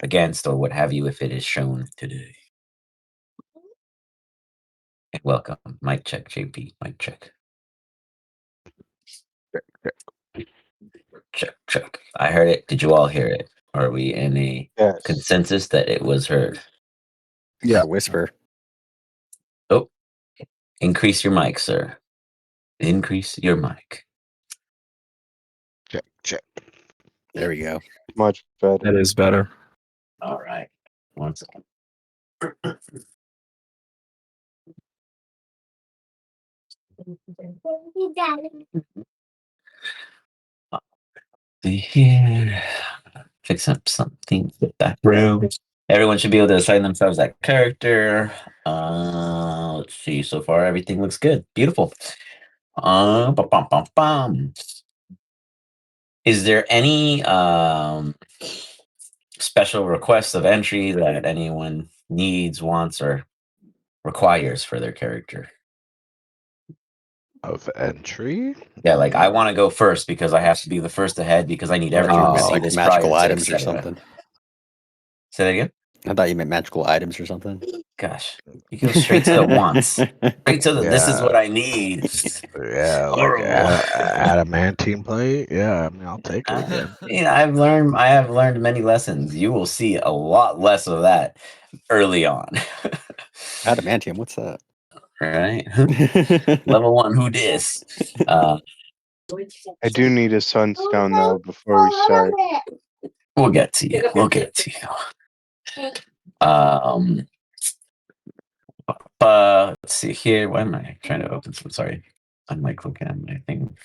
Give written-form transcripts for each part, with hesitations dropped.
against or what have you if it is shown today. Welcome. Mic check, JP. Mic check. Check. I heard it. Did you all hear it? Are we in a consensus that it was heard? Yeah, whisper. Oh, increase your mic, sir. Increase your mic. Check. There we go. Much better. That is better. All right. 1 second. Here, fix up something with that room. Everyone should be able to assign themselves that character. Let's see. So far, everything looks good. Beautiful. Is there any special requests of entry that anyone needs, wants, or requires for their character? Of entry? Yeah, like I want to go first because I have to be the first ahead because I need everyone to see like this magical prior to, items or etc. something. Say that again. I thought you meant magical items or something. Gosh, you go straight to the wants. Straight to the this is what I need. Yeah, like adamantine plate. Yeah, I mean, I'll take it. Yeah, I have learned many lessons. You will see a lot less of that early on. Adamantium, what's that? Right? Level 1, who dis? I do need a sunstone though before we start. We'll get to you. We'll get to you. Let's see here. Why am I trying to open some? Sorry. I'm like looking at my thing.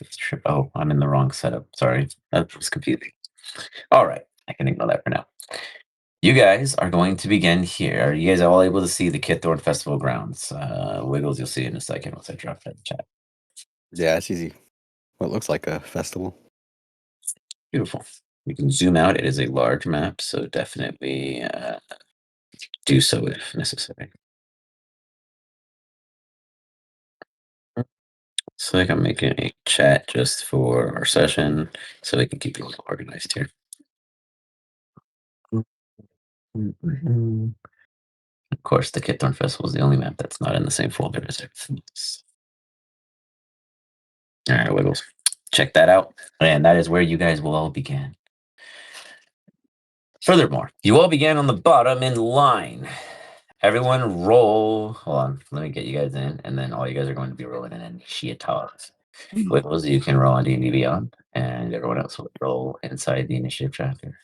Oh, I'm in the wrong setup. Sorry. That was confusing. All right. I can ignore that for now. You guys are going to begin here. Are you guys all able to see the Kythorn Festival grounds? Wiggles, you'll see in a second once I drop that in the chat. Yeah, it's easy. What looks like a festival. Beautiful. We can zoom out. It is a large map, so definitely do so if necessary. So like I'm making a chat just for our session so we can keep you organized here. Of course, the Kythorn Festival is the only map that's not in the same folder as everything else. All right, Wiggles. Check that out. And that is where you guys will all begin. Furthermore, you all began on the bottom in line. Everyone roll. Hold on. Let me get you guys in. And then all you guys are going to be rolling an initiative. Wiggles, you can roll on D&D Beyond. And everyone else will roll inside the initiative chapter.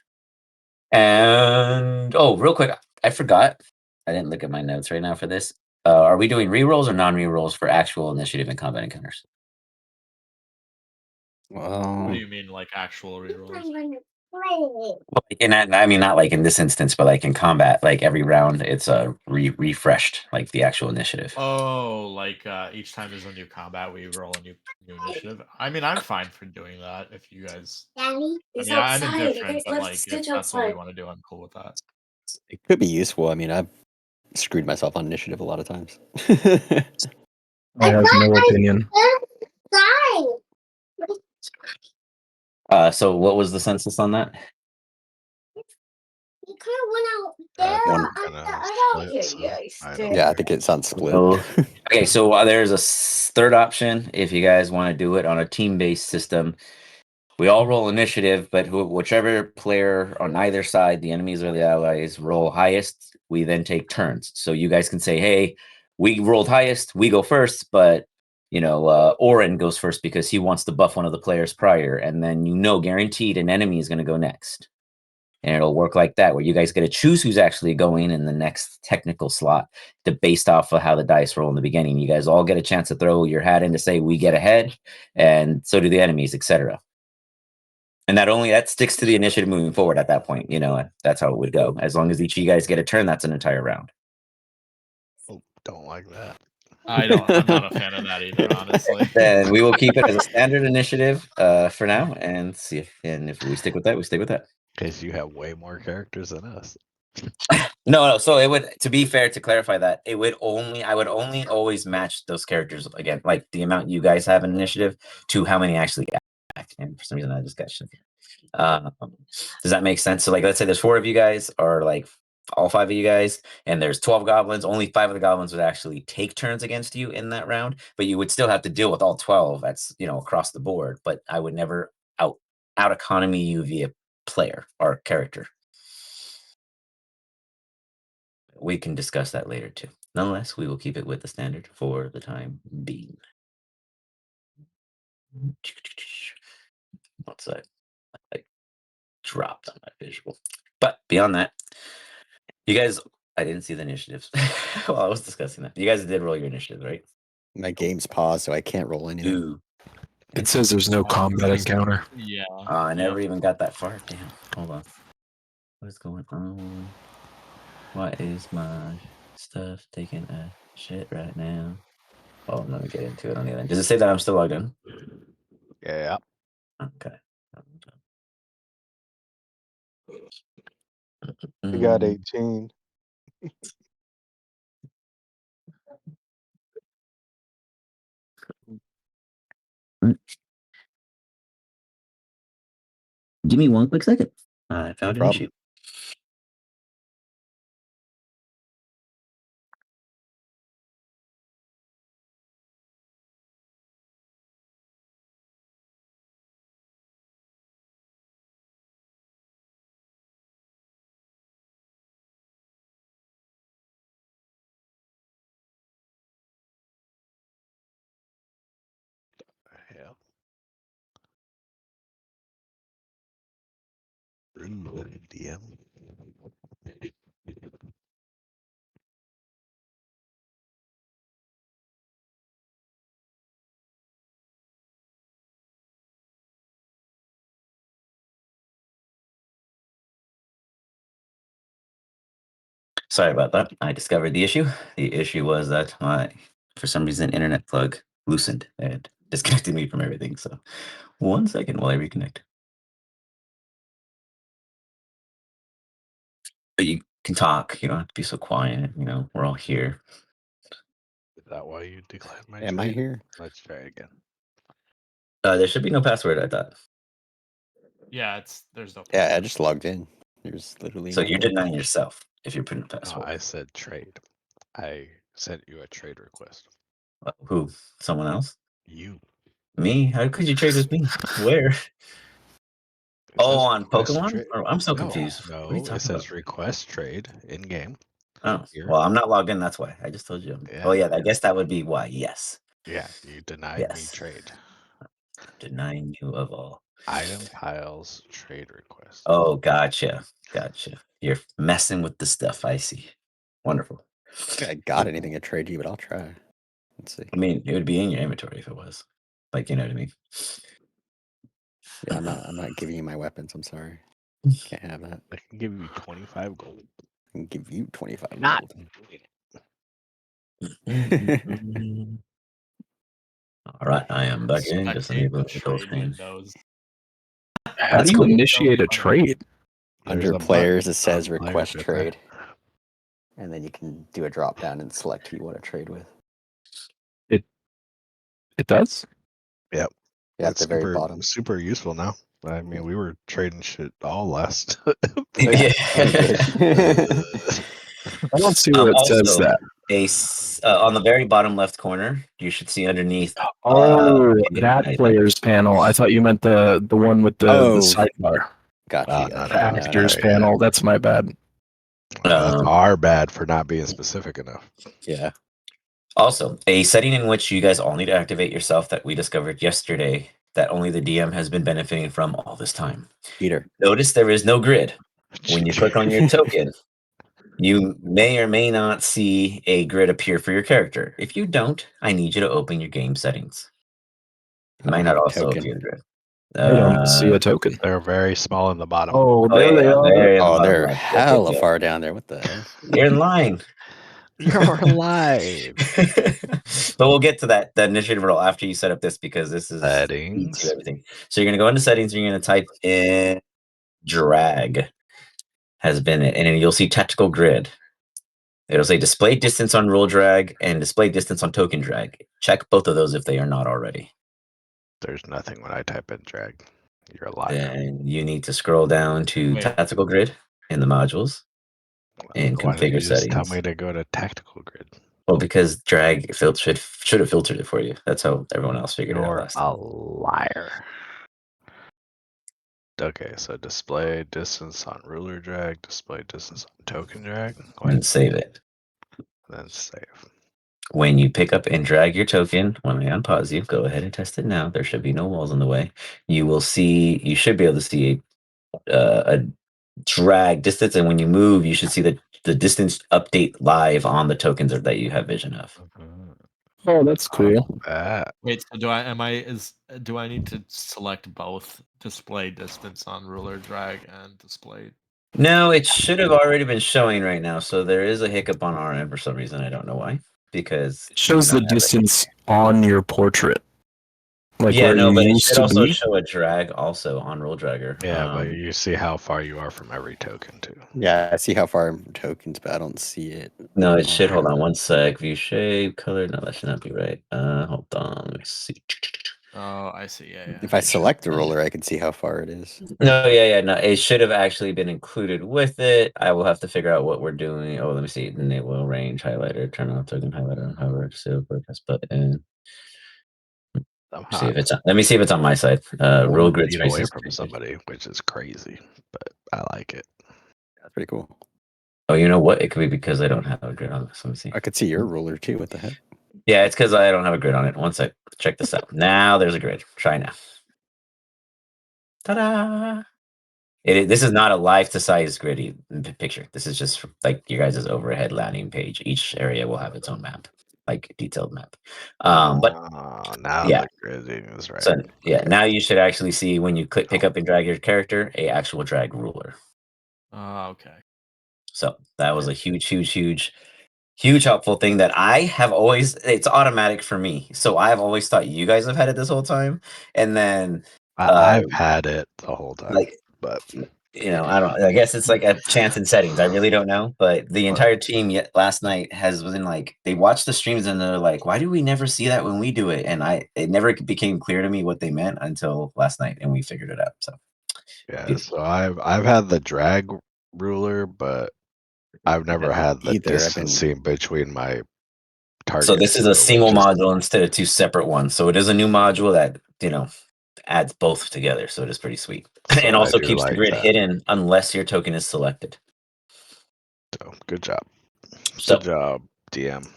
And, oh, real quick. I forgot. I didn't look at my notes right now for this. Are we doing rerolls or non-rerolls for actual initiative and combat encounters? What do you mean, like actual rerolls? Well, and I mean not like in this instance, but like in combat, like every round it's refreshed, like the actual initiative. Oh, like each time there's a new combat, we roll a new initiative. I mean, I'm fine for doing that if you guys. I'm indifferent, but like if that's what we want to do, I'm cool with that. It could be useful. I mean, I've screwed myself on initiative a lot of times. I have no opinion. So what was the census on that? Yeah, I think it's on split. Okay, so there's a third option if you guys want to do it on a team-based system. We all roll initiative, but whichever player on either side, the enemies or the allies, roll highest, we then take turns. So you guys can say, hey, we rolled highest, we go first, but you know, Oren goes first because he wants to buff one of the players prior, and then guaranteed an enemy is going to go next. And it'll work like that, where you guys get to choose who's actually going in the next technical slot based off of how the dice roll in the beginning. You guys all get a chance to throw your hat in to say we get ahead, and so do the enemies, etc. And that sticks to the initiative moving forward at that point. You know, that's how it would go. As long as each of you guys get a turn, that's an entire round. Oh, don't like that. I'm not a fan of that either, honestly. Then we will keep it as a standard initiative for now, and see if we stick with that, we stick with that. Because you have way more characters than us. No. So it would, to be fair, to clarify that, I would only always match those characters again, like the amount you guys have in initiative to how many actually act. And for some reason, I just got shit. Does that make sense? So, like, let's say there's 4 of you guys, or like all 5 of you guys, and there's 12 goblins. Only 5 of the goblins would actually take turns against you in that round, but you would still have to deal with all 12. That's across the board. But I would never out economy you via player or character. We can discuss that later too. Nonetheless, we will keep it with the standard for the time being. What's that? I dropped on my visual. But beyond that, you guys, I didn't see the initiatives while I was discussing that. You guys did roll your initiatives, right? My game's paused, so I can't roll anything. Ooh. It says there's no combat encounter. Yeah. I never even got that far. Damn. Hold on. What is going on? Why is my stuff taking a shit right now? Oh, let me get into it on the other end. Does it say that I'm still logged in? Yeah. Okay. You got Mm, 18. Give me one quick second. I found an problem. issue. Yeah. DM. Sorry about that. I discovered the issue. The issue was that my, for some reason, internet plug loosened and disconnected me from everything. So, 1 second while I reconnect. But you can talk. You don't have to be so quiet. We're all here. Is that why you declined my Am I trade? here? Let's try again. There should be no password, I thought. Yeah, there's no. Yeah, I password. just logged in. There's literally So no you're code. denying yourself if you're putting a No, password. I said trade. I sent you a trade request. Who? Someone else? You. Me? How could you trade with me? Where? It Oh, says on request Pokemon? trade. Oh, I'm so No, confused. What are you no. It talking says about? request trade in game. Oh, Here. well, I'm not logged in. That's why. I just told you. Oh, Yeah. yeah. I guess that would be why. Yes. Yeah, you denied me Yes. trade. Denying you of all. Item piles trade request. Oh, gotcha. Gotcha. You're messing with the stuff. I see. Wonderful. I don't think I got anything to trade you, but I'll try. Let's see. I mean, it would be in your inventory if it was. Like, you know what I mean? Yeah, I'm not giving you my weapons. I'm sorry. Can't have that. I can give you 25 gold. I can give you 25 Not. gold. All right, I am back in. Just Spectate enable the the control trade screen. windows. How That's do you cool. initiate a trade? Under There's a players, button it says on players request right there. trade. And then you can do a drop down and select who you want to trade with. It does? Yeah, at It's the very bottom. super useful now. I mean, we were trading shit all last. Yeah. I don't see where it says Also, that. on the very bottom left corner, you should see underneath. Oh, yeah, that player's panel. I thought you meant the one with the Oh. sidebar. Gotcha. no, The no, actors no, panel. That's my bad. That's our bad for not being specific enough. Yeah. Also, a setting in which you guys all need to activate yourself that we discovered yesterday that only the DM has been benefiting from all this time. Peter. Notice there is no grid. When you click on your token, you may or may not see a grid appear for your character. If you don't, I need you to open your game settings. It I might don't not have a also token. appear the grid. I don't see a token. They're very small in the bottom. Oh, there they are. There in the Oh, bottom they're left. Good hella job. far down there. What the hell? You're in line. You're alive. But we'll get to that initiative roll after you set up this, because this is Settings. to everything. So you're going to go into settings and you're going to type in drag has been it, and then you'll see tactical grid. It'll say display distance on roll drag and display distance on token drag. Check both of those if they are not already. There's nothing when I type in drag. You're a liar. then you need to scroll down to Wait. tactical grid in the modules and Why didn't configure you just tell settings. me to go to tactical grid? Well, because drag should have filtered it for you. That's how everyone else figured it out You're last time. a liar. Okay, so display distance on ruler drag, display distance on token drag. What? And save it. Then save. When you pick up and drag your token, when I unpause you, go ahead and test it now. There should be no walls in the way. You should be able to see a drag distance, and when you move, you should see the distance update live on the tokens that you have vision of. Oh, that's cool. Wait, so do I need to select both display distance on ruler drag and display? No, it should have already been showing right now. So there is a hiccup on our end for some reason. I don't know why. Because It shows the distance on your portrait. Like yeah, where no, you but it used should to also be. show a drag also on Roll Dragger. Yeah, but you see how far you are from every token too. Yeah, I see how far I'm tokens, but I don't see it. No, it should. Hold on one sec. View shape, color. No, that should not be right. Hold on. Let me see. Oh, I see. Yeah. If I select the roller, I can see how far it is. No, yeah. No, it should have actually been included with it. I will have to figure out what we're doing. Oh, let me see. Enable range highlighter. Turn off token highlighter. Hover. So press button. See if it's. Let me see if it's on my side. Roll grid feet away spaces. from somebody, which is crazy, but I like it. That's pretty cool. Oh, you know what? It could be because I don't have a grid on this. Let me see. I could see your ruler too. What the heck? Yeah, it's because I don't have a grid on it. One sec. Check this out. Now there's a grid. Try now. Ta-da! This is not a life to size gritty picture. This is just like your guys' overhead landing page. Each area will have its own map, like detailed map. But now yeah. the gridding is right. So yeah, Okay. now you should actually see when you pick up and drag your character, a actual drag ruler. Okay. So that was a huge helpful thing that I have always. It's automatic for me, so I've always thought you guys have had it this whole time, and then I've had it the whole time, like but I don't. I guess it's like a chance in settings. I really don't know, but the entire team last night was in like they watched the streams and they're like, "Why do we never see that when we do it?" And it never became clear to me what they meant until last night, and we figured it out. So yeah, beautiful. so I've had the drag ruler, but I've never had the Either. I've been- distancing between my targets. So this is a single module instead of two separate ones. So it is a new module that adds both together. So it is pretty sweet, So and I also do keeps the like grid that. hidden unless your token is selected. So good job. So- Good job, DM.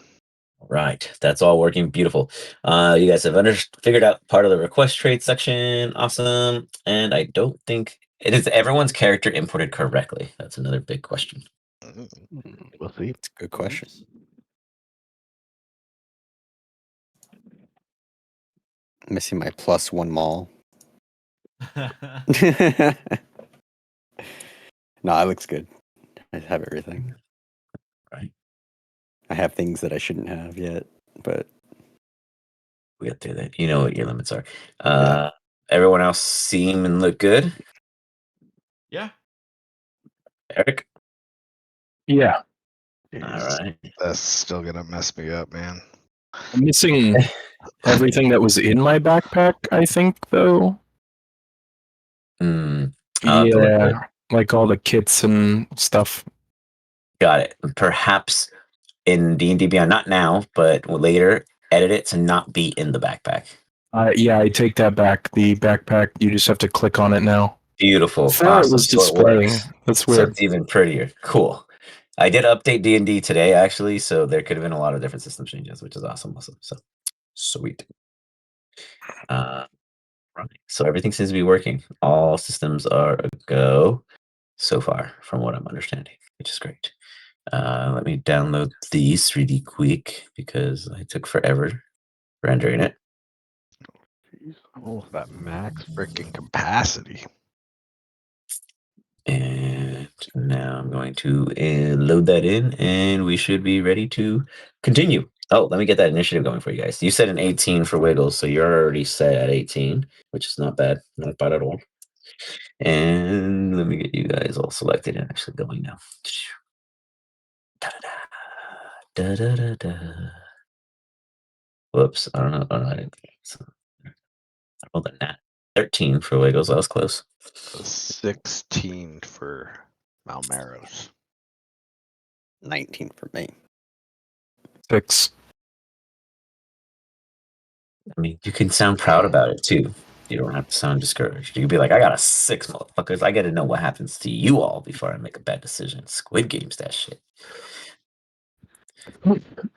Right, that's all working beautiful. You guys have figured out part of the request trade section. Awesome. And I don't think it is everyone's character imported correctly. That's another big question. We'll see. It's a good question. Missing my +1 mall. No, it looks good. I have everything. Right. I have things that I shouldn't have yet, but We got through that. You know what your limits are. Everyone else seem and look good. Yeah. Eric. Yeah. All right. That's still gonna mess me up, man. I'm missing everything that was in my backpack, I think, though. Yeah, like all the kits and stuff. Got it. Perhaps in D&D Beyond, not now, but later, edit it to not be in the backpack. Yeah, I take that back. The backpack, you just have to click on it now. Beautiful. Before Awesome. it was So it displaying. works. That's So weird. it's even prettier. Cool. I did update D&D today, actually, so there could have been a lot of different system changes, which is awesome. So sweet. Right. So everything seems to be working. All systems are a go so far, from what I'm understanding, which is great. Let me download these really quick because I took forever rendering it. Oh, that max freaking capacity. And now I'm going to load that in, and we should be ready to continue. Oh, let me get that initiative going for you guys. You said an 18 for Wiggles, so you're already set at 18, which is not bad. Not bad at all. And let me get you guys all selected and actually going now. Da, da, da, da. Whoops, I don't know. Oh, no, I didn't. So, I rolled a nat. 13 for Wiggles. That was close. 16 for Malmaros. 19 for me. 6. I mean, you can sound proud about it too. You don't have to sound discouraged. You can be like, I got a 6, motherfuckers. I got to know what happens to you all before I make a bad decision. Squid Game's that shit.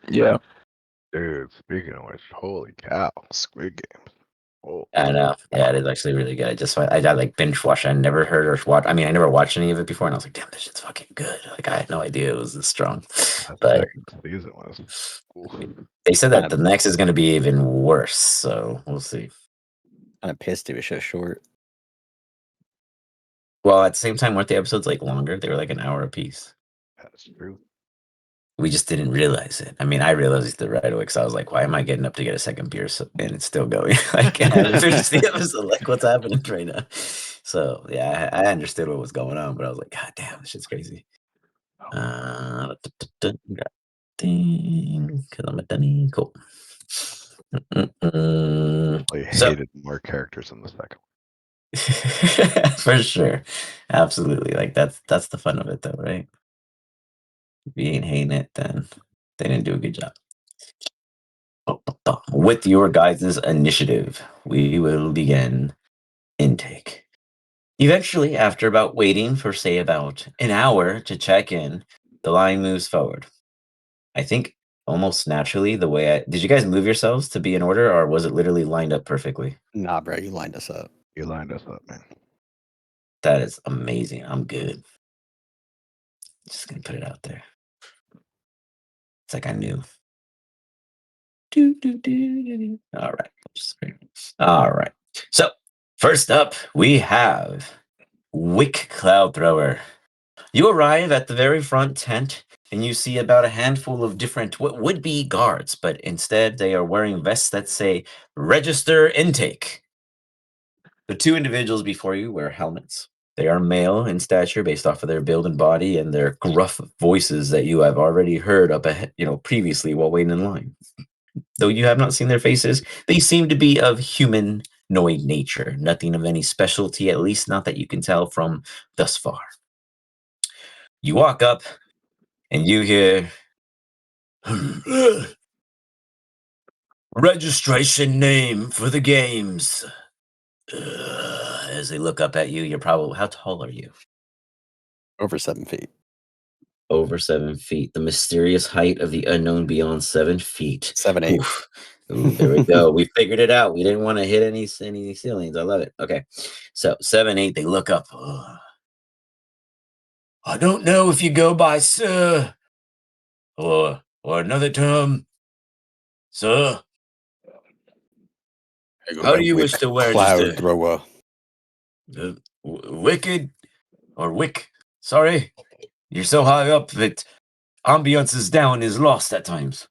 Yeah. Dude, speaking of which, holy cow, Squid Game. Oh, I know. Yeah, it is actually really good. I like binge watched. I never heard or watched. I mean, I never watched any of it before, and I was like, damn, this shit's fucking good. Like, I had no idea it was this strong. that But second season was. Ooh. they said that the next is going to be even worse. So we'll see. Kind of pissed it was so short. Well, at the same time, weren't the episodes like longer? They were like an hour apiece. That's true. We just didn't realize it. I mean, I realized it right away because I was like, why am I getting up to get a second beer? And it's still going. Like, I haven't finished the episode. Like, what's happening right now? So, yeah, I understood what was going on, but I was like, God damn, this shit's crazy. Because I'm a dummy. Cool. I hated more characters in the second one. For sure. Absolutely. Like, that's the fun of it, though, right? If you ain't hating it, then they didn't do a good job. With your guys' initiative, we will begin intake. Eventually, after about waiting for, say, about an hour to check in, the line moves forward. I think almost naturally the way did you guys move yourselves to be in order, or was it literally lined up perfectly? Nah, bro, you lined us up. You lined us up, man. That is amazing. I'm good. Just gonna put it out there. It's like I knew. All right. All right. So first up, we have Wick Cloud Thrower. You arrive at the very front tent and you see about a handful of different what would be guards, but instead they are wearing vests that say register intake. The two individuals before you wear helmets. They are male in stature based off of their build and body and their gruff voices that you have already heard up ahead, previously while waiting in line. Though you have not seen their faces, they seem to be of humanoid nature, nothing of any specialty, at least not that you can tell from thus far. You walk up and you hear registration name for the games. As they look up at you, you're probably, how tall are you? Over 7 feet. Over 7 feet. The mysterious height of the unknown beyond 7 feet. 7'8". Oof. Ooh, there we go. We figured it out. We didn't want to hit any ceilings. I love it. Okay. So 7'8", they look up. I don't know if you go by sir or another term. Sir, how do you wish to wear Cloud Thrower. Wicked or Wick? Sorry. You're so high up that ambiance is down is lost at times.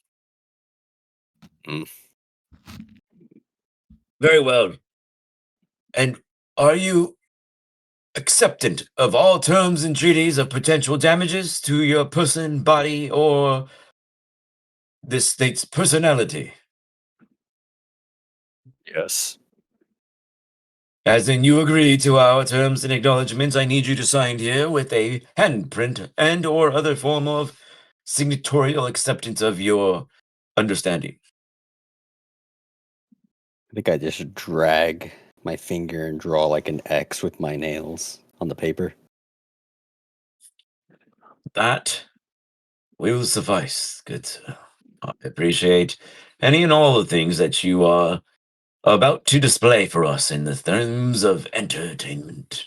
Mm. Very well. And are you acceptant of all terms and treaties of potential damages to your person, body, or this state's personality? Yes. As in, you agree to our terms and acknowledgments. I need you to sign here with a handprint and or other form of signatorial acceptance of your understanding. I think I just drag my finger and draw like an X with my nails on the paper. That will suffice, good sir. I appreciate any and all the things that you are about to display for us in the terms of entertainment.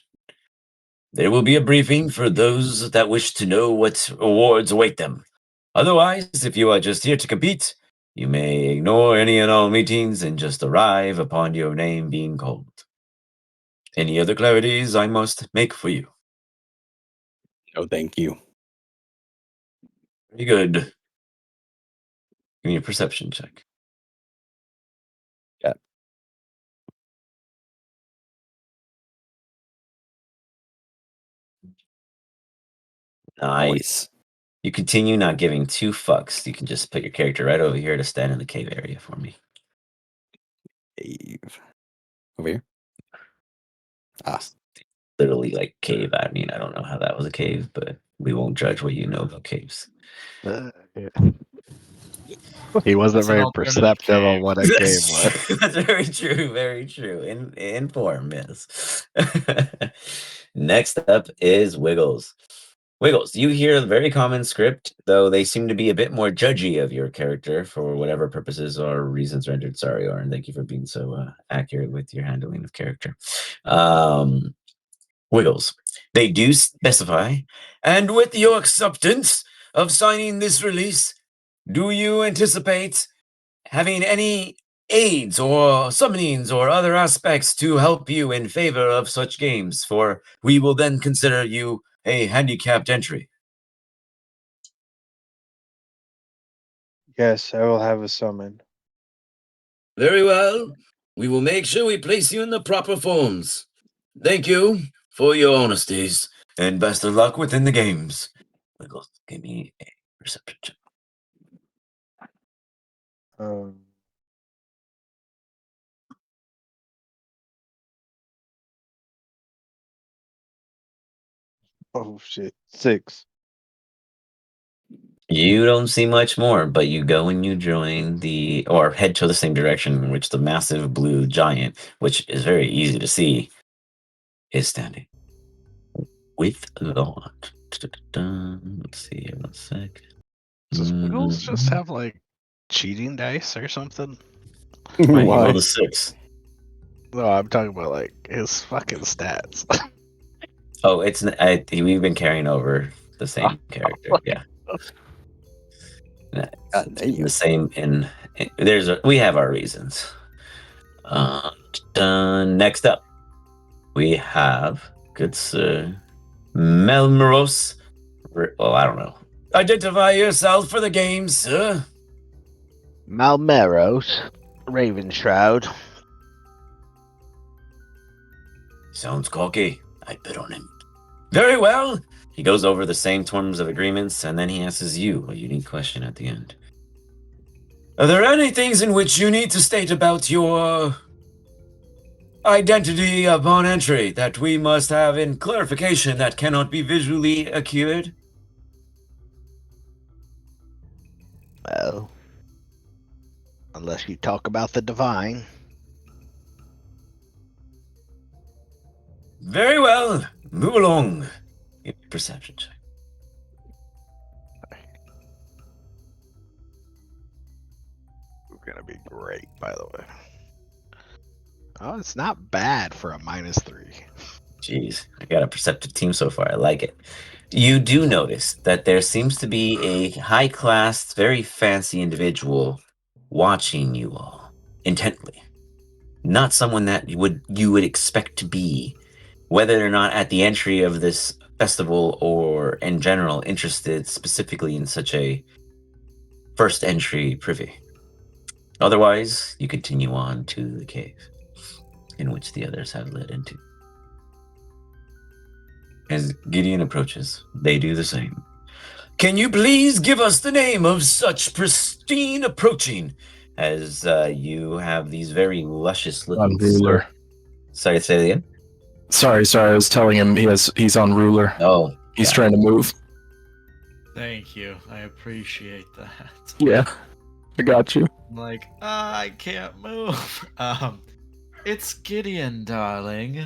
There will be a briefing for those that wish to know what awards await them. Otherwise, if you are just here to compete, you may ignore any and all meetings and just arrive upon your name being called. Any other clarities I must make for you? No, thank you. Very good. Give me a perception check. Yeah. Nice. You continue not giving 2 fucks. You can just put your character right over here to stand in the cave area for me. Cave. Over here? Ah. Literally like cave. I mean, I don't know how that was a cave, but we won't judge what you know about caves. Yeah. He wasn't That's an very alternative perceptive on cave. what a game was. That's very true. Very true. In form, yes. Next up is Wiggles. Wiggles, you hear the very common script, though they seem to be a bit more judgy of your character for whatever purposes or reasons rendered. Sorry, Oren. Thank you for being so accurate with your handling of character. Wiggles, they do specify, and with your acceptance of signing this release, do you anticipate having any aids or summonings or other aspects to help you in favor of such games? For we will then consider you a handicapped entry. Yes, I will have a summon. Very well. We will make sure we place you in the proper forms. Thank you for your honesties, and best of luck within the games. Wiggles, give me a perception check. Oh shit, 6. You don't see much more, but you go and you join or head to the same direction in which the massive blue giant, which is very easy to see, is standing. With Lord. Let's see here, 1 sec. Does Wiggles just have like cheating dice or something? Why he Why? rolled a 6? No, I'm talking about like his fucking stats. Oh, we've been carrying over the same character. Yeah. God damn. The same we have our reasons. Next up, we have good sir Melmoros. Well, I don't know. Identify yourself for the game, sir. Malmeros, Raven Shroud. Sounds cocky. I bet on him. Very well. He goes over the same terms of agreements, and then he asks you a unique question at the end. Are there any things in which you need to state about your identity upon entry that we must have in clarification that cannot be visually acquired? Well, unless you talk about the divine. Very well. Move along. Perception check. Gonna be great, by the way. Oh, it's not bad for a -3. Jeez, I got a perceptive team so far. I like it. You do notice that there seems to be a high-class, very fancy individual watching you all intently. Not someone that you would expect to be, whether or not at the entry of this festival or in general interested specifically in such a first entry privy. Otherwise, you continue on to the cave in which the others have led into. As Gideon approaches, they do the same. Can you please give us the name of such pristine approaching? As you have these very luscious looking On ruler. Sorry, say it again. Sorry. I was telling him he's on ruler. Oh, He's got trying to move. Thank you. I appreciate that. Yeah, I got you. I'm like, I can't move. It's Gideon, darling.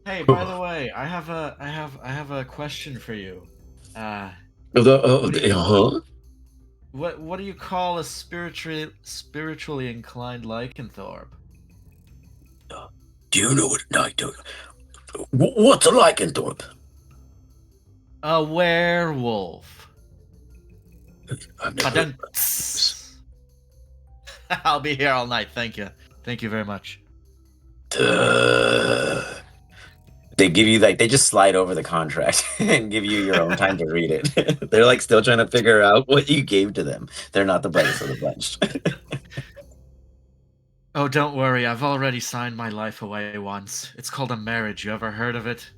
Hey, by the way, I have a question for you. Huh? What do you call a spiritually inclined lycanthrope? Do you know what I do? What's a lycanthrope? A werewolf. I'll be here all night. Thank you. Thank you very much. They give you they just slide over the contract and give you your own time to read it. They're like still trying to figure out what you gave to them. They're not the brightest of the bunch. Oh, don't worry. I've already signed my life away once. It's called a marriage. You ever heard of it?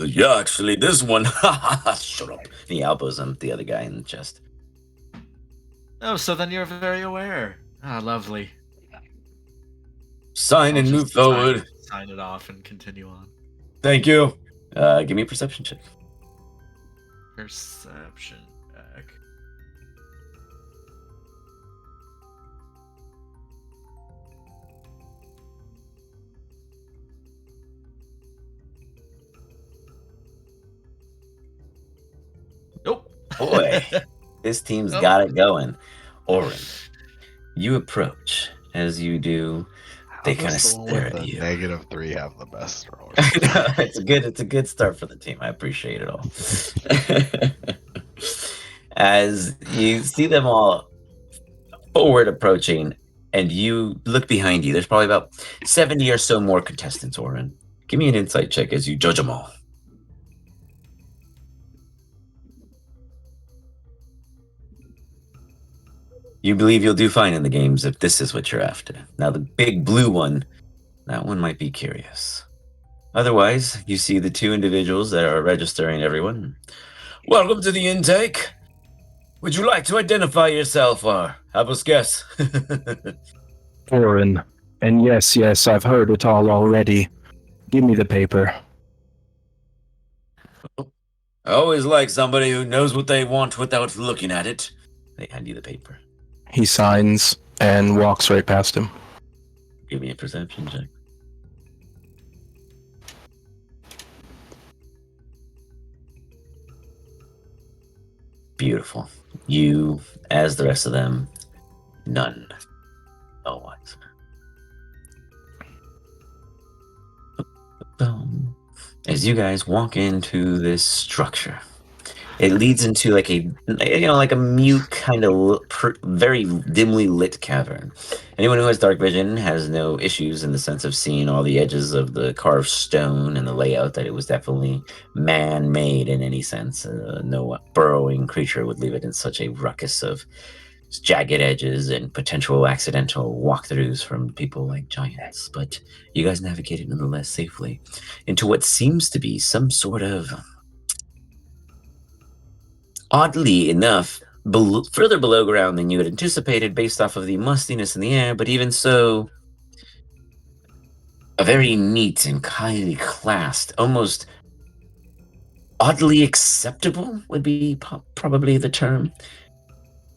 Yeah, actually, this one. Shut up. He elbows him, the other guy in the chest. Oh, so then you're very aware. Ah, lovely. Sign and move forward. sign it off and continue on. Thank you. Give me a perception check. Perception check. Nope. Boy, this team's Nope. got it going. Orin, you approach. As you do, they How kind of does the one stare with at the you. -3 have the best rolls? It's a good start for the team. I appreciate it all. As you see them all forward approaching, and you look behind you, there's probably about 70 or so more contestants, Orin. Give me an insight check as you judge them all. You believe you'll do fine in the games if this is what you're after. Now, the big blue one, that one might be curious. Otherwise, you see the two individuals that are registering everyone. Welcome to the intake. Would you like to identify yourself or have us guess? Orin. And yes, I've heard it all already. Give me the paper. I always like somebody who knows what they want without looking at it. They hand you the paper. He signs and walks right past him. Give me a perception check. Beautiful. You, as the rest of them, none. Oh, what? As you guys walk into this structure, it leads into like a mute kind of very dimly lit cavern. Anyone who has dark vision has no issues in the sense of seeing all the edges of the carved stone and the layout, that it was definitely man-made in any sense. No burrowing creature would leave it in such a ruckus of jagged edges and potential accidental walkthroughs from people like giants. But you guys navigated nonetheless safely into what seems to be some sort of, oddly enough, further below ground than you had anticipated based off of the mustiness in the air, but even so, a very neat and highly classed, almost oddly acceptable would be probably the term,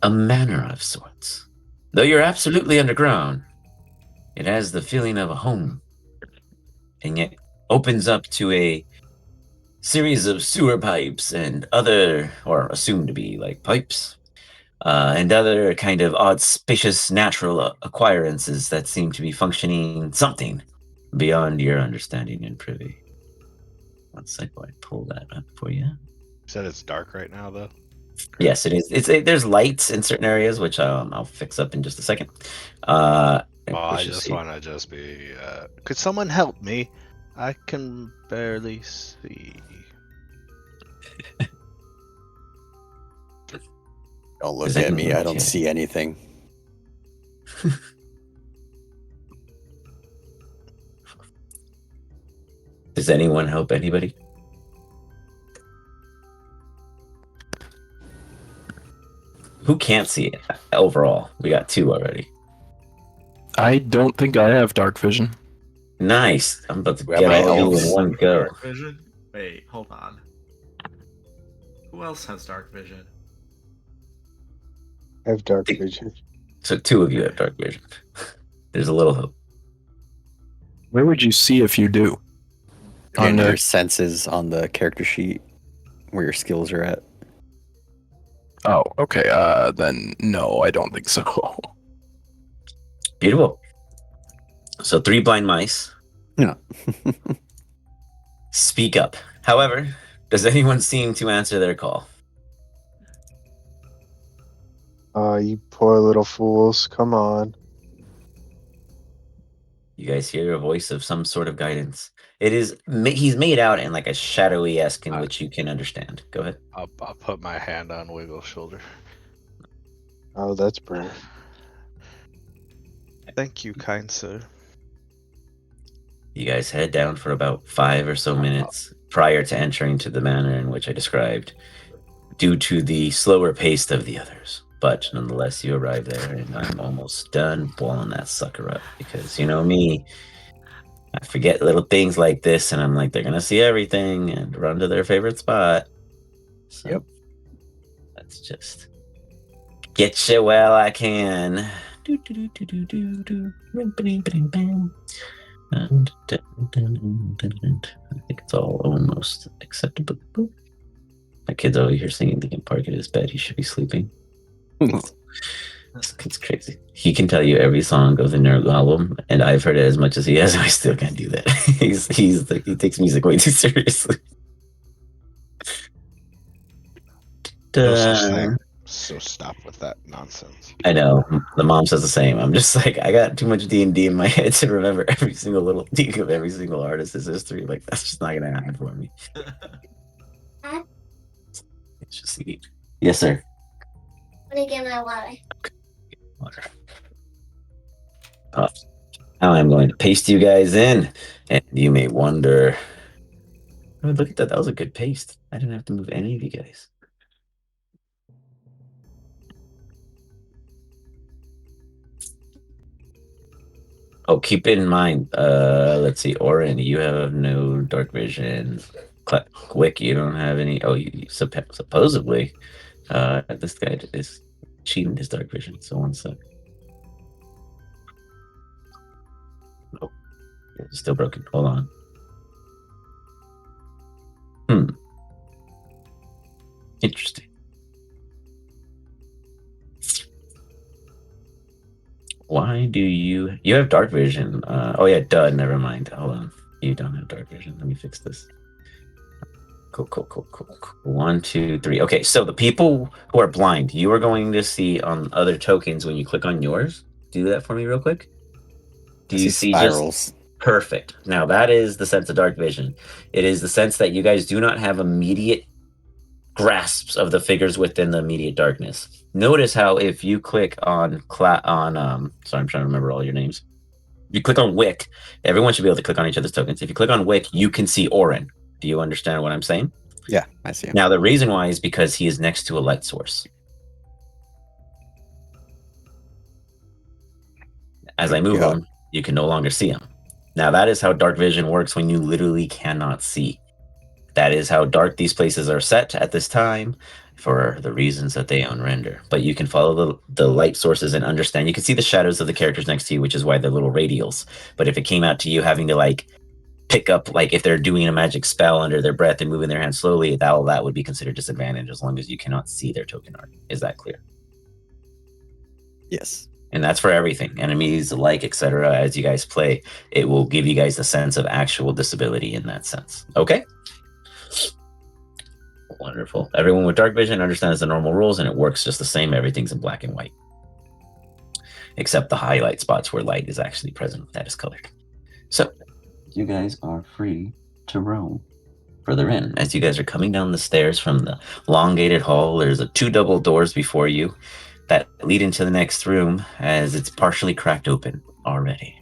a manor of sorts. Though you're absolutely underground, it has the feeling of a home, and yet opens up to a series of sewer pipes and other, or assumed to be like pipes, and other kind of odd, spacious, natural acquirances that seem to be functioning something beyond your understanding and privy. One sec while I pull that up for you. You said it's dark right now, though. Yes, it is. There's lights in certain areas, which I'll fix up in just a second. I just want to be. Could someone help me? I can barely see. Don't look Is at it me. I don't okay? see anything. Does anyone help anybody? Who can't see it overall? We got two already. I don't think I have dark vision. Nice. I'm about to Grab get my all of you in elves. one go. Dark vision? Wait, hold on. Who else has dark vision? I have dark vision. So two of you have dark vision. There's a little hope. Where would you see if you do? On And the- your senses on the character sheet where your skills are at. Oh, okay. Then no, I don't think so. Beautiful. So 3 blind mice. Yeah. Speak up. However, does anyone seem to answer their call? You poor little fools. Come on. You guys hear a voice of some sort of guidance. It is he's made out in like a shadowy-esque in which you can understand. Go ahead. I'll put my hand on Wiggle's shoulder. Oh, that's brave. Thank you, kind sir. You guys head down for about 5 or so minutes prior to entering to the manner in which I described, due to the slower pace of the others. But nonetheless, you arrive there, and I'm almost done boiling that sucker up because you know me, I forget little things like this, and I'm like, they're gonna see everything and run to their favorite spot. So Yep. let's just get you while I can. Do, do, do, do, do, do, do. Bam. And I think it's all almost acceptable. My kid's over here singing Linkin Park at his bed. He should be sleeping. It's crazy. He can tell you every song of the Nerd album, and I've heard it as much as he has, and I still can't do that. He takes music way too seriously. So stop with that nonsense. I know. The mom says the same. I'm just like, I got too much D&D in my head to remember every single little thing of every single artist's history. Like, that's just not gonna happen for me. It's just neat. Yes, sir. Let me get my water. Water. Now I'm going to paste you guys in, and you may wonder. Oh, look at that. That was a good paste. I didn't have to move any of you guys. Oh, keep it in mind. Let's see. Orin, you have no dark vision. Quick, you don't have any. Oh, you supposedly. This guy is cheating his dark vision. So 1 sec. Oh, it's still broken. Hold on. Interesting. Why do you have dark vision? Oh yeah, duh, never mind. Hold on. You don't have dark vision. Let me fix this. Cool. 1, 2, 3. Okay, so the people who are blind, you are going to see on other tokens when you click on yours. Do that for me real quick. Do you see spirals? Perfect. Now that is the sense of dark vision. It is the sense that you guys do not have immediate grasps of the figures within the immediate darkness. Notice how if you click on sorry, I'm trying to remember all your names. If you click on Wick, everyone should be able to click on each other's tokens. If you click on Wick, you can see Orin. Do you understand what I'm saying? Yeah, I see him. Now the reason why is because he is next to a light source. As I move him, you can no longer see him. Now that is how dark vision works when you literally cannot see. That is how dark these places are set at this time for the reasons that they own render. But you can follow the light sources and understand. You can see the shadows of the characters next to you, which is why they're little radials. But if it came out to you having to like pick up, like if they're doing a magic spell under their breath and moving their hand slowly, that would be considered disadvantage as long as you cannot see their token art. Is that clear? Yes. And that's for everything, enemies, like, etc. As you guys play, it will give you guys a sense of actual disability in that sense. Okay? Wonderful. Everyone with dark vision understands the normal rules, and it works just the same. Everything's in black and white, except the highlight spots where light is actually present. That is colored. So you guys are free to roam further in. As you guys are coming down the stairs from the elongated hall, there's 2 double doors before you that lead into the next room, as it's partially cracked open already.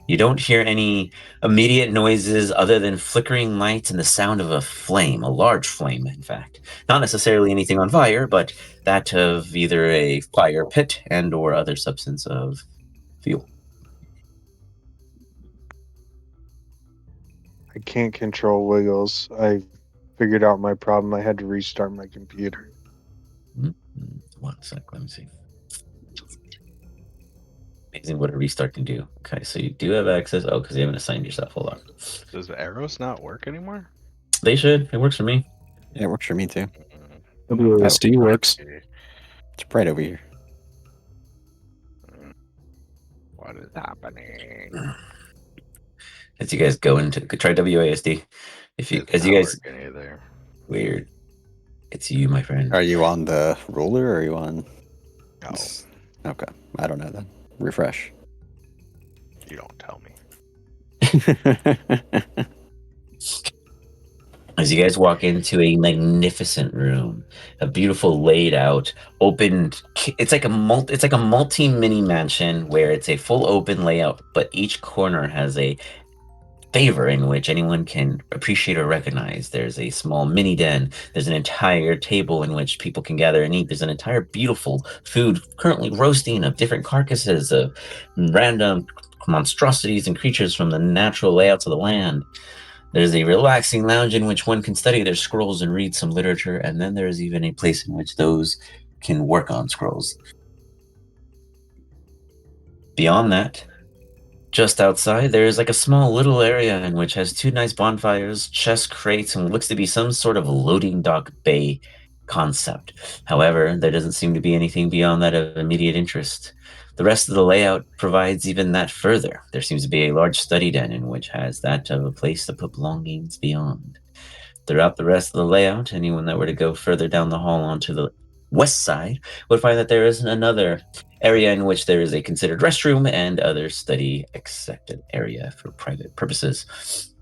You don't hear any immediate noises other than flickering lights and the sound of a flame, a large flame, in fact. Not necessarily anything on fire, but that of either a fire pit and or other substance of fuel. I can't control wiggles. I figured out my problem. I had to restart my computer. 1 sec, let me see. Amazing what a restart can do. Okay, so you do have access. Oh, because you haven't assigned yourself. Hold on. Does the arrows not work anymore? They should. It works for me. Yeah, it works for me too. WSD works. It's right over here. What is happening? As you guys go into try WASD. If you as you guys either. Weird. It's you, my friend. Are you on the ruler or are you on? No, Okay, I don't know then. Refresh. you don't tell me. As you guys walk into a magnificent room, a beautiful laid out, open. It's like a multi mini mansion where it's a full open layout, but each corner has a favor in which anyone can appreciate or recognize. There's a small mini den. There's an entire table in which people can gather and eat. There's an entire beautiful food currently roasting of different carcasses of random monstrosities and creatures from the natural layouts of the land. There's a relaxing lounge in which one can study their scrolls and read some literature, and then there is even a place in which those can work on scrolls. Beyond that, just outside, there is like a small little area in which has 2 nice bonfires, chest crates, and what looks to be some sort of loading dock bay concept. However, there doesn't seem to be anything beyond that of immediate interest. The rest of the layout provides even that further. There seems to be a large study den in which has that of a place to put belongings beyond. Throughout the rest of the layout, anyone that were to go further down the hall onto the west side would find that there is another area in which there is a considered restroom and other study accepted area for private purposes.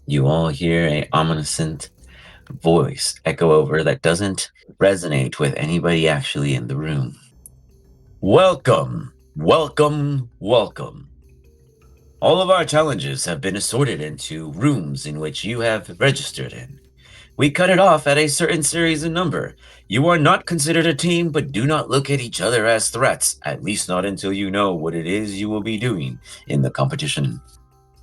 You all hear a ominous voice echo over that doesn't resonate with anybody actually in the room. Welcome, welcome, welcome. All of our challenges have been assorted into rooms in which you have registered in. We cut it off at a certain series and number. You are not considered a team, but do not look at each other as threats, at least not until you know what it is you will be doing in the competition.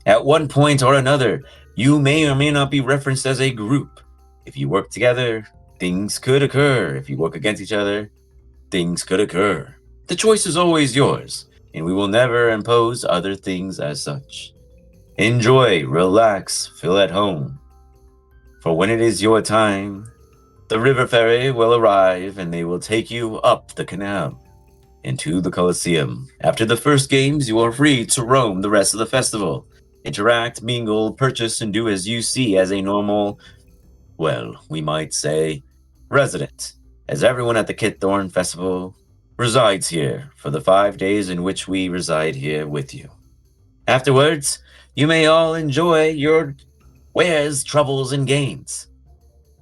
At one point or another, you may or may not be referenced as a group. If you work together, things could occur. If you work against each other, things could occur. The choice is always yours, and we will never impose other things as such. Enjoy, relax, feel at home. For when it is your time, the river ferry will arrive and they will take you up the canal into the Colosseum. After the first games, you are free to roam the rest of the festival. Interact, mingle, purchase, and do as you see as a normal, well, we might say, resident, as everyone at the Kythorn Festival resides here for the 5 days in which we reside here with you. Afterwards, you may all enjoy your wares, troubles, and gains.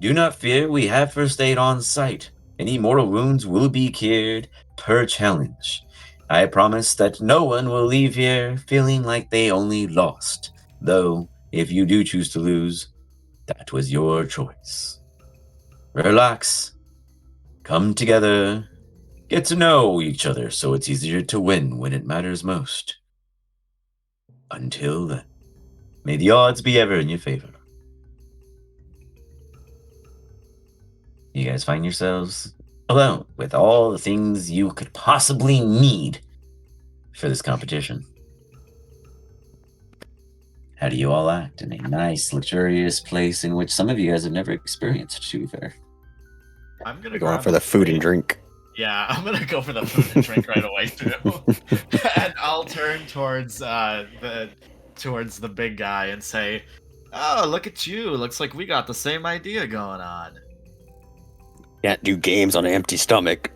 Do not fear, we have first aid on site. Any mortal wounds will be cured per challenge. I promise that no one will leave here feeling like they only lost, though if you do choose to lose, that was your choice. Relax, come together, get to know each other so it's easier to win when it matters most. Until then, may the odds be ever in your favor. You guys find yourselves alone with all the things you could possibly need for this competition. How do you all act in a nice, luxurious place in which some of you guys have never experienced, to be fair? I'm gonna Going grab for a the food and plate. drink. Yeah, I'm gonna go for the food and drink right away too. And I'll turn towards the big guy and say, "Oh, look at you! Looks like we got the same idea going on." Can't do games on an empty stomach.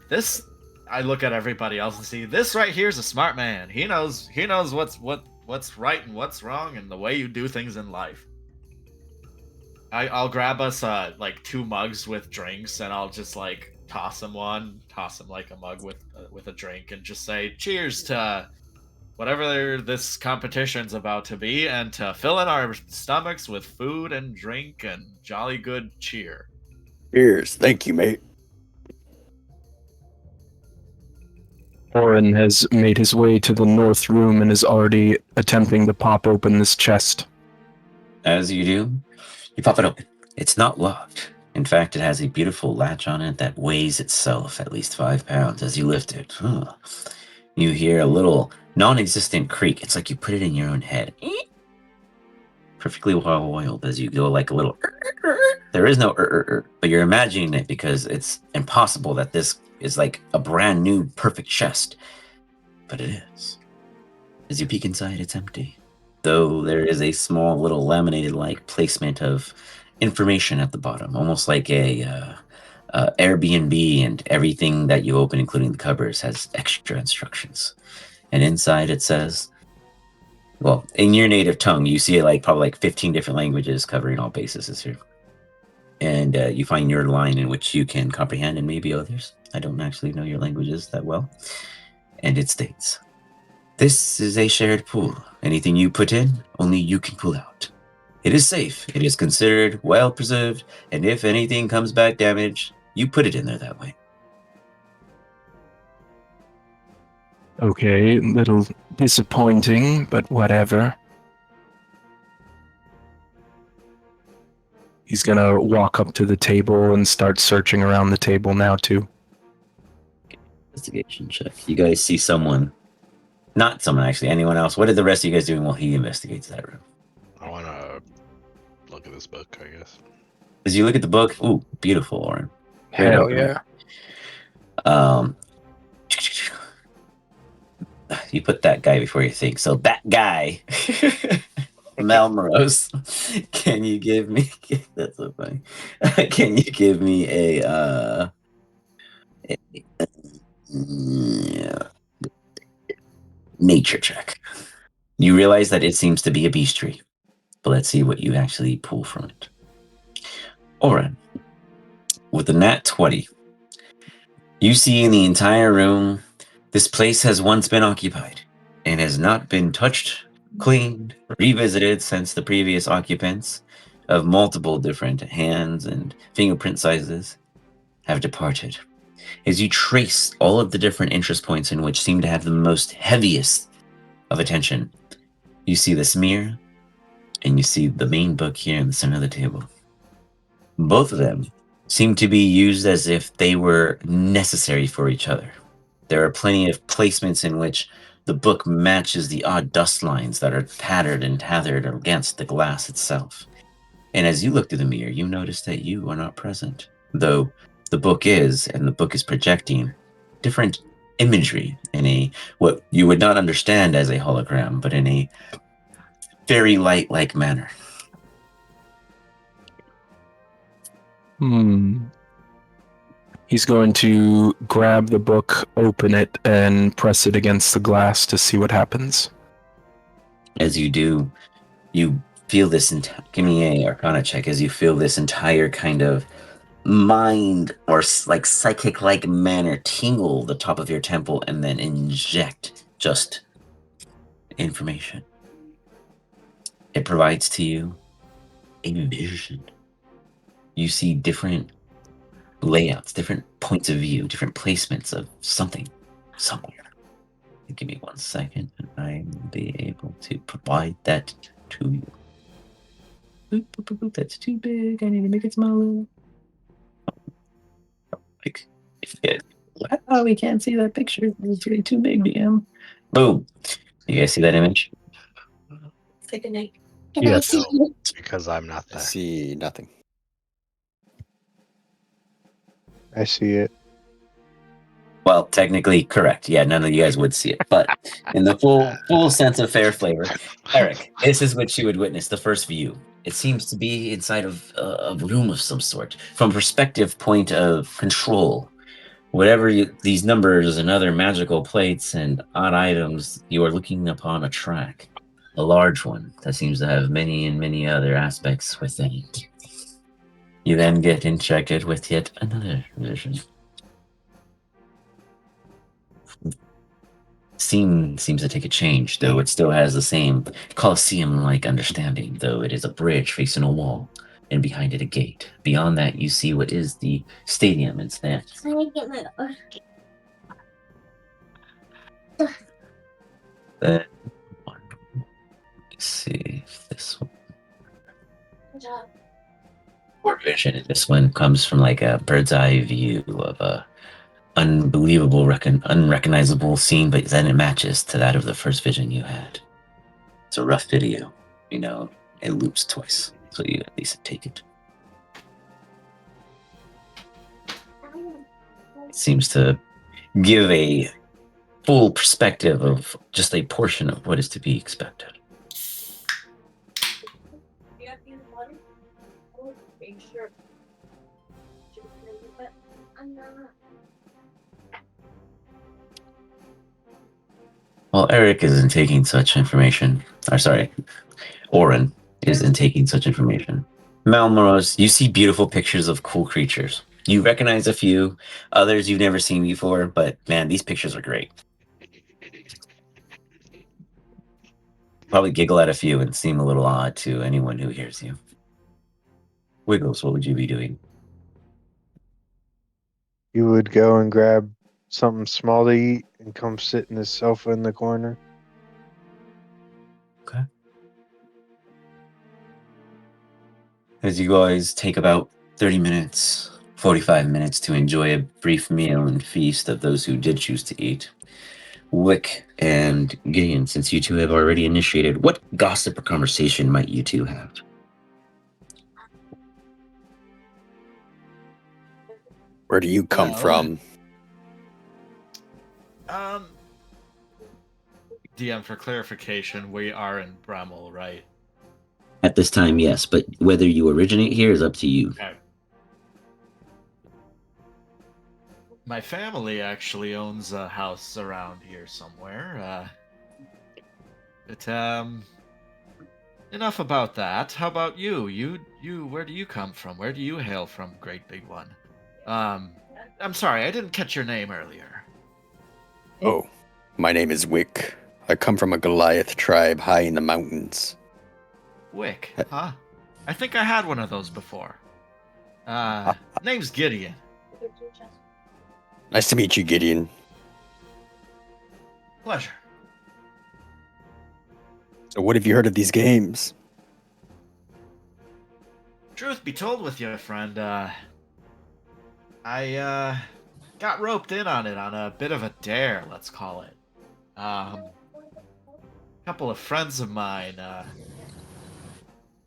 This, I look at everybody else and see this right here is a smart man. He knows what's right and what's wrong and the way you do things in life. I'll grab us like 2 mugs with drinks and I'll just like toss him like a mug with a drink and just say cheers to whatever this competition's about to be and to fill in our stomachs with food and drink and jolly good cheer. Cheers. Thank you, mate. Oren has made his way to the north room and is already attempting to pop open this chest. As you do, you pop it open. It's not locked. In fact, it has a beautiful latch on it that weighs itself at least 5 pounds as you lift it. You hear a little non-existent creak. It's like you put it in your own head. Perfectly well-oiled as you go like a little... There is no but you're imagining it because it's impossible that this is like a brand new perfect chest. But it is. As you peek inside, it's empty. Though there is a small little laminated-like placement of information at the bottom, almost like a Airbnb, and everything that you open, including the covers, has extra instructions. And inside it says, well, in your native tongue, you see it like probably like 15 different languages covering all bases here. And you find your line in which you can comprehend, and maybe others. I don't actually know your languages that well. And it states, this is a shared pool. Anything you put in, only you can pull out. It is safe, it is considered well preserved, and if anything comes back damaged, you put it in there that way. Okay, a little disappointing, but whatever. He's gonna walk up to the table and start searching around the table now, too. Investigation check. You guys see someone. Not someone, actually. Anyone else? What are the rest of you guys doing while he investigates that room? I want to look at this book, I guess. As you look at the book, ooh, beautiful, Oren. Great Hell opening. yeah. You put that guy before you think. So that guy, Melrose, can you give me? That's so funny. Can you give me a nature check? You realize that it seems to be a beastry, but let's see what you actually pull from it. Oren, with a nat 20, you see in the entire room, this place has once been occupied and has not been touched, cleaned, revisited since the previous occupants of multiple different hands and fingerprint sizes have departed. As you trace all of the different interest points in which seem to have the most heaviest of attention, you see this mirror and you see the main book here in the center of the table. Both of them seem to be used as if they were necessary for each other. There are plenty of placements in which the book matches the odd dust lines that are patterned and tethered against the glass itself. And as you look through the mirror, you notice that you are not present, though the book is, and the book is projecting different imagery in a what you would not understand as a hologram, but in a fairy light-like manner. He's going to grab the book, open it, and press it against the glass to see what happens. As you do, you feel this. Give me a Arcana check as you feel this entire kind of mind or like psychic-like manner tingle the top of your temple and then inject just information. It provides to you a vision. You see different layouts, different points of view, different placements of something somewhere. Give me 1 second and I will be able to provide that to you. Boop, boop, boop, boop. That's too big. I need to make it smaller. Like, wow, we can't see that picture. It's way too big, DM. Boom. You guys see that image? Say goodnight. Yes. No, because I'm not I there. see nothing. I see it. Well, technically correct. Yeah, none of you guys would see it. But in the full sense of fair flavor, Eric, this is what you would witness, the first view. It seems to be inside of a room of some sort. From perspective point of control, whatever these numbers and other magical plates and odd items, you are looking upon a track. A large one that seems to have many and many other aspects within it. You then get injected with yet another vision. Scene seems to take a change, though it still has the same Colosseum-like understanding, though it is a bridge facing a wall, and behind it a gate. Beyond that, you see what is the stadium instead. Let me get my door. Then, let's see if this one. Good job. Or vision. This one comes from like a bird's eye view of a unbelievable, unrecognizable scene, but then it matches to that of the first vision you had. It's a rough video, you know. It loops twice, so you at least take it. It seems to give a full perspective of just a portion of what is to be expected. You got to use water? Oh, make sure. But I'm not. While Eric isn't taking such information, or sorry, Oren isn't taking such information, Malmoros, you see beautiful pictures of cool creatures. You recognize a few, others you've never seen before, but man, these pictures are great. Probably giggle at a few and seem a little odd to anyone who hears you. Wiggles, what would you be doing? You would go and grab something small to eat and come sit in this sofa in the corner. Okay. As you guys take about 30 minutes, 45 minutes to enjoy a brief meal and feast of those who did choose to eat, Wick and Gideon, since you two have already initiated, what gossip or conversation might you two have? Where do you come Well, from? DM, for clarification, we are in Bramall, right? At this time, yes, but whether you originate here is up to you. Okay. My family actually owns a house around here somewhere. Enough about that. How about you? You, where do you come from? Where do you hail from, Great Big One? I'm sorry, I didn't catch your name earlier. Oh, my name is Wick. I come from a Goliath tribe high in the mountains. Wick, huh? I think I had one of those before. Name's Gideon. Nice to meet you, Gideon. Pleasure. So what have you heard of these games? Truth be told with you, friend, I got roped in on it on a bit of a dare, let's call it. A couple of friends of mine,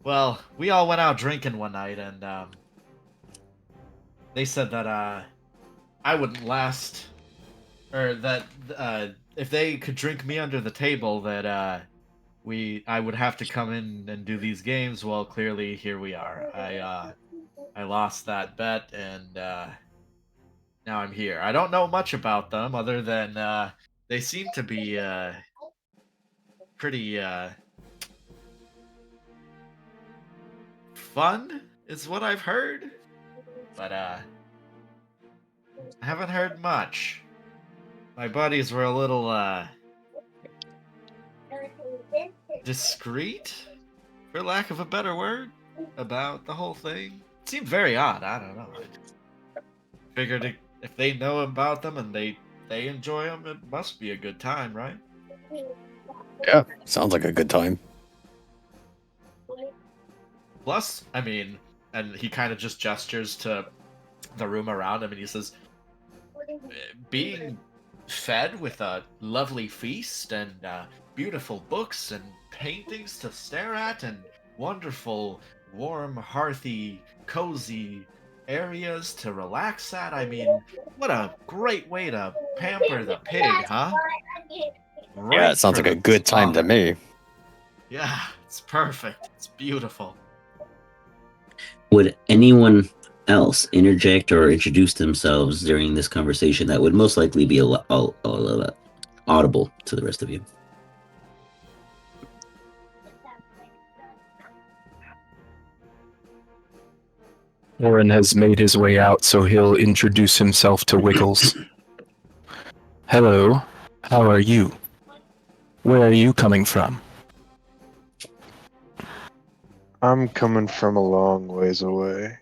well, we all went out drinking one night, and they said that I wouldn't last, or that if they could drink me under the table, that I would have to come in and do these games. Well, clearly here we are. I lost that bet, and now I'm here. I don't know much about them other than they seem to be pretty fun, is what I've heard. But I haven't heard much. My buddies were a little discreet, for lack of a better word, about the whole thing. It seemed very odd. I don't know. I figured if they know about them and they enjoy them, it must be a good time, right? Yeah, sounds like a good time. Plus, I mean, and he kind of just gestures to the room around him and he says, being fed with a lovely feast and beautiful books and paintings to stare at and wonderful, warm, hearthy, cozy areas to relax at. I mean, what a great way to pamper the pig, huh? Yeah, it sounds like a good time to me. Yeah, it's perfect. It's beautiful. Would anyone else interject or introduce themselves during this conversation that would most likely be audible to the rest of you? Warren has made his way out, so he'll introduce himself to Wiggles. Hello, how are you? Where are you coming from? I'm coming from a long ways away.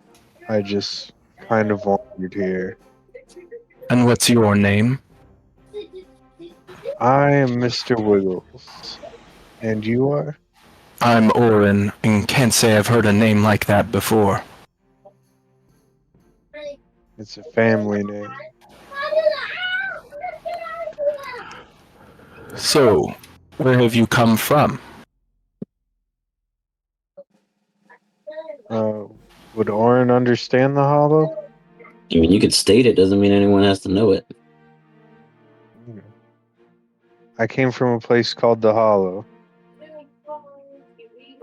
I just kind of wandered here. And what's your name? I am Mr. Wiggles. And you are? I'm Orin, and can't say I've heard a name like that before. It's a family name. So, where have you come from? Would Orin understand the hollow? I mean, you could state it, doesn't mean anyone has to know it. I came from a place called the Hollow.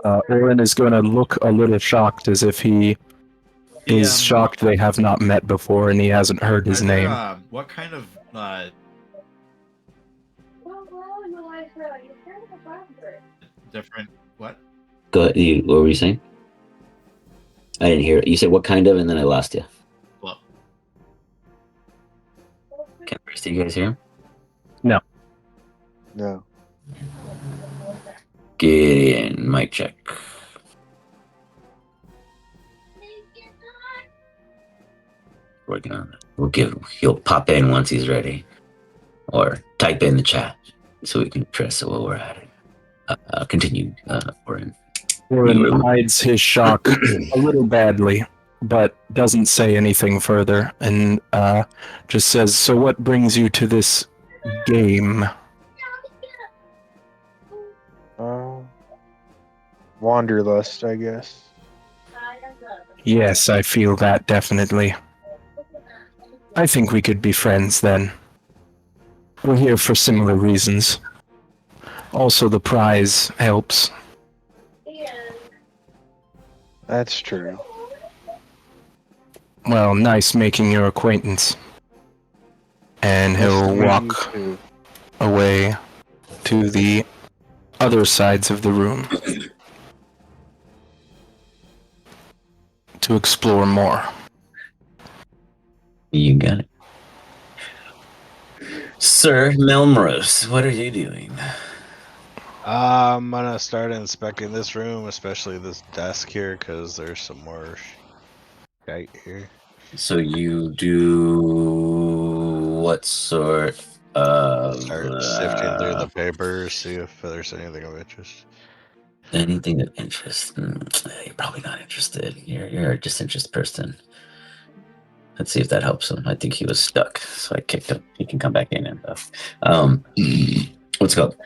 Orin is going to look a little shocked, as if he is shocked they have not met before and he hasn't heard his name. What kind of different what? Go ahead. What were you saying? I didn't hear it. You said what kind of, and then I lost you. Well, Can the rest of you guys hear him? No. Get in. Mic check. Working on it. He'll pop in once he's ready. or type in the chat so we can address it while we're at it. Continue, Orin. Orin hides his shock a little badly, but doesn't say anything further, and just says, "So what brings you to this game?" Wanderlust, I guess. Yes, I feel that definitely. I think we could be friends then. We're here for similar reasons. Also, the prize helps. That's true. Well, nice making your acquaintance. And Nice he'll to meet walk you too. away to the other sides of the room to explore more. You got it. Sir Melmrose, what are you doing? I'm gonna start inspecting this room, especially this desk here, because there's some more shite here. So you do what sort of Start sifting through the papers, see if there's anything of interest. anything of interest? You're probably not interested. You're a disinterested person. Let's see if that helps him. I think he was stuck, so I kicked him. He can come back in and what's it called?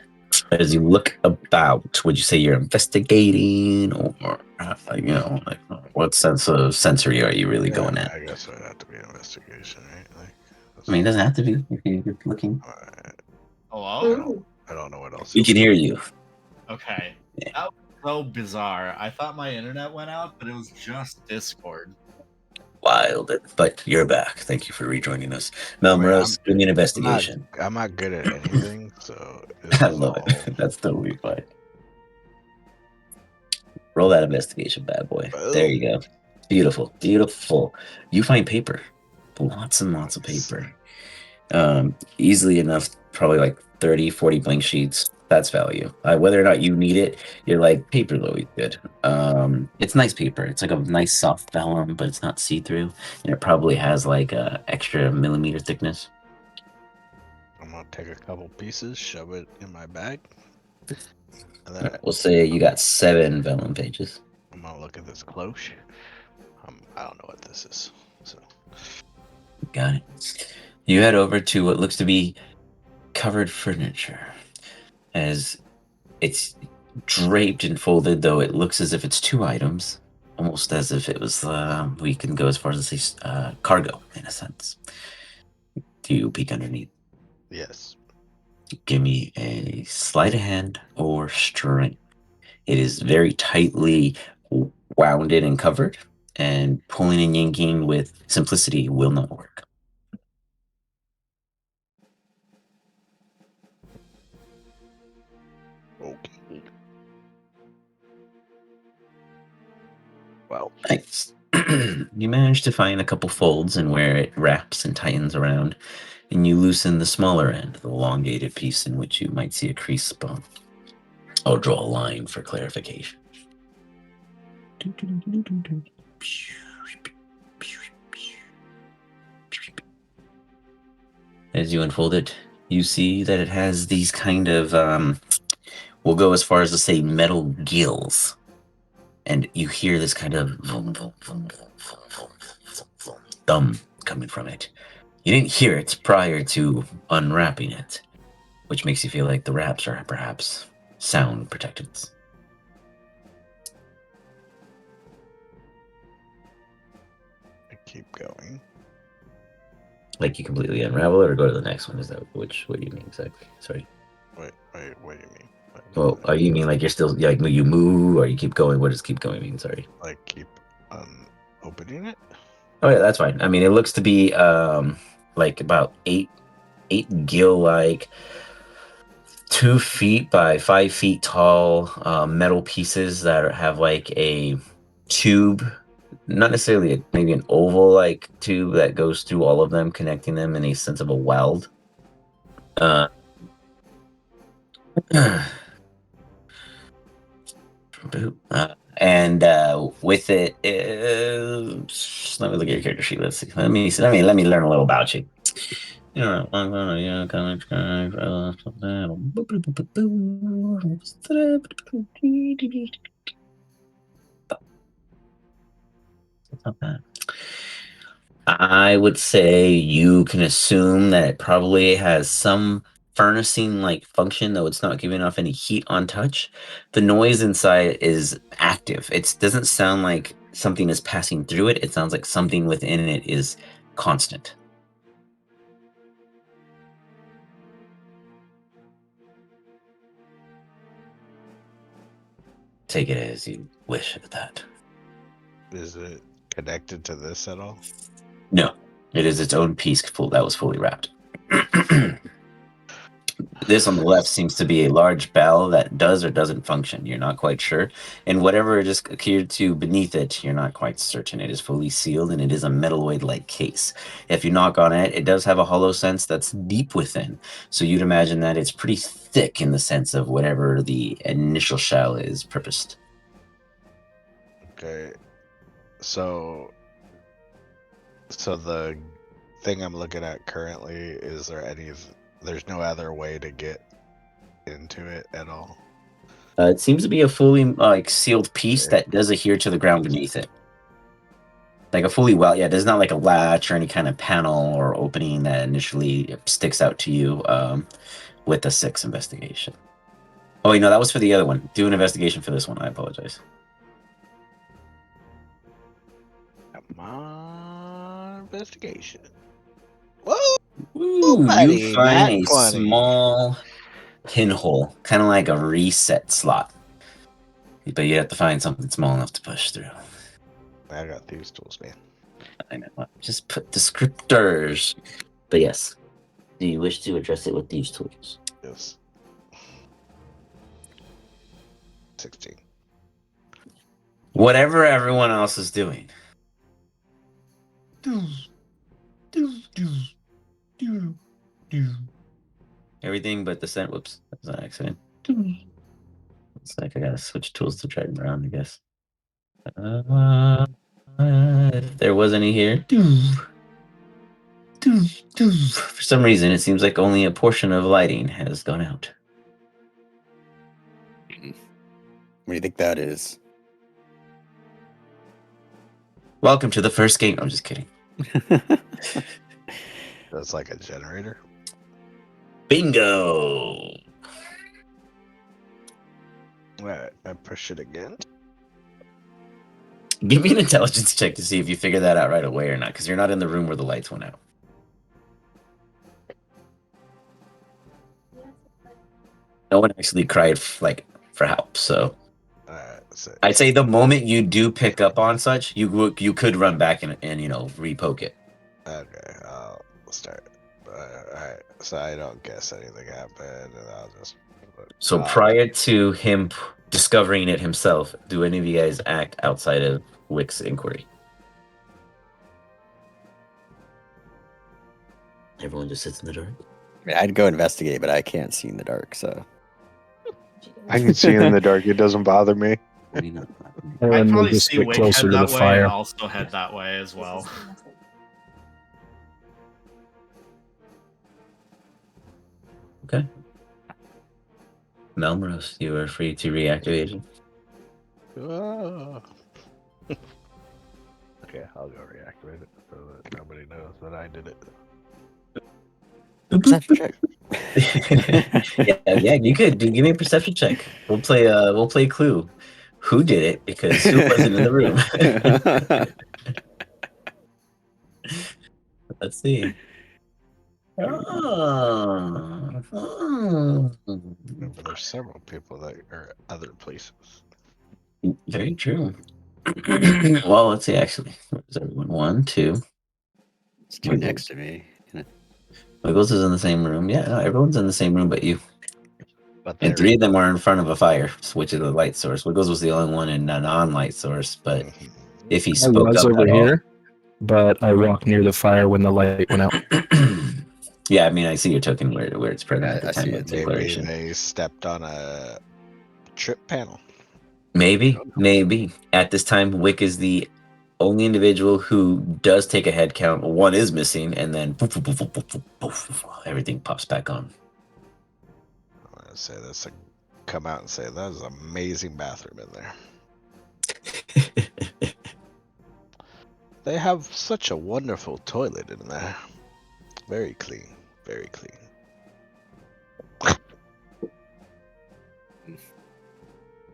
As you look about, would you say you're investigating, or like what sense of sensory are you really going at? I guess it would have to be an investigation, right? I mean, it doesn't have to be if you're looking. Hello? I don't know what else. We can hear you. Okay. Yeah. That was so bizarre. I thought my internet went out, but it was just Discord. Wild, but you're back. Thank you for rejoining us. Melmrose, doing an investigation. I'm not good at anything, so I love it. That's totally fine. Roll that investigation, bad boy. There you go. Beautiful, beautiful. You find paper, lots and lots of paper. Easily enough, probably like 30, 40 blank sheets. That's value. Whether or not you need it, you're like, paper's always good. It's nice paper. It's like a nice soft vellum, but it's not see-through, and it probably has like a extra millimeter thickness. I'm gonna take a couple pieces, shove it in my bag, and then We'll say you got 7 vellum pages. I'm gonna look at this cloche. I don't know what this is, so Got it. You head over to what looks to be covered furniture, as it's draped and folded, though it looks as if it's 2 items, almost as if it was, we can go as far as to say cargo, in a sense. Do you peek underneath? yes. Give me a sleight of hand or strength. It is very tightly wounded and covered, and pulling and yanking with simplicity will not work. Okay. Well, Nice. You manage to find a couple folds and where it wraps and tightens around, and you loosen the smaller end, the elongated piece in which you might see a crease spot. I'll draw a line for clarification. As you unfold it, you see that it has these kind of, we'll go as far as to say metal gills. And you hear this kind of thumb coming from it. You didn't hear it prior to unwrapping it, which makes you feel like the wraps are perhaps sound protectants. I keep going. Like you completely unravel it or go to the next one? Is that what do you mean exactly? Sorry. Wait, what do you mean? Well, you mean like you're still like you move or you keep going? What does keep going mean? Sorry. Like keep opening it? Oh yeah, that's fine. I mean, it looks to be like about eight gill, like 2 feet by 5 feet tall metal pieces that have like a tube, not necessarily maybe an oval like tube that goes through all of them, connecting them in a sense of a weld. And with it, let me look at your character sheet. Let's see. Let me learn a little about you. Not bad. I would say you can assume that it probably has some furnacing like function, though it's not giving off any heat on touch. The noise inside is active. It doesn't sound like something is passing through it. It sounds like something within it is constant. Take it as you wish at that. Is it connected to this at all? No, it is its own piece that was fully wrapped. This on the left seems to be a large bell that does or doesn't function. You're not quite sure. And whatever it is adhered to beneath it, you're not quite certain. It is fully sealed and it is a metalloid-like case. If you knock on it, it does have a hollow sense that's deep within. So you'd imagine that it's pretty thick in the sense of whatever the initial shell is purposed. Okay. So the thing I'm looking at currently, is there there's no other way to get into it at all? It seems to be a fully sealed piece that does adhere to the ground beneath it. Like a fully there's not like a latch or any kind of panel or opening that initially sticks out to you with a 6 investigation. Oh, wait, no, that was for the other one. Do an investigation for this one. I apologize. Come on, investigation. Whoa! Ooh, buddy, you find nat a 20. small pinhole, kind of like a reset slot. But you have to find something small enough to push through. I got these tools, man. I know. Just put descriptors. But yes. Do you wish to address it with these tools? Yes. 16. Whatever everyone else is doing. Everything but the scent. Whoops, that was an accident. It's like I gotta switch tools to drag them around, I guess. If there was any here. For some reason, it seems like only a portion of lighting has gone out. What do you think that is? Welcome to the first game. I'm just kidding. That's like a generator. Bingo! Alright, I push it again. Give me an intelligence check to see if you figure that out right away or not, because you're not in the room where the lights went out. No one actually cried for help, so I'd say the moment you do pick up on such, you could run back and repoke it. Okay, I'll start. Alright, so I don't guess anything happened, and I'll just. So prior to him discovering it himself, do any of you guys act outside of Wick's inquiry? Everyone just sits in the dark. I mean, I'd go investigate, but I can't see in the dark, so. I can see in the dark. It doesn't bother me. I'd And we'll probably just see get Wick closer head to the that way fire. and also head that way as well. Okay. Melmrose, you are free to reactivate it. Okay, I'll go reactivate it so that nobody knows that I did it. Perception check. yeah, you could. Give me a perception check. We'll play Clue. Who did it? Because Sue wasn't in the room. Let's see. But there's several people that are other places. Very true. Well, let's see. Actually, is everyone 1, 2? It's 2 next to me. Wiggles is in the same room. Yeah, no, everyone's in the same room but you. But And 3 of them are in front of a fire, which is a light source. Wiggles was the only one in a non-light source, but if he I spoke was up over at all, here, but I walked near the fire when the light went out. yeah, I mean, I see your token where it's present at the I time see of it. maybe declaration. they stepped on a trip panel. Maybe. At this time, Wick is the Only individual who does take a head count, one is missing, and then poof, poof, poof, poof, poof, poof, everything pops back on. I'm gonna say this. Come out and say that is an amazing bathroom in there. They have such a wonderful toilet in there. Very clean. Very clean.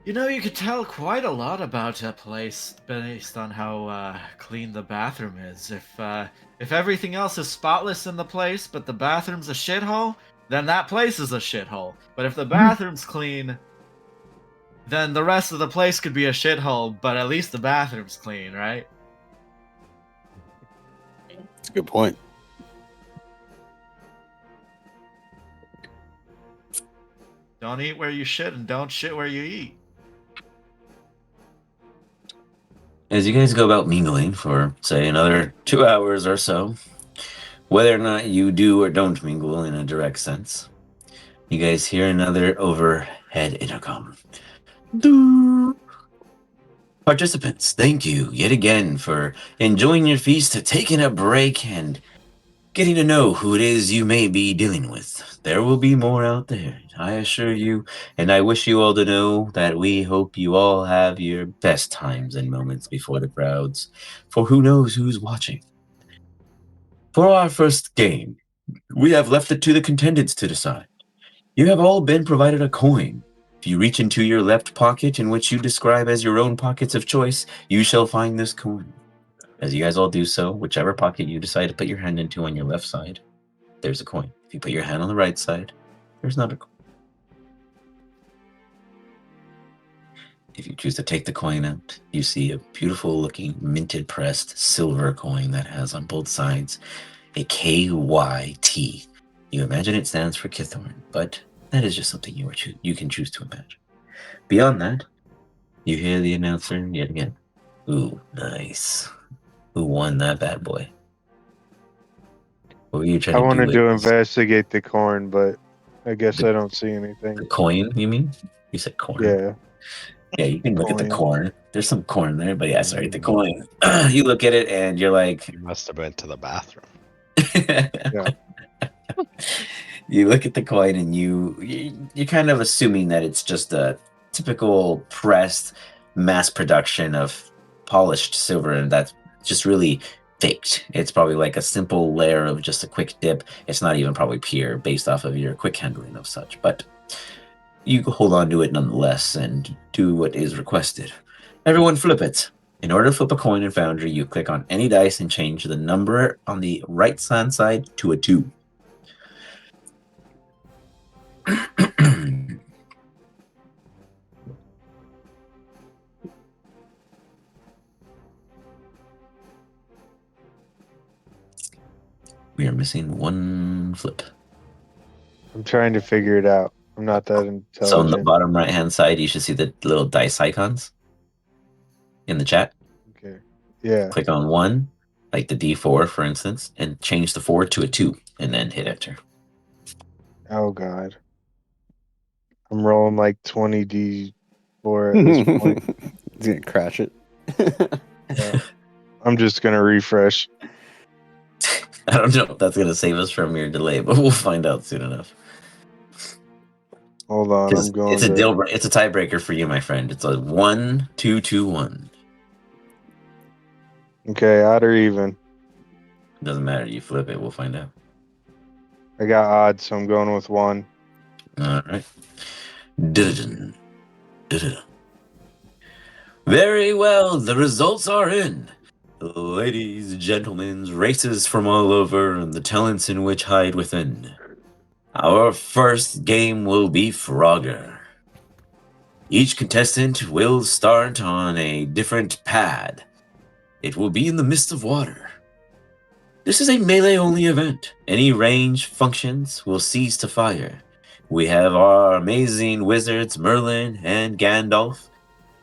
You know, you could tell quite a lot about a place based on how clean the bathroom is. If everything else is spotless in the place, but the bathroom's a shithole, then that place is a shithole. But if the bathroom's clean, then the rest of the place could be a shithole, but at least the bathroom's clean, right? That's a good point. Don't eat where you shit and don't shit where you eat. As you guys go about mingling for, say, another 2 hours or so, whether or not you do or don't mingle in a direct sense, you guys hear another overhead intercom. Doo. Participants, thank you yet again for enjoying your feast, taking a break, and getting to know who it is you may be dealing with. There will be more out there, I assure you, and I wish you all to know that we hope you all have your best times and moments before the crowds, for who knows who's watching. For our first game, we have left it to the contendants to decide. You have all been provided a coin. If you reach into your left pocket, in which you describe as your own pockets of choice, you shall find this coin. As you guys all do so, whichever pocket you decide to put your hand into on your left side, there's a coin. If you put your hand on the right side, there's not a coin. If you choose to take the coin out, you see a beautiful looking minted pressed silver coin that has on both sides a KYT. You imagine it stands for Kythorn, but that is just something you can choose to imagine. Beyond that, you hear the announcer yet again. Ooh, nice. Who won that bad boy? What were you trying I to do wanted with to this? investigate the corn, but I guess The- I don't see anything. The coin, you mean? You said corn? Yeah. Yeah, you can look at the Coin. corn. There's some corn there, but yeah, sorry, the coin. You look at it and you're like, You must have been to the bathroom. Yeah. you look at the coin and you're kind of assuming that it's just a typical pressed mass production of polished silver, and that's just really faked. It's probably like a simple layer of just a quick dip. It's not even probably pure based off of your quick handling of such, but you hold on to it nonetheless and do what is requested. Everyone flip it. In order to flip a coin in Foundry, you click on any dice and change the number on the right hand side to a 2. We are missing one flip. I'm trying to figure it out. I'm not that So on the intelligent. bottom right hand side, you should see the little dice icons in the chat. Okay. Yeah. Click on 1, like the D4, for instance, and change the 4 to a 2, and then hit enter. Oh God. I'm rolling like 20 D4 at this point. He's gonna crash it. Yeah. I'm just gonna refresh. I don't know if that's going to save us from your delay, but we'll find out soon enough. Hold on. I'm going It's a to. it's a tiebreaker for you, my friend. It's a 1, 2, 2, 1. Okay, odd or even. Doesn't matter. You flip it. We'll find out. I got odds, so I'm going with 1. All right. Dun-dun. Dun-dun. Very well. The results are in. Ladies, gentlemen, races from all over, and the talents in which hide within. Our first game will be Frogger. Each contestant will start on a different pad. It will be in the midst of water. This is a melee-only event. Any range functions will cease to fire. We have our amazing wizards, Merlin and Gandalf,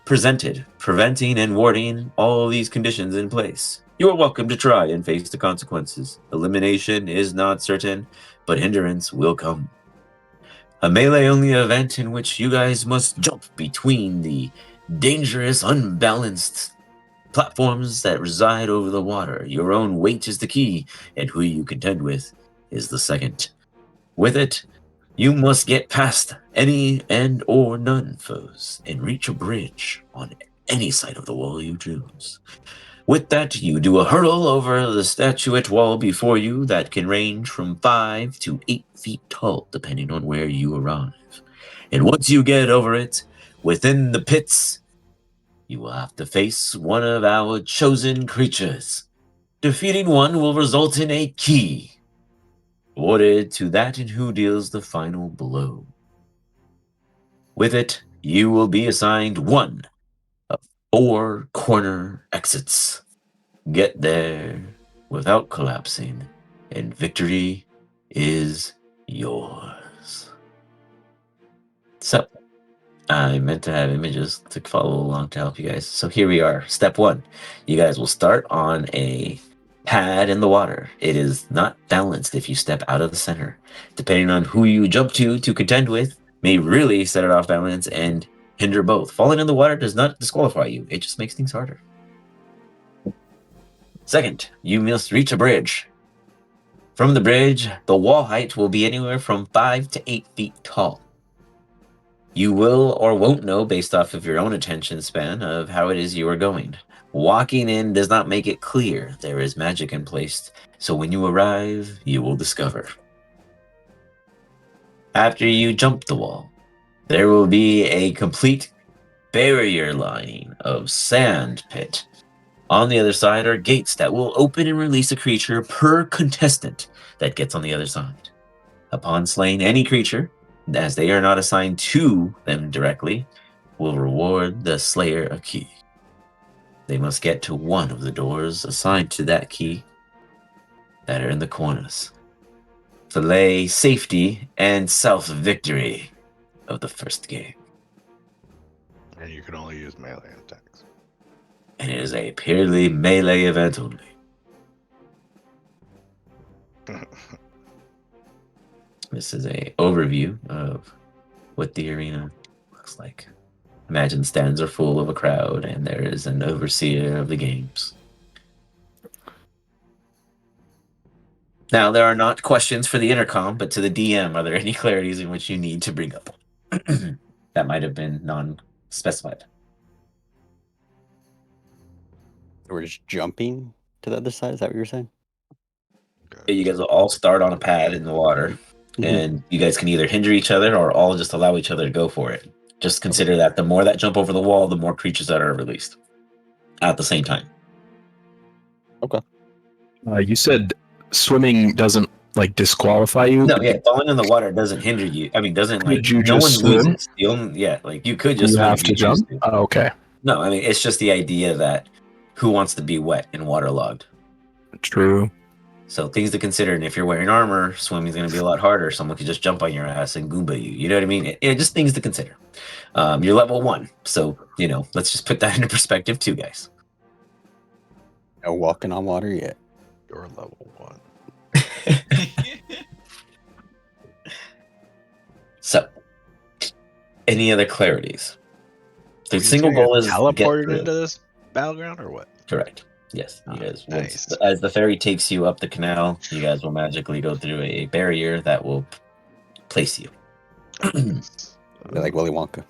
presented, preventing and warding all these conditions in place. You are welcome to try and face the consequences. Elimination is not certain, but hindrance will come. A melee-only event in which you guys must jump between the dangerous, unbalanced platforms that reside over the water. Your own weight is the key, and who you contend with is the second. With it, you must get past any and or none foes and reach a bridge on any side of the wall you choose. With that, you do a hurdle over the statuette wall before you that can range from 5 to 8 feet tall, depending on where you arrive. And once you get over it, within the pits, you will have to face one of our chosen creatures. Defeating one will result in a key awarded to that and who deals the final blow. With it, you will be assigned one of 4 corner exits. Get there without collapsing, and victory is yours. So, I meant to have images to follow along to help you guys. So here we are. Step 1. You guys will start on a pad in the water. It is not balanced if you step out of the center. Depending on who you jump to contend with, may really set it off balance and hinder both. Falling in the water does not disqualify you. It just makes things harder. Second, you must reach a bridge. From the bridge, the wall height will be anywhere from 5 to 8 feet tall. You will or won't know based off of your own attention span of how it is you are going. Walking in does not make it clear there is magic in place, so when you arrive, you will discover. After you jump the wall, there will be a complete barrier lining of sand pit. On the other side are gates that will open and release a creature per contestant that gets on the other side. Upon slaying any creature, as they are not assigned to them directly, will reward the slayer a key. They must get to one of the doors assigned to that key that are in the corners. To lay safety and self-victory of the first game. And you can only use melee attacks. And it is a purely melee event only. This is a overview of what the arena looks like. Imagine stands are full of a crowd and there is an overseer of the games. Now, there are not questions for the intercom, but to the DM, are there any clarities in which you need to bring up? That might have been non-specified. We're just jumping to the other side. Is that what you were saying? You guys will all start on a pad in the water, and you guys can either hinder each other or all just allow each other to go for it. Just consider that the more that jump over the wall, the more creatures that are released at the same time. Okay. You said swimming doesn't like disqualify you. No, yeah, falling in the water doesn't hinder you. I mean, doesn't like Could you no one just swim? loses. The only like you could just You swim have if you to choose jump. to. Oh, okay, No, I mean it's just the idea that who wants to be wet and waterlogged. true. So things to consider, and if you're wearing armor, swimming is going to be a lot harder. Someone could just jump on your ass and Goomba you. You know what I mean? Just things to consider. You're level 1, so let's just put that into perspective too, guys. No walking on water yet. You're level 1. So, any other clarities? The Were you single saying goal it's is to get teleported through. into this battleground or what? Correct. Yes, you Oh, guys. nice. As the ferry takes you up the canal, you guys will magically go through a barrier that will place you. They're like Willy Wonka.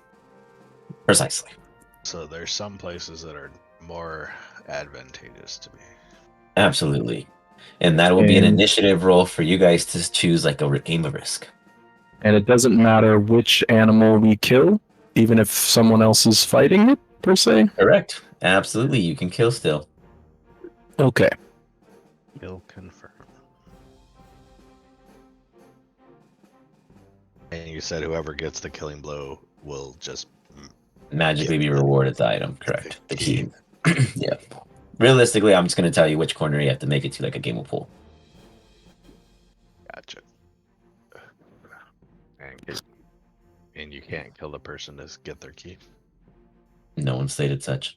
Precisely. So there's some places that are more advantageous to me. Absolutely. And that will be an And- initiative roll for you guys to choose like a game of risk. And it doesn't matter which animal we kill, even if someone else is fighting it, per se. Correct. Absolutely. You can kill still. Okay. You'll confirm. And you said whoever gets the killing blow will just Magically Get be the- rewarded the item. Correct. The key. key. Yeah. Realistically, I'm just going to tell you which corner you have to make it to, like a game of pool. Gotcha. And you can't kill the person to get their key. No one stated such.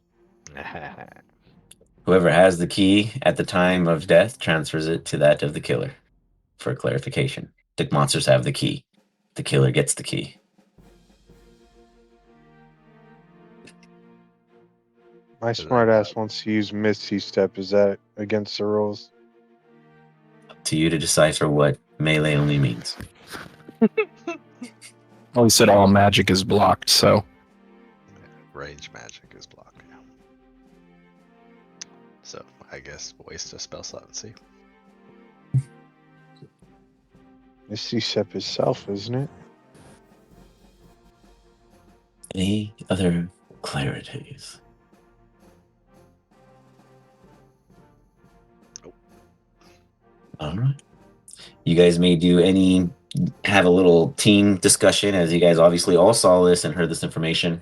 Whoever has the key at the time of death transfers it to that of the killer. For clarification, the monsters have the key. The killer gets the key. My smartass wants to use Misty Step. Is that against the rules? Up to you to decipher what melee only means. Well, he said all magic is blocked, so Range magic is blocked. Yeah. So I guess waste a spell slot and see. Misty Step itself, isn't it? Any other clarities? All right. You guys may have a little team discussion, as you guys obviously all saw this and heard this information.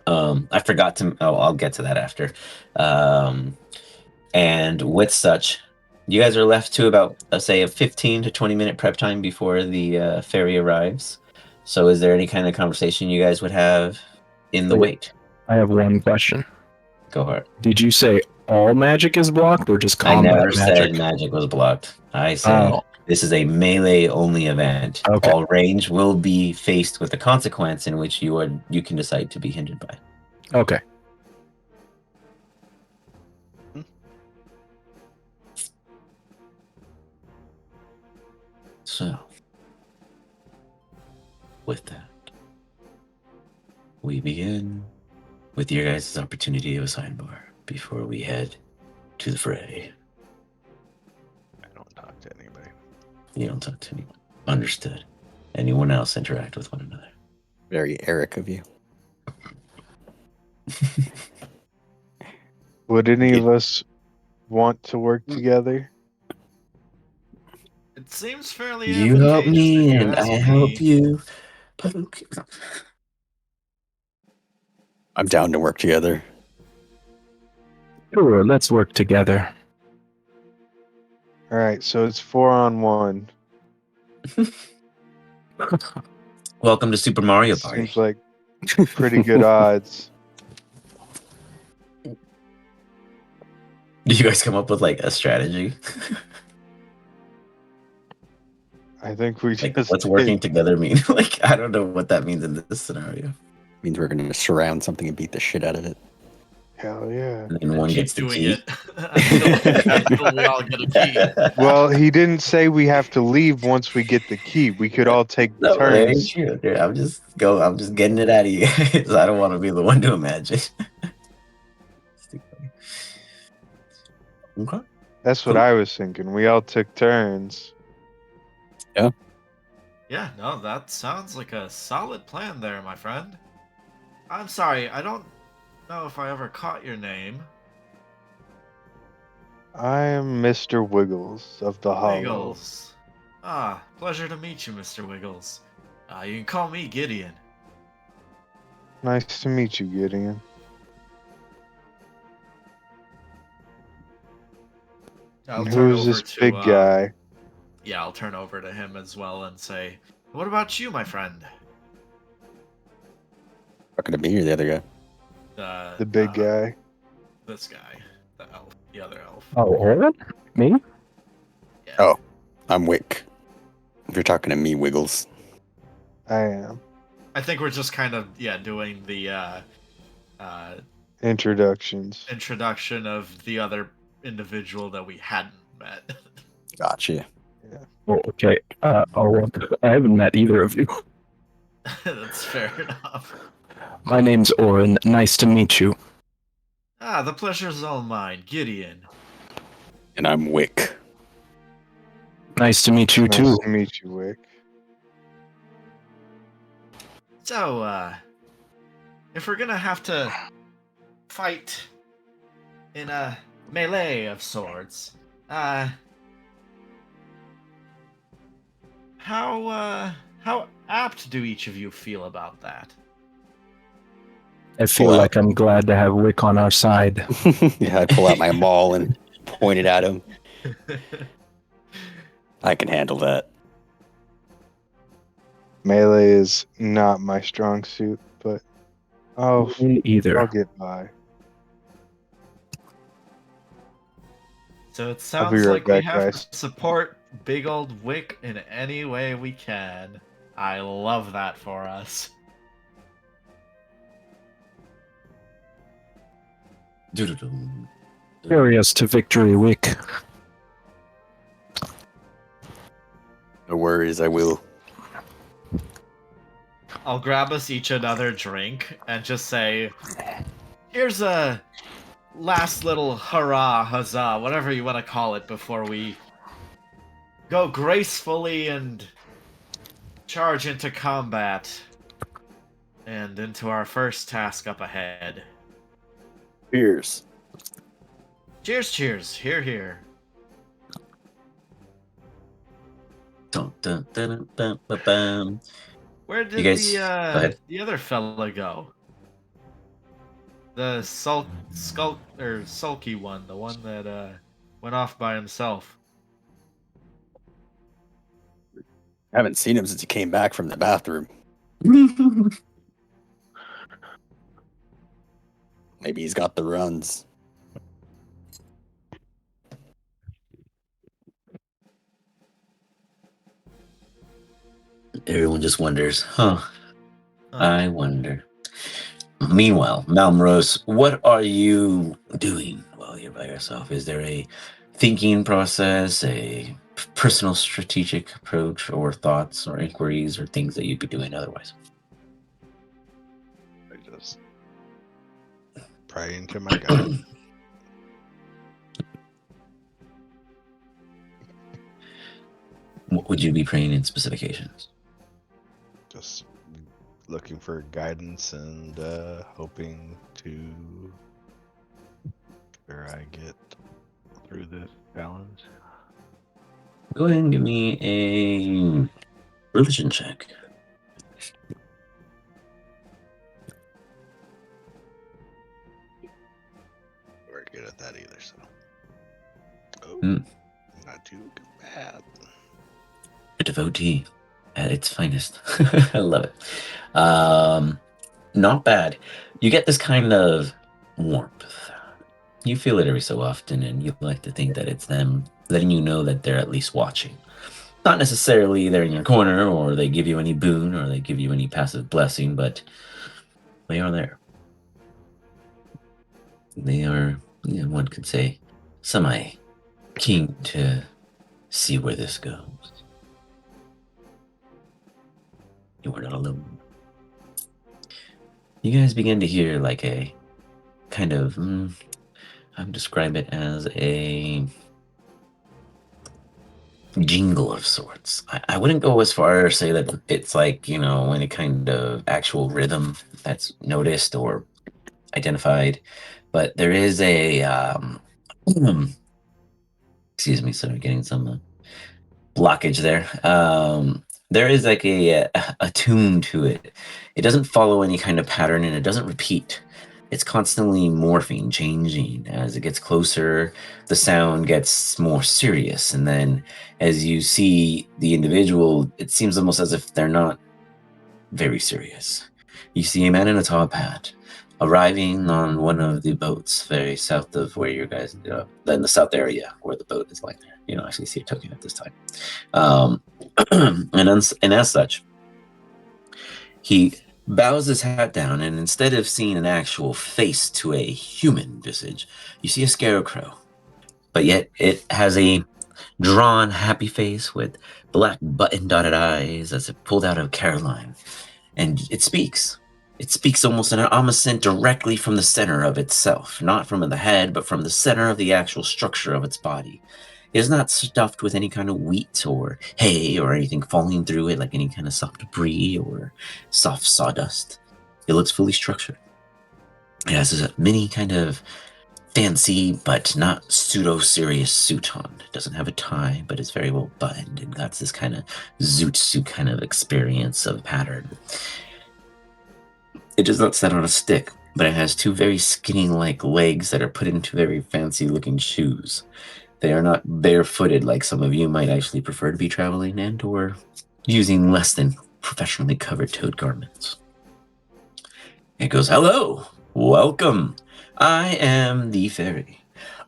I forgot to. Oh, I'll get to that after. And with such, you guys are left to about, say, a 15 to 20-minute prep time before the ferry arrives. So, is there any kind of conversation you guys would have in the wait? I have one question. Go for it. Did you say all magic is blocked or just I combat never magic? said magic was blocked. I said this is a melee-only event. Okay. All range will be faced with a consequence in which you can decide to be hindered by. Okay. So, with that, we begin with your guys' opportunity of a sidebar before we head to the fray. I don't talk to anybody. You don't talk to anyone. Understood. Anyone else interact with one another? Very Eric of you. Would any of us want to work together? It seems fairly You help advantageous, me, if you and ask I me. help you. But okay. I'm down to work together. Sure, let's work together. All right, so it's 4-on-1. Welcome to Super Mario Party. Seems like pretty good odds. Do you guys come up with like a strategy? I think we Like, just what's working together mean? Like, I don't know what that means in this scenario. Means we're going to surround something and beat the shit out of it. Hell yeah. And then one Keep gets the doing key. it until we all get a key. Well, he didn't say we have to leave once we get the key. We could all take No, very turns. true. Dude, I'm just getting it out of you guys. I don't want to be the one to imagine. Okay. That's what Cool. I was thinking. We all took turns. Yeah, no, that sounds like a solid plan there, my friend. I'm sorry, I don't know if I ever caught your name. I am Mr. Wiggles of the Hollow. Wiggles. Ah, pleasure to meet you, Mr. Wiggles. You can call me Gideon. Nice to meet you, Gideon. I'll And turn who's over this to, big guy? Yeah, I'll turn over to him as well and say, "What about you, my friend?" Talking to me or the other guy? The big guy. This guy, the elf, the other elf. Oh, Oren? Me? Yeah. Oh. I'm Wick. If you're talking to me, Wiggles. I am. I think we're just kind of doing the Introductions. introduction of the other individual that we hadn't met. Gotcha. Oh, okay. I haven't met either of you. That's fair enough. My name's Oren. Nice to meet you. The pleasure's all mine, Gideon. And I'm Wick. Nice to meet you, Nice too. to meet you, Wick. So, if we're gonna have to fight in a melee of sorts, how apt do each of you feel about that? I feel Well- like I'm glad to have Wick on our side. Yeah, I pull out my maul and point it at him. I can handle that. Melee is not my strong suit, but Me either. I'll get by. So it I'll be sounds right like we back, have guys. to support big old Wick in any way we can. I love that for us. Carry us to Victory Wick. No worries, I will. I'll grab us each another drink and just say, here's a last little hurrah, huzzah, whatever you want to call it, before we go gracefully and charge into combat and into our first task up ahead. Cheers. Cheers, cheers. Here, here. Dun, dun, dun, dun, dun, dun. Where did guys- go ahead. the other fella go? The sulky one, the one that went off by himself. I haven't seen him since he came back from the bathroom. Maybe he's got the runs. Everyone just wonders, huh? I wonder. Meanwhile, Malmrose, what are you doing while you're by yourself? Is there a thinking process, a personal strategic approach, or thoughts or inquiries or things that you'd be doing otherwise? I just pray into my God. What would you be praying in specifications? Just looking for guidance and hoping to sure I get through this challenge. Go ahead and give me a religion check. We're good at that either, so. Oh, Mm. not too bad. A devotee at its finest. I love it. Not bad. You get this kind of warmth. You feel it every so often, and you like to think that it's them letting you know that they're at least watching. Not necessarily they're in your corner, or they give you any boon, or they give you any passive blessing, but they are there. They are, one could say, semi-keen to see where this goes. You are not alone. You guys begin to hear like a kind of, I would describe it as a jingle of sorts. I wouldn't go as far as say that it's like, any kind of actual rhythm that's noticed or identified, but there is a, excuse me, sorry, getting some blockage there. There is like a tune to it. It doesn't follow any kind of pattern and it doesn't repeat. It's constantly morphing, changing. As it gets closer, the sound gets more serious. And then as you see the individual, it seems almost as if they're not very serious. You see a man in a top hat arriving on one of the boats very south of where you guys, in the south area where the boat is like there. You don't actually see a token at this time. And as such, he bows his hat down, and instead of seeing an actual face to a human visage, you see a scarecrow. But yet it has a drawn, happy face with black button-dotted eyes as it pulled out of Caroline. And it speaks. It speaks almost in an omniscient directly from the center of itself, not from the head, but from the center of the actual structure of its body. It is not stuffed with any kind of wheat or hay or anything falling through it like any kind of soft debris or soft sawdust. It looks fully structured. It has a mini kind of fancy but not pseudo-serious suit on. It doesn't have a tie, but it's very well buttoned and got this kind of zoot suit kind of experience of pattern. It does not sit on a stick, but it has two very skinny-like legs that are put into very fancy-looking shoes. They are not barefooted like some of you might actually prefer to be traveling and or using less than professionally covered toed garments. It goes, "Hello, welcome. I am the fairy.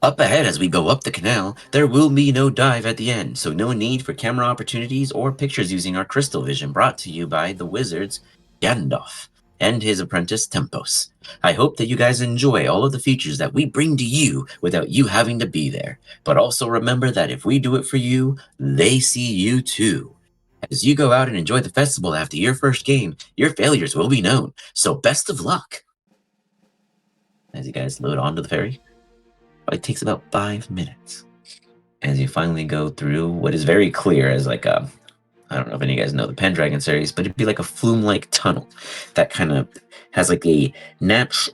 Up ahead as we go up the canal, there will be no dive at the end, so no need for camera opportunities or pictures using our crystal vision brought to you by the wizards Gandalf and his apprentice Tempos. I hope that you guys enjoy all of the features that we bring to you without you having to be there. But also remember that if we do it for you, they see you too. As you go out and enjoy the festival after your first game, your failures will be known. So best of luck. As you guys load onto the ferry, it takes about 5 minutes. As you finally go through what is very clear as like a, I don't know if any of you guys know the Pendragon series, but it'd be like a flume-like tunnel that kind of has like a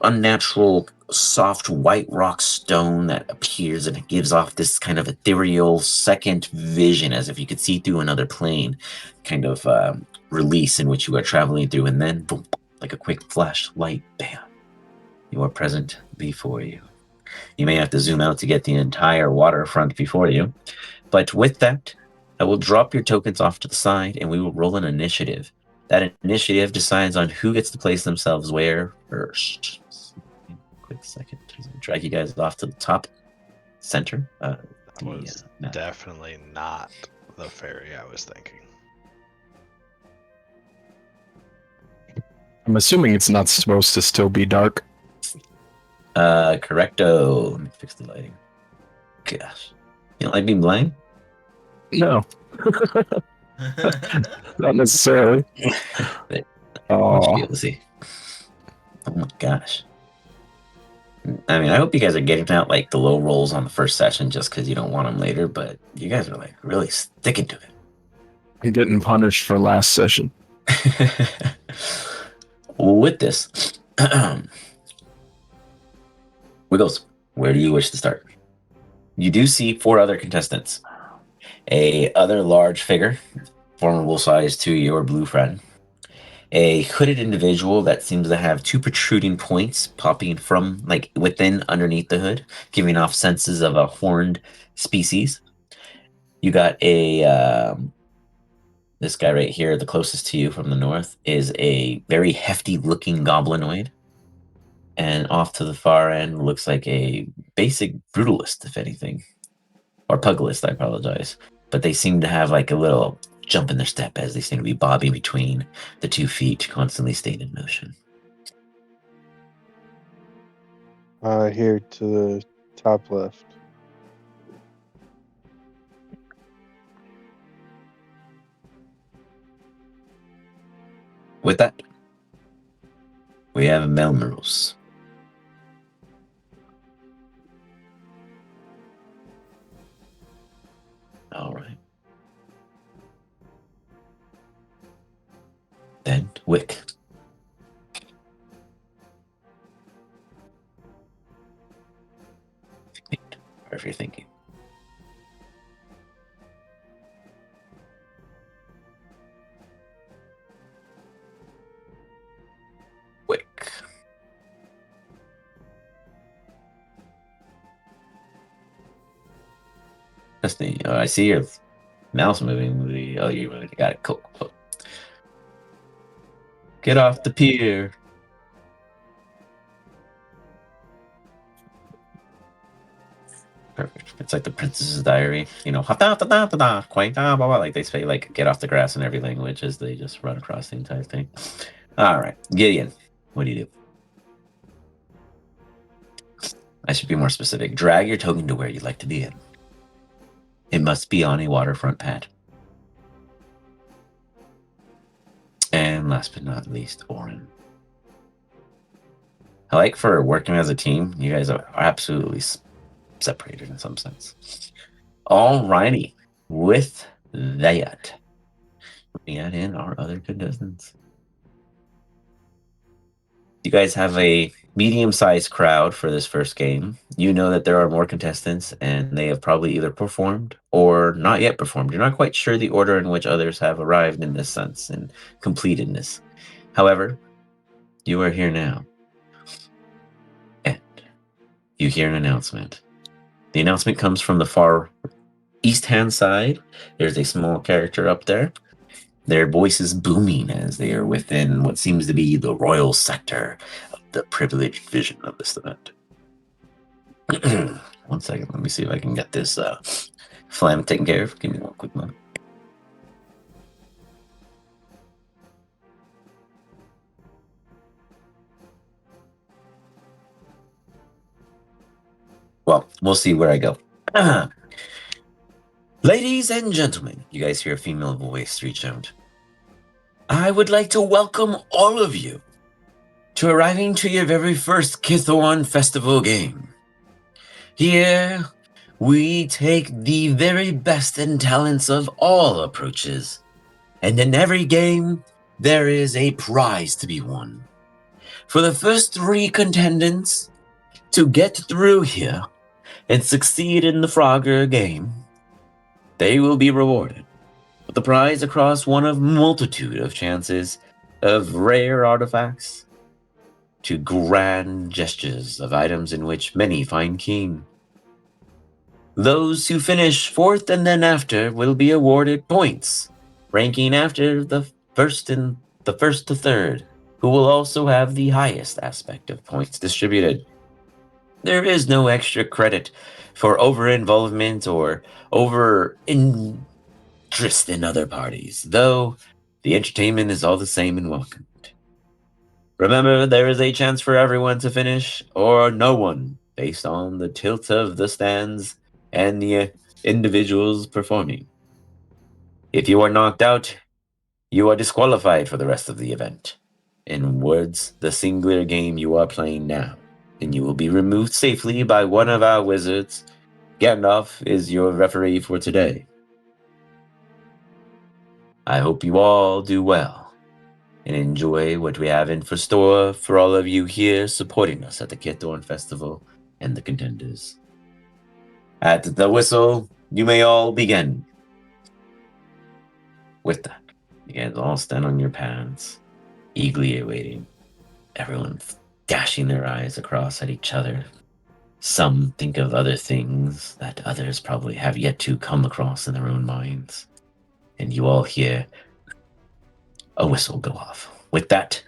unnatural, soft white rock stone that appears and it gives off this kind of ethereal second vision, as if you could see through another plane, kind of release in which you are traveling through, and then boom, like a quick flashlight, bam, you are present before you. You may have to zoom out to get the entire waterfront before you, but with that, I will drop your tokens off to the side and we will roll an initiative. That initiative decides on who gets to place themselves where first. Quick second. Drag you guys off to the top center. That was definitely not the ferry I was thinking. I'm assuming it's not supposed to still be dark. Correcto. Let me fix the lighting. Gosh. You don't like being blind? No, not necessarily. I want you to be Oh, able to see. Oh my gosh. I mean, I hope you guys are getting out like the low rolls on the first session just because you don't want them later, but you guys are like really sticking to you're getting punished for last session. it. With this, Wiggles, where do you wish to start? You do see 4 other contestants. A other large figure, formidable size to your blue friend. A hooded individual that seems to have 2 protruding points popping from like within underneath the hood, giving off senses of a horned species. You got a this guy right here, the closest to you from the north, is a very hefty looking goblinoid. And off to the far end looks like a basic brutalist, if anything. Or pugilist, I apologize. But they seem to have like a little jump in their step as they seem to be bobbing between the 2 feet, constantly staying in motion. Here to the top left. With that, we have Melmeros. All right. Then Wick. Whatever you're thinking. Wick. That's the. I see your mouse moving. Oh, you really got it. Cool. Get off the pier. Perfect. It's like the Princess's Diary, you know, like they say, like get off the grass in every language as they just run across the entire thing. All right, Gideon, what do you do? I should be more specific. Drag your token to where you'd like to be in. It must be on a waterfront pad. And last but not least, Orin. I like for working as a team, you guys are absolutely separated in some sense. Alrighty, with that, we add in our other contestants. You guys have a medium-sized crowd for this first game. You know that there are more contestants, and they have probably either performed or not yet performed. You're not quite sure the order in which others have arrived in this sense and completedness. However, you are here now, and you hear an announcement. The announcement comes from the far east-hand side. There's a small character up there. Their voices booming as they are within what seems to be the royal sector of the privileged vision of this event. 1 second, let me see if I can get this flam taken care of. Give me 1 quick moment. We'll see where I go. Ladies and gentlemen, you guys hear a female voice reach out. I would like to welcome all of you to arriving to your very first Kythorn Festival game. Here, we take the very best and talents of all approaches, and in every game, there is a prize to be won. For the first 3 contendants to get through here and succeed in the Frogger game, they will be rewarded with the prize across one of multitude of chances of rare artifacts to grand gestures of items in which many find keen. Those who finish 4th and then after will be awarded points, ranking after the first to 3rd, who will also have the highest aspect of points distributed. There is no extra credit for over-involvement or over-interest in other parties, though the entertainment is all the same and welcomed. Remember, there is a chance for everyone to finish, or no one, based on the tilt of the stands and the individuals performing. If you are knocked out, you are disqualified for the rest of the event. In words, the singular game you are playing now, and you will be removed safely by one of our wizards. Gandalf is your referee for today. I hope you all do well and enjoy what we have in store for all of you here supporting us at the Kythorn Festival and the contenders. At the whistle, you may all begin. With that, you guys all stand on your pads, eagerly awaiting. Everyone dashing their eyes across at each other. Some think of other things that others probably have yet to come across in their own minds. And you all hear a whistle go off. With that,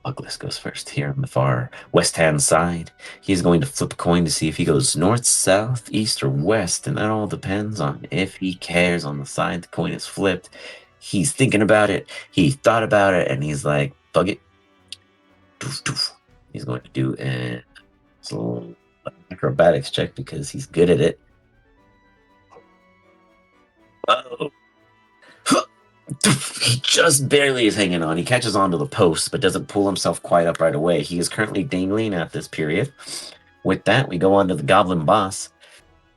Douglas goes first here on the far west-hand side. He's going to flip a coin to see if he goes north, south, east, or west, and that all depends on if he cares on the side the coin is flipped. He's thinking about it. He thought about it, and he's like, "Bug it." Doof, doof. He's going to do a little acrobatics check because he's good at it. Oh. He just barely is hanging on. He catches onto the post, but doesn't pull himself quite up right away. He is currently dangling at this period. With that, we go on to the goblin boss.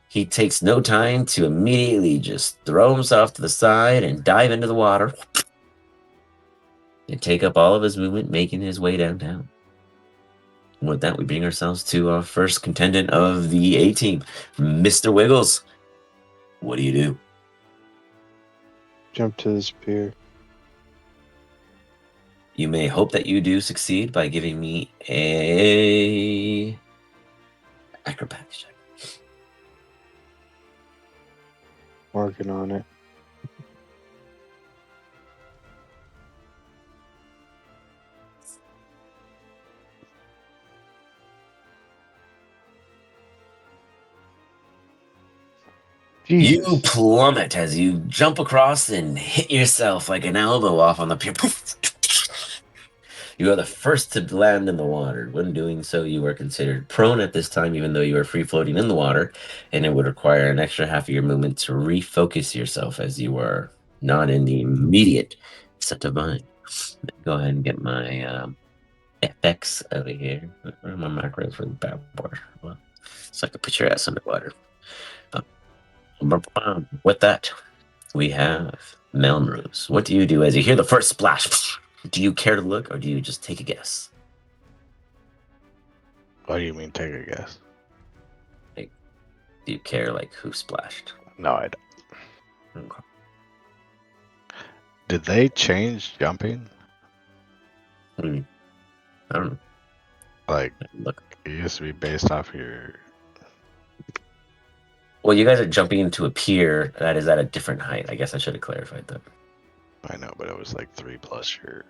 He takes no time to immediately just throw himself to the side and dive into the water and take up all of his movement, making his way downtown. And with that, we bring ourselves to our first contendant of the A team, Mr. Wiggles. What do you do? Jump to this pier. You may hope that you do succeed by giving me a acrobatics check. Working on it. You Jesus. plummet as you jump across and hit yourself like an elbow off on the pier. You are the first to land in the water. When doing so, you are considered prone at this time, even though you are free floating in the water, and it would require an extra half of your movement to refocus yourself as you are not in the immediate set of mind. Go ahead and get my FX over here. Where are my macros for the bad boy? Well, so I can put your ass underwater. With that, we have Melrose. What do you do as you hear the first splash? Do you care to look, or do you just take a guess? What do you mean, take a guess? Do you care, like, who splashed? No, I don't. Okay. Did they change jumping? I don't know. Like, Look. it used to be based off your... Well, you guys are jumping into a pier that is at a different height. I guess I should have clarified that. I know, but it was like 3+ your...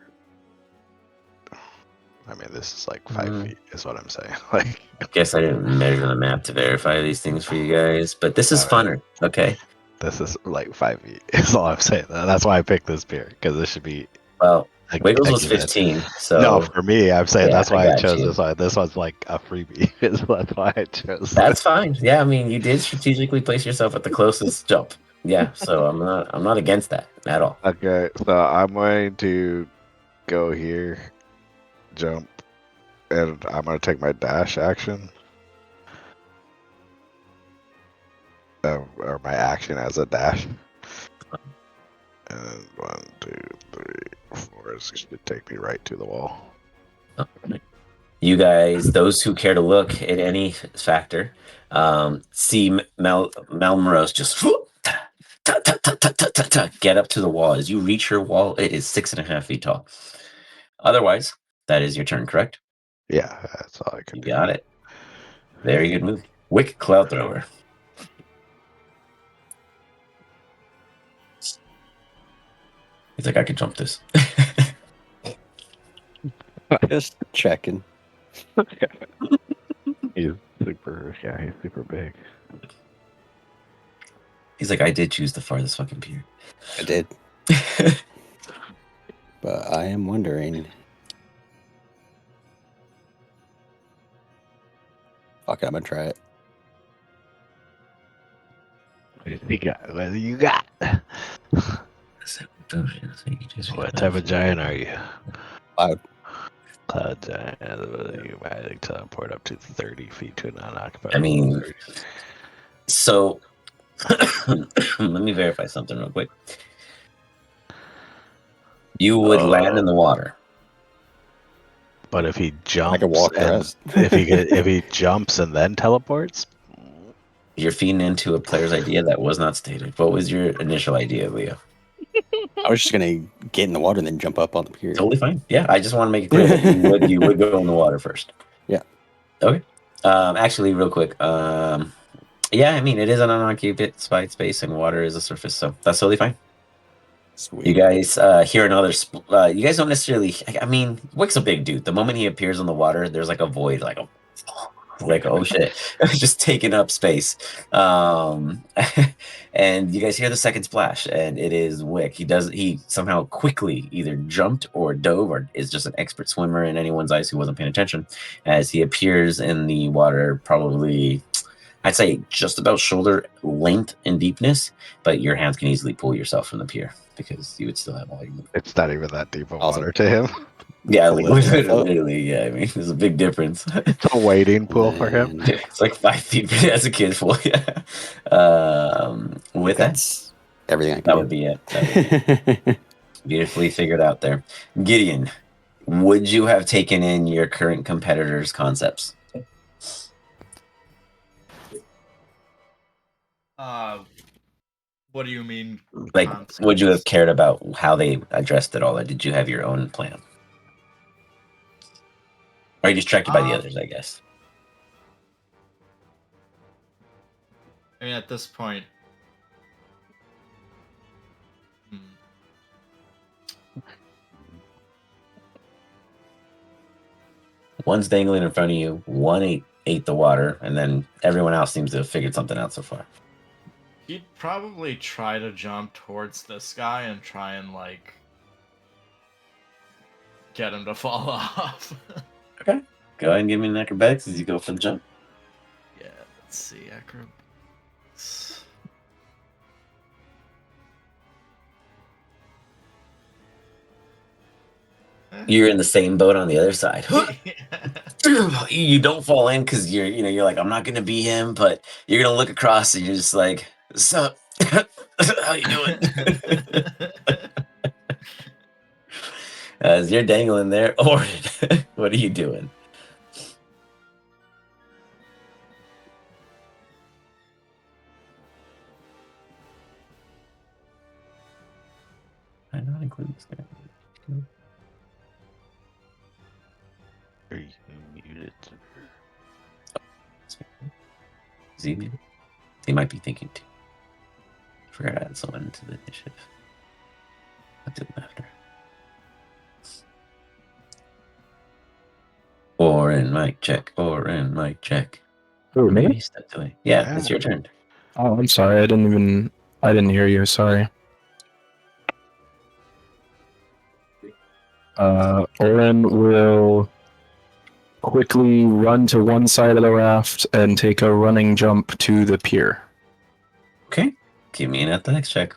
I mean, this is like 5 feet, is what I'm saying. Like, I guess I didn't measure the map to verify these things for you guys, but this is funner, okay? this is like 5 feet, is all I'm saying. That's why I picked this pier, because this should be... Well, Wiggles was give it. 15. So No, for me, I'm saying yeah, that's I why I got chose you. this one. This one's like a freebie. That's why I chose. That's fine. Yeah, I mean, you did strategically place yourself at the closest jump. Yeah, so I'm not against that at all. Okay, so I'm going to go here, jump, and I'm going to take my dash action. Or my action as a dash. And 1, 2, 3, 4. It's going to take me right to the wall. You guys, those who care to look at any factor, see Melmoros just get up to the wall. As you reach your wall, it is 6.5 feet tall. Otherwise, that is your turn, correct? Yeah, that's all I can You do. got it. Very good move. Wick Cloud Thrower. He's like, I can jump this. Just checking. He's super big. He's like, I did choose the farthest fucking pier. I did. But I am wondering. Fuck it, I'm gonna try it. What do you got? What type of giant are you? Cloud. Cloud giant. You might teleport up to 30 feet to a non-occupied. I mean, so let me verify something real quick. You would land in the water. But if he jumps, I can walk the and rest. if he jumps and then teleports, You're feeding into a player's idea that was not stated. What was your initial idea, Leo? I was just gonna get in the water and then jump up on the pier. Totally fine. Yeah, I just want to make it clear that you would go in the water first. Yeah. Okay. Actually, real quick. Yeah, I mean, it is an unoccupied space, and water is a surface, so that's totally fine. Sweet. You guys hear another. You guys don't necessarily. I mean, Wick's a big dude. The moment he appears in the water, there's like a void, like oh shit, just taking up space. And you guys hear the second splash, and it is Wick. He somehow quickly either jumped or dove, or is just an expert swimmer in anyone's eyes who wasn't paying attention, as he appears in the water, probably. I'd say just about shoulder length in deepness, but your hands can easily pull yourself from the pier because you would still have all your movement. it's not even that deep of Awesome. water to him. Yeah, Pull like, it up. literally, yeah. I mean, there's a big difference. It's a wading pool for him. And It's like 5 feet as a kid full. Yeah. With that, that's everything I can that do. would be it. That would be beautifully figured out there. Gideon, would you have taken in your current competitors' concepts? What do you mean? Like, concepts? would you have cared about how they addressed it all, or did you have your own plan? Or are you distracted by the others, I guess? I mean, at this point, One's dangling in front of you, one ate the water, and then everyone else seems to have figured something out so far. he'd probably try to jump towards this guy and try and like get him to fall off. Okay. Go ahead and give me an acrobatics as you go for the jump. Yeah, let's see, acrobatics. You're in the same boat on the other side. You don't fall in because you're like, I'm not gonna be him, but you're gonna look across and you're just like, sup? How you doing? As you're dangling there, or what are you doing? I not include this guy. Are you muted? Is he muted? He might be thinking too. Forgot to add someone into the initiative. I'll do them after. Or in mic check. Or in mic check. Who, me? Maybe he stepped away. Yeah, it's your turn. Oh, I'm sorry. I didn't hear you. Sorry. Oren will quickly run to one side of the raft and take a running jump to the pier. Okay. Give me an athletics check.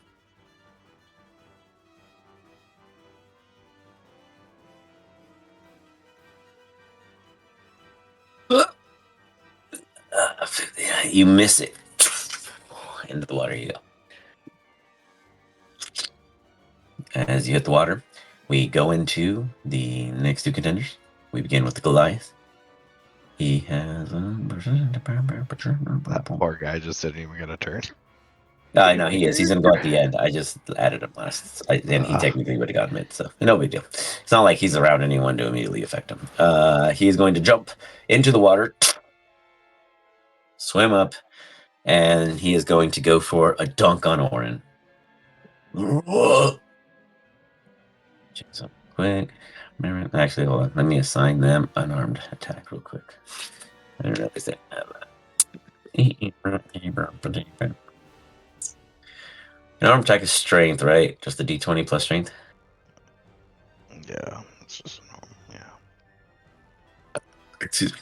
You miss it. Into the water you go. As you hit the water, we go into the next two contenders. We begin with the Goliath. He has That poor guy just didn't even get a turn. I know he is. He's gonna go at the end. I just added him last, and he technically would have gotten it, so no big deal. It's not like he's around anyone to immediately affect him. He's going to jump into the water, swim up, and he is going to go for a dunk on Orin. Check this out quick. Actually, hold on. Let me assign them unarmed attack real quick. I don't know if they have that. An arm attack is strength, right? Just the d20 plus strength? Yeah, it's just yeah. Excuse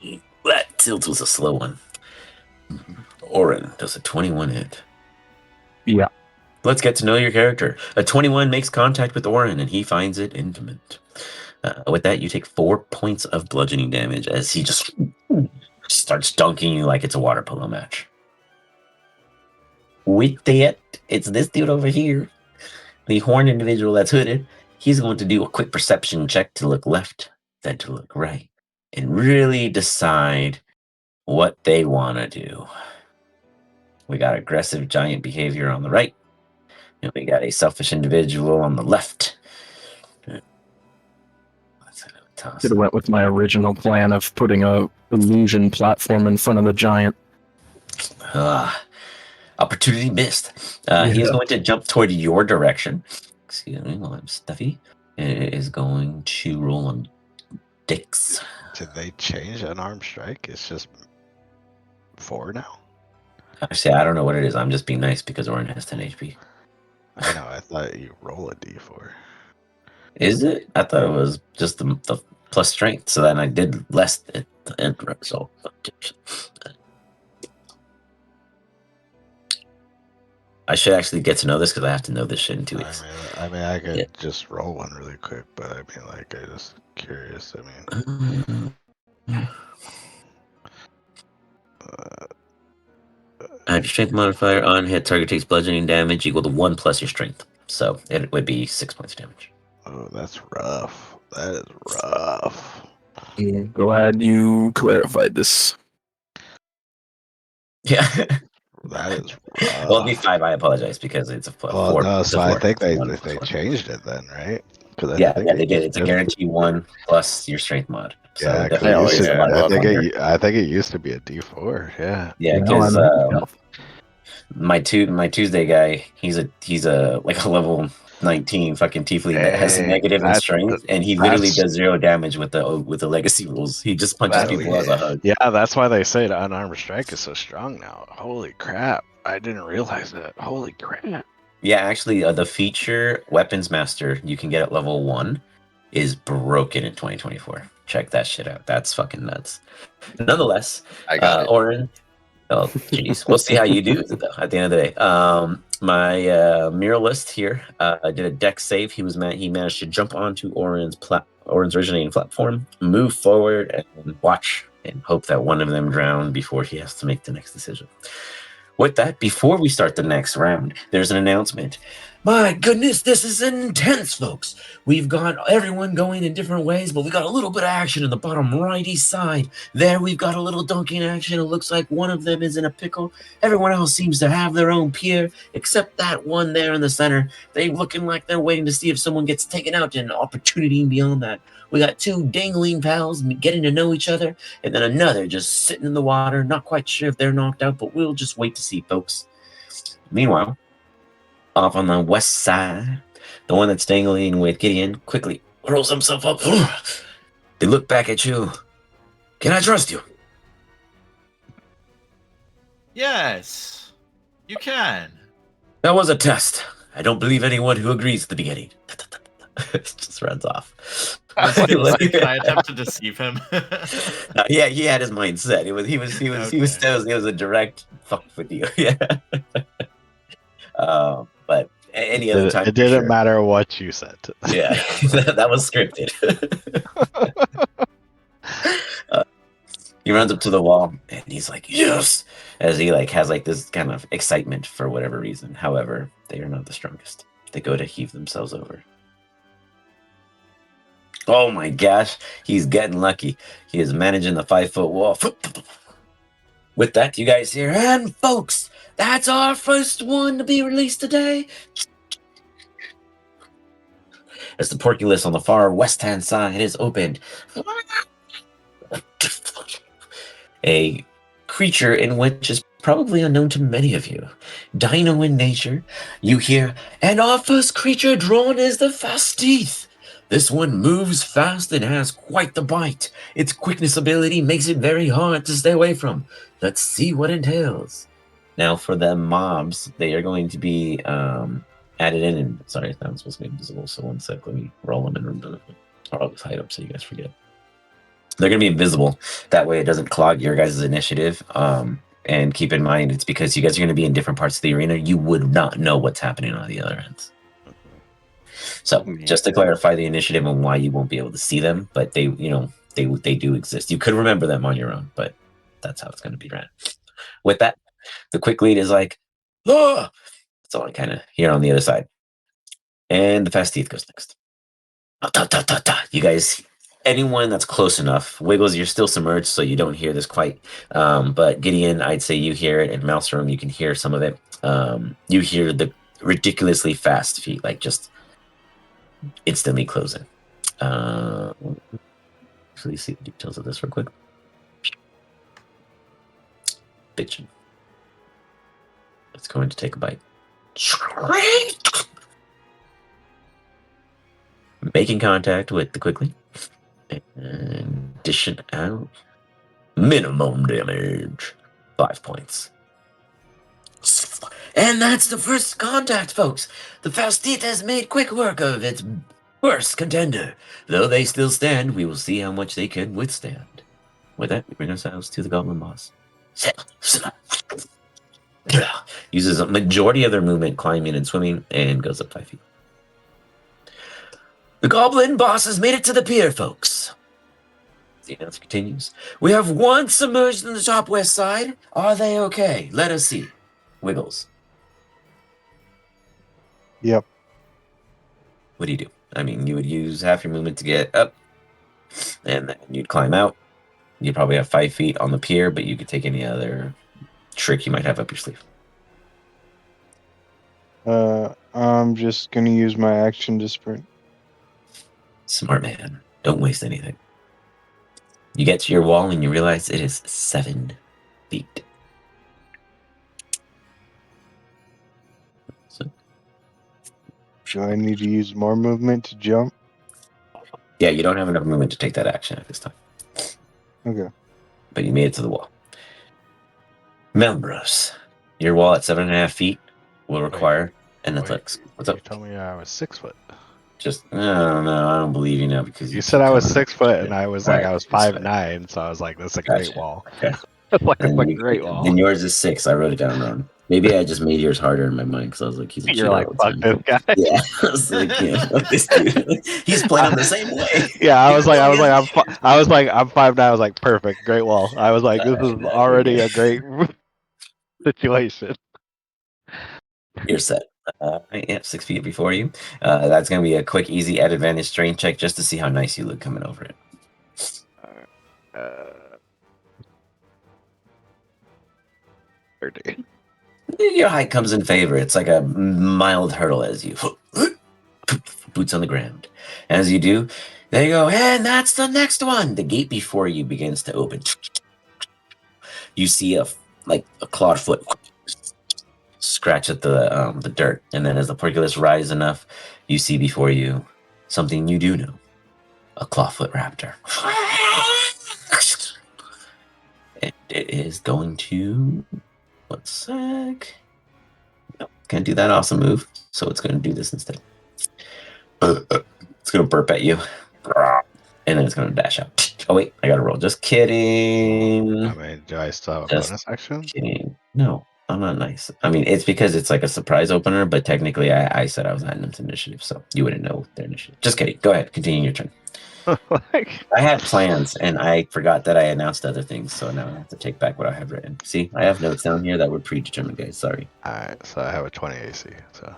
me. That tilt was a slow one. Orin does a 21 hit. Yeah. Let's get to know your character. A 21 makes contact with Orin, and he finds it intimate. With that, you take 4 points of bludgeoning damage as he just starts dunking you like it's a water polo match. With that, it's this dude over here, the horned individual that's hooded. He's going to do a quick perception check to look left, then to look right, and really decide what they want to do. We got aggressive giant behavior on the right, and we got a selfish individual on the left. Should have went with my original plan of putting a illusion platform in front of the giant. Opportunity missed. He is going to jump toward your direction. Excuse me while I'm stuffy. It is going to roll on Dex. Did they change unarmed strike? It's just 4 now. Actually, I don't know what it is. I'm just being nice because Orin has 10 HP. I know. I thought you roll a d4. Is it? I thought it was just the plus strength. So then I did less at the end result. I should actually get to know this because I have to know this shit in 2 weeks. I mean, I could just roll one really quick, but I mean, like, I just curious. I mean, Add your strength modifier on hit. Target takes bludgeoning damage equal to 1 plus your strength. So it would be 6 points of damage. oh, that's rough. That is rough. Glad you clarified this. Yeah. That is rough. Well, it'd be 5. I apologize because it's a 4. Well, no, It's so a I 4. think they It's a 1 plus 4. changed it then, right? Because Yeah, they did. It's a guarantee 1 plus your strength mod. So Yeah, it 'cause definitely it used is to- a lot of I luck think on there. I think it used to be a D4. Yeah. Yeah, because my Tuesday guy, he's a like a level 19 fucking tiefling that has Hey, negative in that's- strength, and he literally that's- does 0 damage with the legacy rules. He just punches people as a hug. Yeah, that's why they say the unarmed strike is so strong now. Holy crap! I didn't realize that. Holy crap! Yeah, actually, the feature Weapons Master you can get at level 1 is broken in 2024. Check that shit out. That's fucking nuts. Nonetheless, I got it. Orin. Oh, jeez. We'll see how you do though, at the end of the day. My muralist here did a dex save. He managed to jump onto Orin's originating platform, move forward, and watch and hope that one of them drowned before he has to make the next decision. With that, before we start the next round, there's an announcement. My goodness, this is intense, folks. We've got everyone going in different ways, but we got a little bit of action in the bottom right east side. There, we've got a little dunking action. It looks like one of them is in a pickle. Everyone else seems to have their own pier, except that one there in the center. They looking like they're waiting to see if someone gets taken out, and an opportunity beyond that. We got 2 dangling pals getting to know each other, and then another just sitting in the water, not quite sure if they're knocked out, but we'll just wait to see, folks. Meanwhile, off on the west side, the one that's dangling with Gideon quickly rolls himself up. They look back at you. Can I trust you? Yes, you can. That was a test. I don't believe anyone who agrees at the beginning. Just runs off. I was gonna say, can I attempt to deceive him? Yeah, he had his mind set. He was Okay. it was a direct fuck with you. Yeah. But any other time, It for didn't sure. matter what you said. Yeah, that was scripted. He runs up to the wall and he's like, yes, as he like has like this kind of excitement for whatever reason. However, they are not the strongest. They go to heave themselves over. Oh my gosh, he's getting lucky. He is managing the 5-foot wall. With that, you guys hear, and folks, that's our first one to be released today. As the porculus on the far west-hand side is opened. A creature in which is probably unknown to many of you. Dino in nature, you hear, and our first creature drawn is the Fastith. This one moves fast and has quite the bite. Its quickness ability makes it very hard to stay away from. Let's see what entails. Now for the mobs, they are going to be added in, and sorry, that was supposed to be invisible, so 1 sec, let me roll them and remove them. Or I'll just hide them so you guys forget. They're going to be invisible. That way it doesn't clog your guys' initiative. And keep in mind, it's because you guys are going to be in different parts of the arena. You would not know what's happening on the other ends. So just to clarify the initiative and why you won't be able to see them, but they do exist. You could remember them on your own, but that's how it's going to be ran. With that, the quick lead is like, oh! That's all I kind of hear on the other side. And the fast teeth goes next. You guys, anyone that's close enough, Wiggles, you're still submerged, so you don't hear this quite. But Gideon, I'd say you hear it, and Maelstrom, you can hear some of it. You hear the ridiculously fast feet, like just instantly closing. Actually, see the details of this real quick. Bitchin'. It's going to take a bite. Making contact with the quickly. And dishing out. Minimum damage. 5 points. And that's the first contact, folks. The Faustite has made quick work of its first contender. Though they still stand, we will see how much they can withstand. With that, we bring ourselves to the Goblin Boss. Uses a majority of their movement climbing and swimming and goes up 5 feet. The Goblin Boss has made it to the pier, folks. The announcer continues. We have one submerged in the top west side. Are they okay? Let us see. Wiggles. Yep. What do you do? I mean, you would use half your movement to get up, and then you'd climb out. You'd probably have 5 feet on the pier, but you could take any other trick you might have up your sleeve. I'm just gonna use my action to sprint. Smart man. Don't waste anything. You get to your wall and you realize it is 7 feet. So, Do I need to use more movement to jump? yeah, you don't have enough movement to take that action at this time. Okay. But you made it to the wall. Melbros, your wall at 7.5 feet will require an athletics. What's up? You told me I was 6 foot. Just, I don't know. I don't believe you now because You said I was keep 6 foot, and I was All like, right, I was it's fine. 5'9", so I was like, that's a Gotcha. great wall. Okay. That's like And a you- great wall. Then yours is 6. I wrote it down wrong. Maybe I just made yours harder in my mind because I was like, he's a cheater You're like, all the fuck time. this guy. Yeah, I was like, yeah, fuck this dude. He's playing him the same way. Yeah, I was Even like, though he I'm 5'9". I was like, perfect, great wall. I was like, this is Exactly. already a great situation. You're set. Yeah, 6 feet before you. That's going to be a quick, easy, at advantage strength check just to see how nice you look coming over it. 30. Your height comes in favor. It's like a mild hurdle as you boots on the ground. As you do, there you go. And that's the next one. The gate before you begins to open. You see a clawed foot scratch at the dirt, and then as the porculus rise enough, you see before you something you do know: a clawfoot raptor. And it is going to. 1 sec. Nope, can't do that awesome move. so it's going to do this instead. It's going to burp at you, and then it's going to dash out. Oh wait, I got to roll. Just kidding. I mean, do I still have a Just bonus action? kidding. No, I'm not nice. I mean, it's because it's like a surprise opener, but technically I said I was adding them to initiative, so you wouldn't know their initiative. Just kidding. Go ahead. Continue your turn. Like, I had plans, and I forgot that I announced other things, so now I have to take back what I have written. See, I have notes down here that were predetermined, guys. Sorry. alright, so I have a 20 AC. So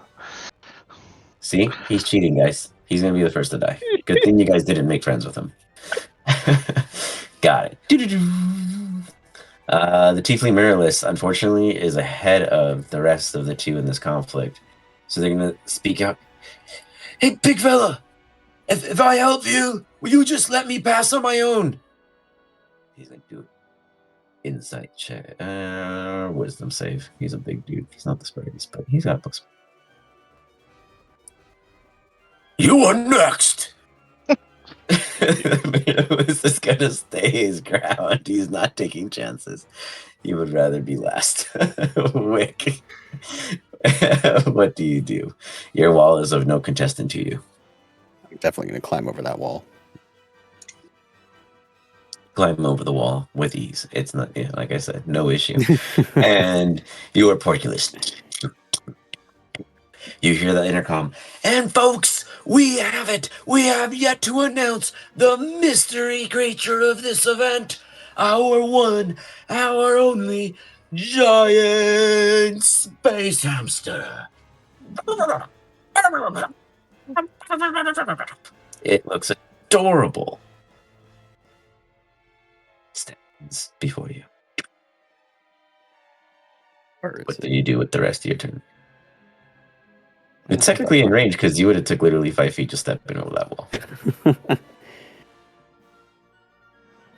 See, he's cheating, guys. He's gonna be the first to die. Good thing you guys didn't make friends with him. Got it. The Tiefling Mirrorless, unfortunately, is ahead of the rest of the two in this conflict, so they're gonna speak out. Hey, big fella! If I help you, will you just let me pass on my own? He's like, do it. Insight check. Wisdom save. He's a big dude. He's not the smartest, but he's got books. You are next! Is this gonna stay his ground? He's not taking chances. He would rather be last. Wick. What do you do? Your wall is of no contestant to you. I'm definitely going to climb over that wall. Climb over the wall with ease. It's not, yeah, like I said, no issue. And you are Porculus. You hear the intercom. And folks, we have it. We have yet to announce the mystery creature of this event. Our one, our only giant space hamster. It looks adorable. Stands before you. What do you do with the rest of your turn? It's technically in range because you would have took literally 5 feet to step in over that wall.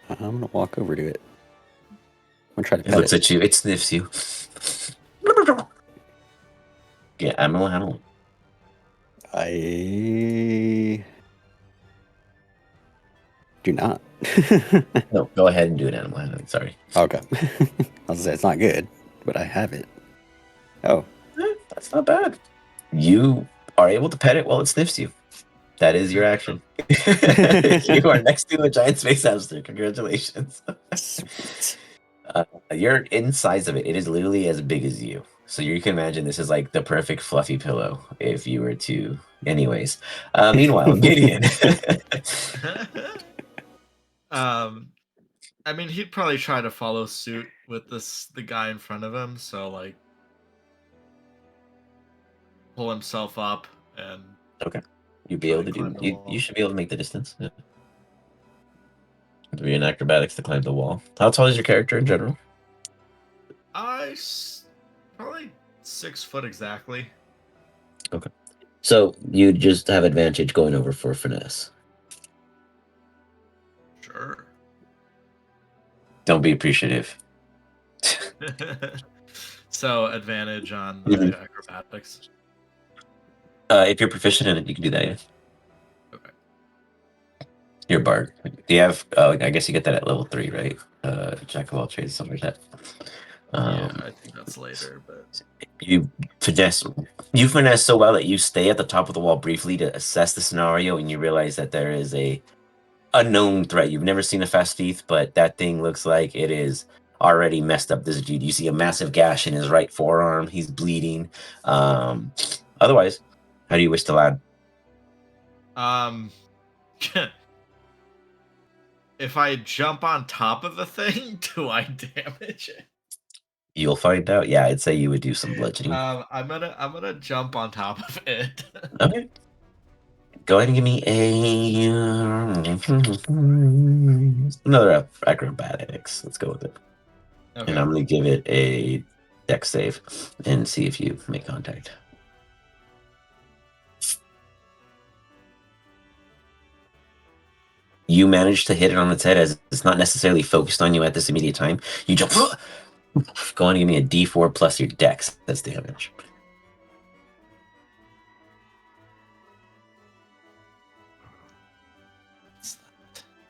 I'm going to walk over to it. I'm going to try to It pet looks it. at you. It sniffs you. Yeah, animal handle. I do not. No, go ahead and do an animal handling. Sorry. Okay. I was going to say, it's not good, but I have it. Oh. That's not bad. You are able to pet it while it sniffs you. That is your action. You are next to a giant space hamster. Congratulations. Sweet. You're in size of it. It is literally as big as you. So you can imagine this is like the perfect fluffy pillow if you were to. Anyways. Meanwhile, Gideon. I mean, he'd probably try to follow suit with the guy in front of him, so like pull himself up and Okay. You'd be able to climb do. the wall. You should be able to make the distance. Yeah. Be in acrobatics to climb the wall. How tall is your character in general? Probably 6 foot exactly. Okay. So you just have advantage going over for finesse. Sure. Don't be appreciative. So advantage on the acrobatics. If you're proficient in it, you can do that. Yeah. Okay. You're a bard. Do you have? I guess you get that at level 3, right? Jack of all trades, something like that. Yeah, I think that's later, but You finesse. You finesse so well that you stay at the top of the wall briefly to assess the scenario, and you realize that there is a unknown threat. You've never seen a fast thief, but that thing looks like it is already messed up this dude. You see a massive gash in his right forearm. He's bleeding. Otherwise, how do you wish to land? if I jump on top of the thing, do I damage it? You'll find out. Yeah, I'd say you would do some bludgeoning. I'm gonna jump on top of it. Okay. Go ahead and give me another acrobatics. Let's go with it. Okay. And I'm going to give it a dex save and see if you make contact. You manage to hit it on its head as it's not necessarily focused on you at this immediate time. You jump. Go on and give me a d4 plus your dex. That's damage.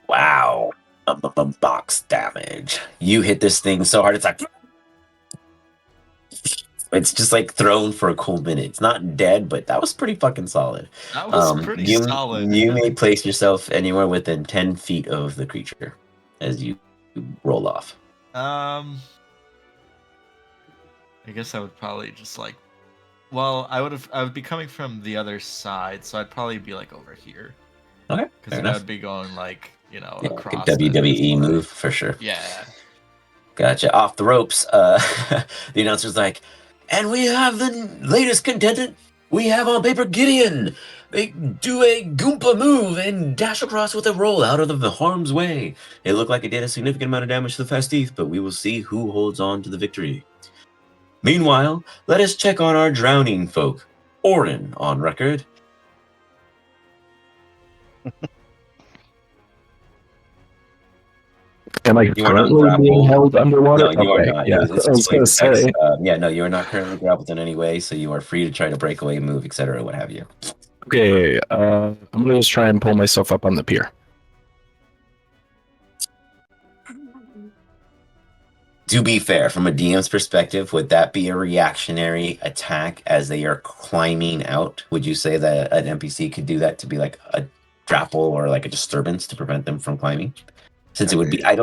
Wow. Box damage. You hit this thing so hard, it's like It's just like thrown for a cool minute. It's not dead, but that was pretty fucking solid. That was pretty solid. You may place yourself anywhere within 10 feet of the creature as you roll off. I guess I would probably just like. Well, I would be coming from the other side, so I'd probably be like over here. Okay, Because fair then I enough. would be going like Yeah, across. like a WWE move for sure. Yeah. Gotcha. Off the ropes. The announcer's like, and we have the latest contestant. We have on paper Gideon. They do a Goomba move and dash across with a roll out of the harm's way. It looked like it did a significant amount of damage to the Festive, but we will see who holds on to the victory. Meanwhile, let us check on our drowning folk. Orin on record. Am I You are not currently being grappled. held underwater? No, you are Okay, not. yeah, It's I was display gonna text. say. Yeah, no, you are not currently grappled in any way, so you are free to try to break away, move, etc., what have you. Okay, I'm gonna just try and pull myself up on the pier. To be fair, from a DM's perspective, would that be a reactionary attack as they are climbing out? Would you say that an NPC could do that to be like a grapple or like a disturbance to prevent them from climbing? Since it would be, I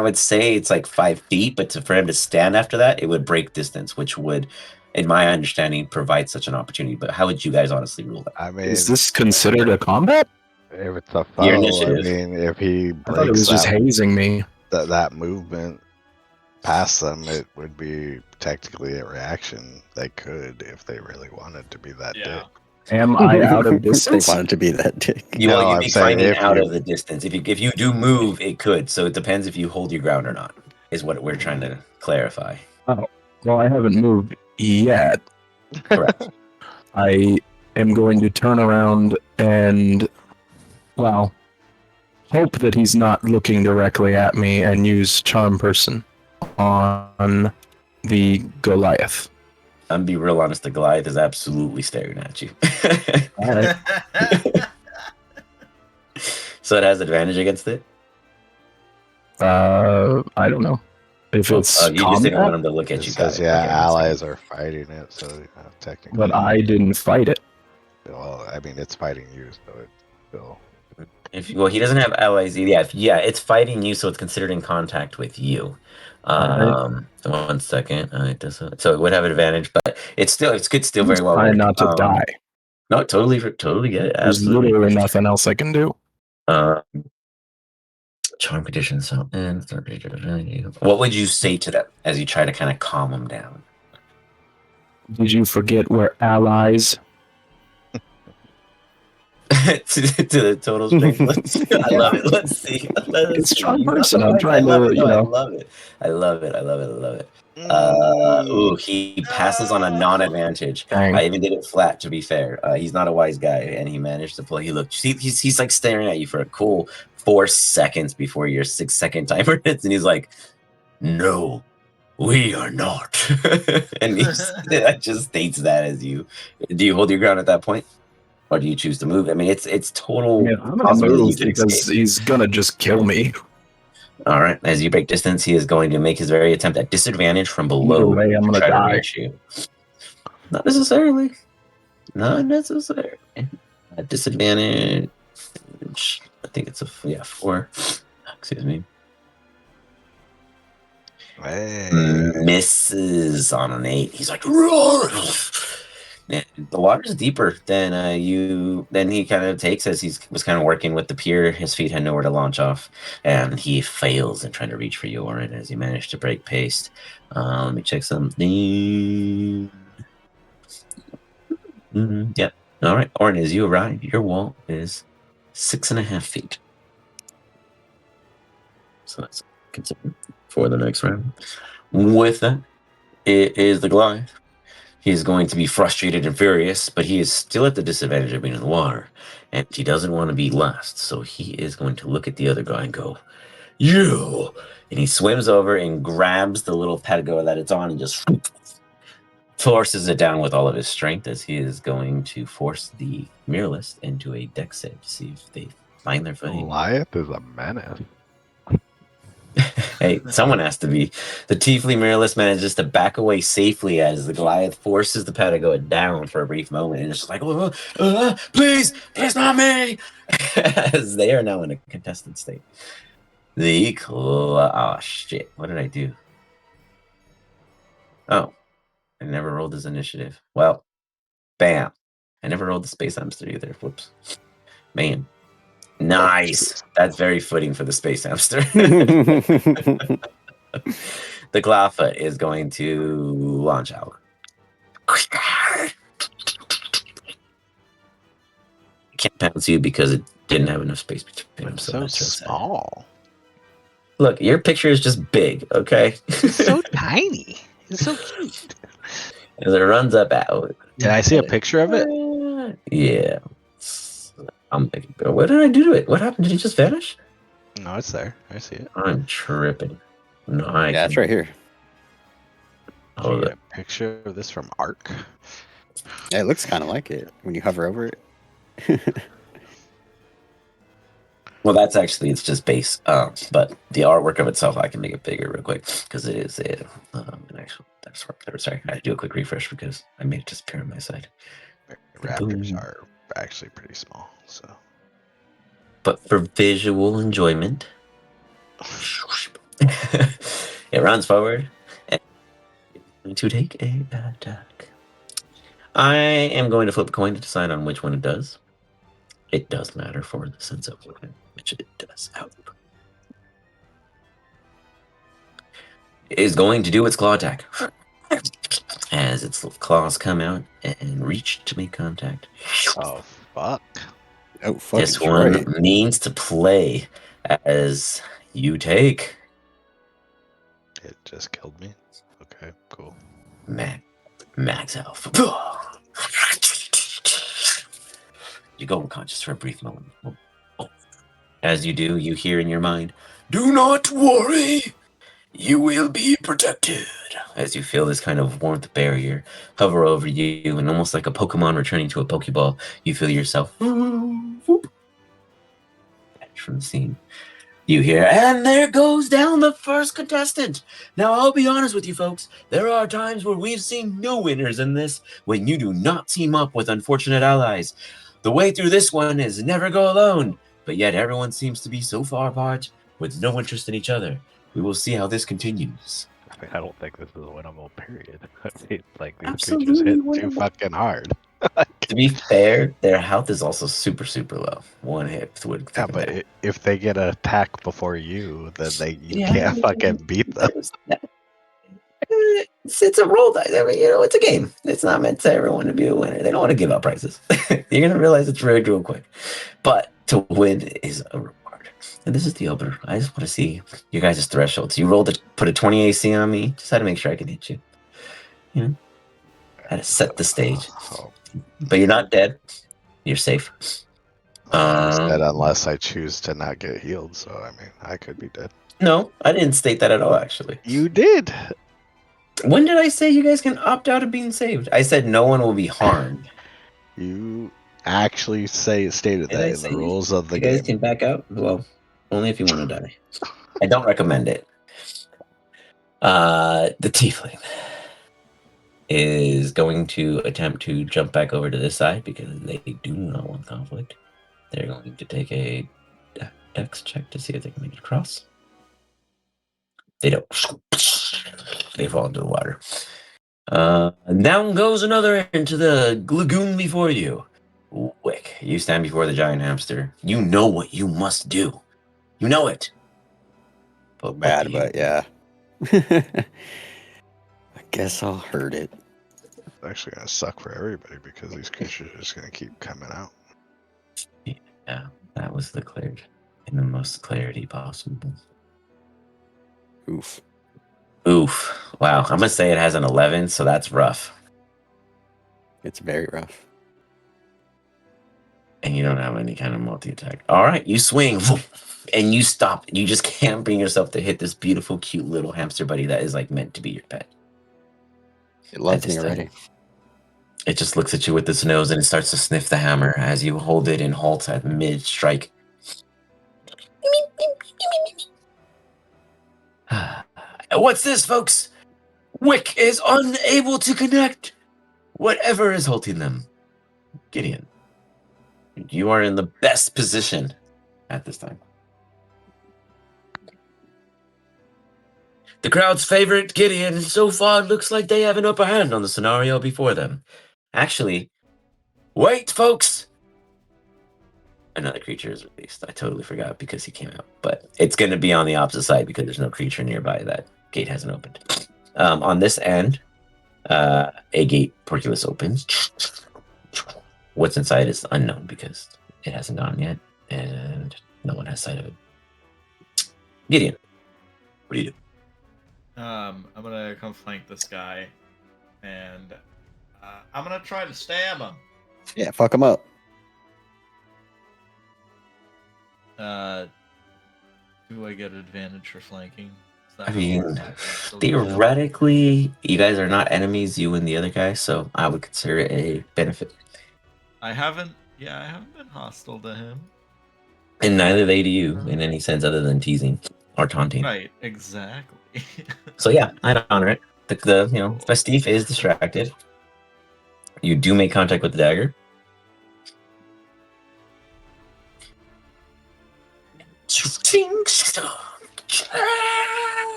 would say it's like 5 feet, but for him to stand after that, it would break distance, which would, in my understanding, provide such an opportunity. But how would you guys honestly rule that? I mean, Is this considered a combat? if it's a Your foe, I initiative. mean, if he I thought it breaks was just hazing me. that movement past them, it would be technically a reaction. They could, if they really wanted to be that dick. Am I out of They distance? wanted to be that dick. No, You'd I'm be saying climbing if out you- of the distance. If you do move, it could. So it depends if you hold your ground or not, is what we're trying to clarify. Oh, well, I haven't moved yet. Correct. I am going to turn around and, well, hope that he's not looking directly at me and use Charm Person on the Goliath. I'm be real honest, the Goliath is absolutely staring at you. All right. So it has advantage against it? I don't know. If it's you just didn't want combat, him to look at It you. says, Got it. yeah, Okay, I'm allies sorry. are fighting it, so technically. but I didn't fight it. Well, I mean, it's fighting you, so it's still. He doesn't have allies. Yeah, it's fighting you, so it's considered in contact with you. Alright. 1 second. It doesn't. So it would have an advantage, but it could still very well Trying work. not to die. No, totally get it. There's Absolutely. literally nothing else I can do. Charm conditions. So, what would you say to them as you try to kind of calm them down? Did you forget we're allies? to the total strength. I love it. Let's see. It's Charm You got Person. the I'm right- trying I love to, it. you No, know. I love it. He passes on a non-advantage. Dang. I even did it flat, to be fair. He's not a wise guy, and he managed to pull. He's like staring at you for a cool 4 seconds before your 6-second timer hits, and he's like, "No, we are not." And that just states that as you. Do you hold your ground at that point, or do you choose to move? I mean, it's total. I'm gonna possibility you move could because escape. he's gonna just kill me. All right. As you break distance, he is going to make his very attempt at disadvantage from Either below way, I'm to gonna try to die. reach you. Not necessarily. Not necessarily. At disadvantage. I think it's 4. Excuse me. Hey. Misses on an 8. He's like, roar! The water's deeper than you. Then he kind of takes as he was kind of working with the pier. His feet had nowhere to launch off, and he fails in trying to reach for you, Orin, as he managed to break pace. Let me check something. Yep. All right, Orin, as you arrive, your wall is 6.5 feet. So that's considered for the next round. With that, it is the Goliath. He's going to be frustrated and furious, but he is still at the disadvantage of being in the water, and he doesn't want to be last. So he is going to look at the other guy and go, "You!" And he swims over and grabs the little pedigo that it's on and just forces it down with all of his strength, as he is going to force the Mirrorless into a dex save to see if they find their footing. Goliath is a menace. Hey, someone has to be. The tiefling mirrorless manages to back away safely as the Goliath forces the pet to go down for a brief moment, and it's just like, please, it's not me, as they are now in a contested state. Oh shit! What did I do? Oh, I never rolled his initiative. Well, bam! I never rolled the space hamster either. Whoops, man. Nice. That's very fitting for the space hamster. The Glafa is going to launch out. It can't pounce you because it didn't have enough space between them. It's So so that's just sad. small. Look, your picture is just big, okay? It's so tiny. It's so cute. As it runs up out. Did I see a picture of it? Yeah. I'm thinking, what did I do to it? What happened? Did it just vanish? No, it's there. I see it. I'm tripping. No, Yeah, it's right here. Did you get a picture of this from Arc? Yeah, it looks kind of like it when you hover over it. Well, that's actually, it's just base. But the artwork of itself, I can make it bigger real quick because it is an actual. Sorry, I had to do a quick refresh because I made it disappear on my side. Raptors are actually pretty small, so. But for visual enjoyment, it runs forward and to take a attack. I am going to flip a coin to decide on which one it does. It does matter for the sense of which it does. It is going to do its claw attack. As its claws come out and reach to make contact. Oh, fuck. Oh, fuck. This one means to play as you take. It just killed me. Okay, cool. Max health. You go unconscious for a brief moment. As you do, you hear in your mind, "Do not worry. You will be protected." As you feel this kind of warmth barrier hover over you, and almost like a Pokemon returning to a Pokeball, you feel yourself from the scene. You hear, and there goes down the first contestant. Now, I'll be honest with you folks. There are times where we've seen no winners in this when you do not team up with unfortunate allies. The way through this one is never go alone, but yet everyone seems to be so far apart with no interest in each other. We will see how this continues. I don't think this is a winnable, period. It's like these Absolutely creatures hit winnable. too fucking hard. To be fair, their health is also super, super low. One hit would Yeah, take them but down. if they get an attack before you, then you Yeah, can't fucking beat them. It's a roll dice. I mean, it's a game. It's not meant to everyone to be a winner. They don't want to give up prizes. You're gonna realize it's rigged real quick. But to win is a reward. And this is the opener. I just want to see you guys' thresholds. You put a 20 AC on me. Just had to make sure I can hit you. You know, had to set the stage. But you're not dead. You're safe. Unless I choose to not get healed, so I mean, I could be dead. No, I didn't state that at all, actually. You did. When did I say you guys can opt out of being saved? I said no one will be harmed. You actually stated Did that I in say the rules of the you guys game. can back out? Well, only if you want to die. I don't recommend it. The tiefling is going to attempt to jump back over to this side because they do not want conflict. They're going to take a dex check to see if they can make it across. They don't. They fall into the water. Down goes another into the lagoon before you. Wick, you stand before the giant hamster. You know what you must do. You know it. But what Bad, do you but do? yeah. I guess I'll hurt it. It's actually gonna suck for everybody because these creatures are just gonna keep coming out. Yeah, that was declared in the most clarity possible. Oof. Oof. Wow. I'm going to say it has an 11, so that's rough. It's very rough. And you don't have any kind of multi-attack. All right, you swing, and you stop. You just can't bring yourself to hit this beautiful, cute little hamster buddy that is like meant to be your pet. It loves At me this already. time. It just looks at you with its nose and it starts to sniff the hammer as you hold it and halts at mid-strike. What's this, folks? Wick is unable to connect. Whatever is halting them. Gideon, you are in the best position at this time. The crowd's favorite, Gideon, so far looks like they have an upper hand on the scenario before them. Actually, wait, folks! Another creature is released. I totally forgot because he came out. But it's going to be on the opposite side because there's no creature nearby. That gate hasn't opened. On this end, a gate porculus opens. What's inside is unknown because it hasn't gone yet, and no one has sight of it. Gideon, what do you do? I'm gonna come flank this guy, and I'm gonna try to stab him. Yeah, fuck him up. Do I get advantage for flanking? I mean, theoretically, you guys are not enemies, you and the other guy, so I would consider it a benefit. I haven't been hostile to him. And neither they to you in any sense other than teasing or taunting. Right, exactly. So yeah, I'd honor it. The Festif is distracted. You do make contact with the dagger.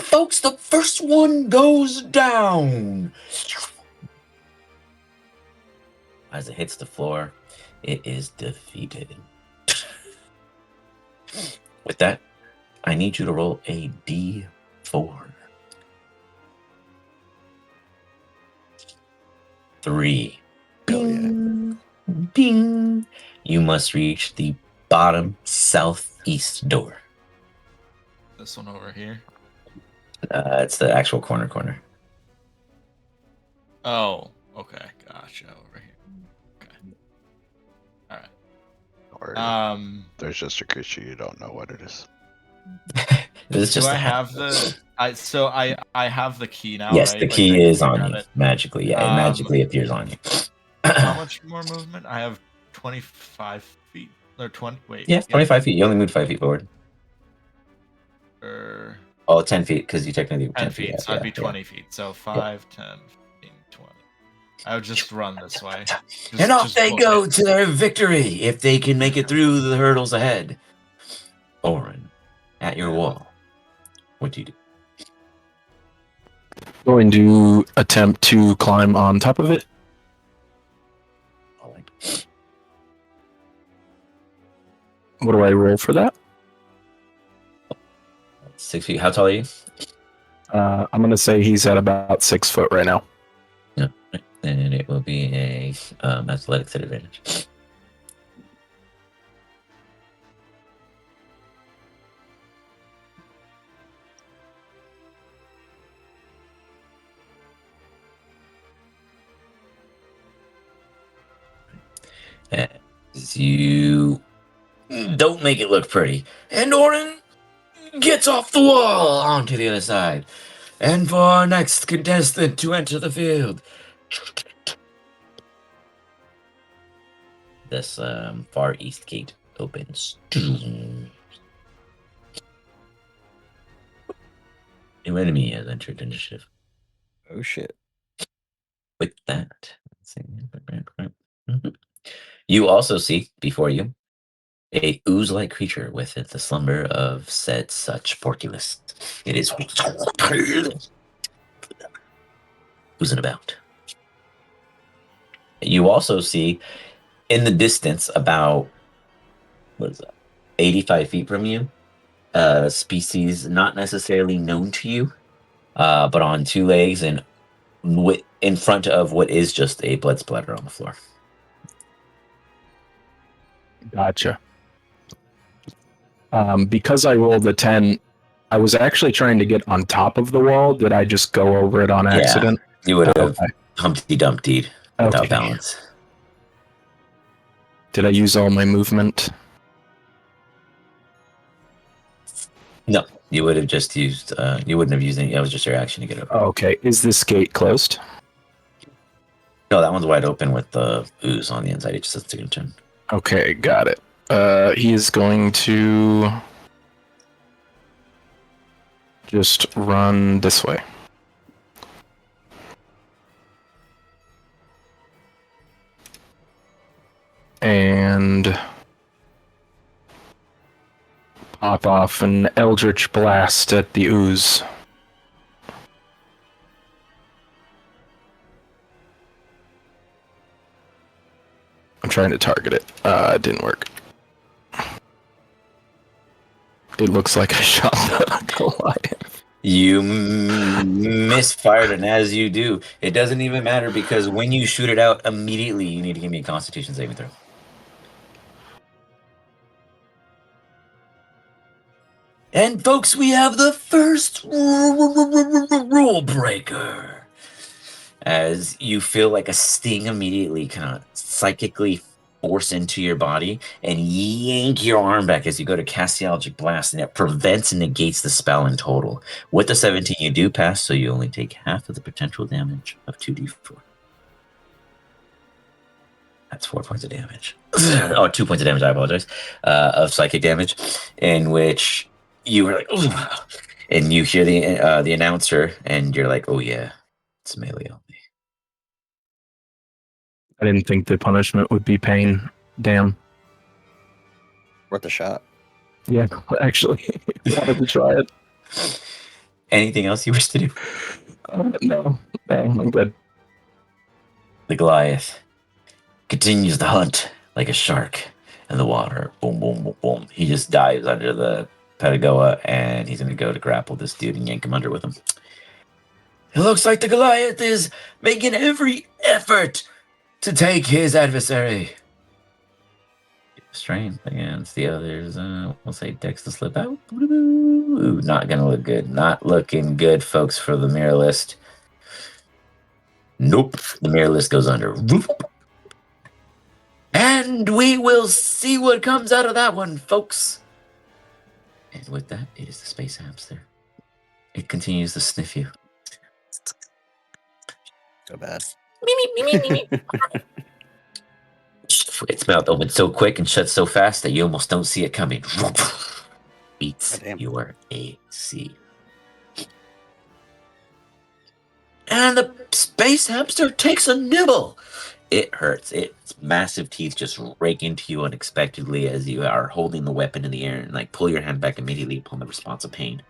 Folks, the first one goes down. As it hits the floor, it is defeated. With that, I need you to roll a D4. 3. Hell yeah. Bing. Bing. You must reach the bottom southeast door. This one over here. It's the actual corner. Oh, okay, gotcha. Over here. Okay. All right. Or there's just a creature you don't know what it is. It's just do I have the? I have the key now. Yes, right? the Like, key I is can on grab you it. magically. Yeah, it magically appears on you. How much more movement? I have 25 feet or 20. Wait. Yeah, 25 feet. You only moved 5 feet forward. Oh, 10 feet because you technically 10 feet. Yeah, So I'd be 20 feet. So 5, 10, 15, 20. I would just run this way. And off they go to their victory if they can make it through the hurdles ahead. Oren, at your wall. What do you do? Going to attempt to climb on top of it. What do I roll for that? 6 feet. How tall are you? I'm going to say he's at about 6 foot right now. No. Then it will be a athletics at advantage. As you don't make it look pretty. And Oren gets off the wall onto the other side. And for our next contestant to enter the field. This far east gate opens. New enemy has entered initiative. Oh shit. With that, you also see before you a ooze-like creature with the slumber of said such porculus. It is oozing about. You also see in the distance, about 85 feet from you, a species not necessarily known to you, but on 2 legs and in front of what is just a blood splatter on the floor. Gotcha. Because I rolled a 10, I was actually trying to get on top of the wall. Did I just go over it on accident? You would have Humpty Dumptied without balance. Did I use all my movement? No, you would have just used. You wouldn't have used any. That was just your action to get over. Okay. Is this gate closed? No, that one's wide open with the ooze on the inside. It just says to turn. Okay, got it. He is going to just run this way. And pop off an Eldritch Blast at the ooze. I'm trying to target it. It didn't work. It looks like I shot the Goliath. You misfired, and as you do, it doesn't even matter because when you shoot it out, immediately you need to give me a Constitution saving throw. And folks, we have the first rule breaker. As you feel like a sting immediately kind of psychically force into your body and yank your arm back as you go to cast the Eldritch Blast, and it prevents and negates the spell in total. With the 17, you do pass, so you only take half of the potential damage of 2d4. That's 4 points of damage. Oh, 2 points of damage, I apologize. Of psychic damage, in which you were like, "Ugh," and you hear the announcer, and you're like, oh yeah, it's melee only. I didn't think the punishment would be pain. Damn. Worth a shot. Yeah, actually, wanted to try it. Anything else you wish to do? No, I'm good. The Goliath continues to hunt like a shark in the water. Boom, boom, boom, boom. He just dives under the Patagoa, and he's going to go to grapple this dude and yank him under with him. It looks like the Goliath is making every effort to take his adversary. Strength against the others. We'll say Dex to slip out. Ooh, not going to look good. Not looking good, folks, for the mirror list. Nope. The mirror list goes under. And we will see what comes out of that one, folks. And with that, it is the space hamster. It continues to sniff you. So bad. Its mouth opens so quick and shuts so fast that you almost don't see it coming. Beats Goddamn. your AC. And the space hamster takes a nibble. It hurts. Its massive teeth just rake into you unexpectedly as you are holding the weapon in the air and like pull your hand back immediately upon the response of pain.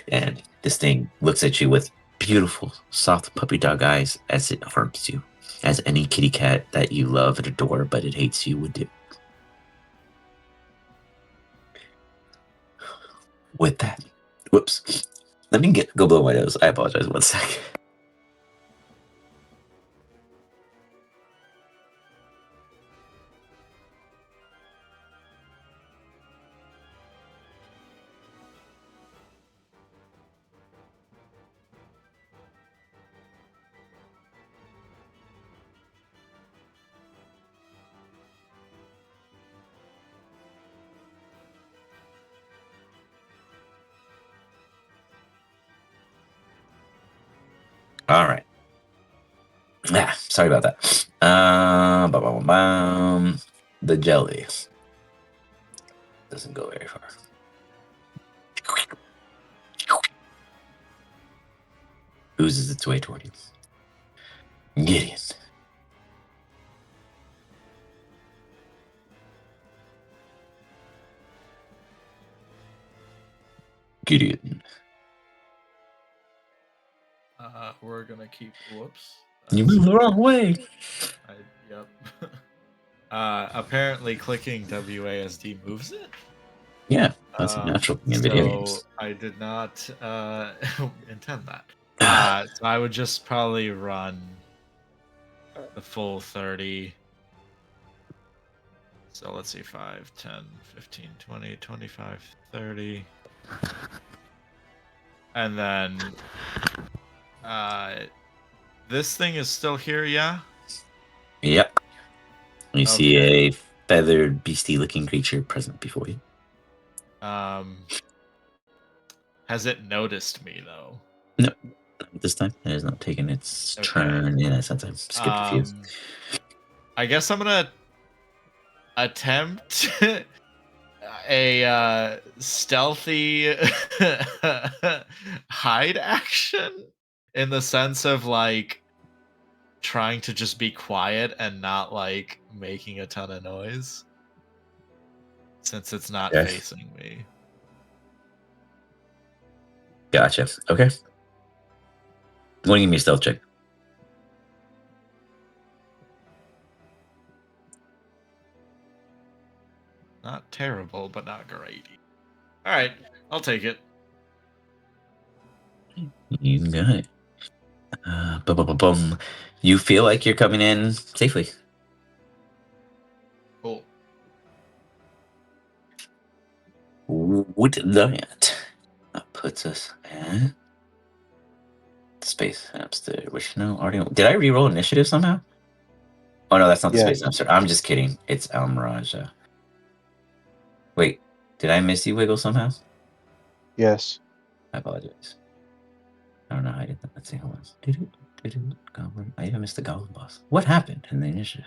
And this thing looks at you with beautiful, soft puppy dog eyes as it harms you, as any kitty cat that you love and adore but it hates you would do. With that, whoops. Let me go blow my nose. I apologize. 1 sec. All right. Sorry about that. The jelly doesn't go very far. Oozes its way toward you. Gideon. Gideon. We're gonna keep. Whoops. You moved the wrong way. Yep. Apparently, clicking WASD moves it. Yeah, that's a natural thing in video games. I did not intend that. So I would just probably run the full 30. So let's see, 5, 10, 15, 20, 25, 30. And then this thing is still here, yeah? Yep. You see a feathered, beastie-looking creature present before you. Has it noticed me, though? No, this time it has not taken its turn in a sense. I've skipped a few. I guess I'm gonna attempt a stealthy hide action in the sense of like trying to just be quiet and not like making a ton of noise since it's not Yes. facing me. Gotcha. Okay. Want to give me a stealth check? Not terrible, but not great. All right, I'll take it. You got it. Boom. You feel like you're coming in safely. Cool. With that puts us at space upstairs. Which no, already. Did I re-roll initiative somehow? Oh no, that's not the Yeah. space upstairs. I'm just kidding. It's Almiraja. Wait, did I miss you, Wiggle, somehow? Yes. I apologize. I don't know how I did that. Let's see. Hold on. Goblin. I even missed the goblin boss. What happened in the initiative?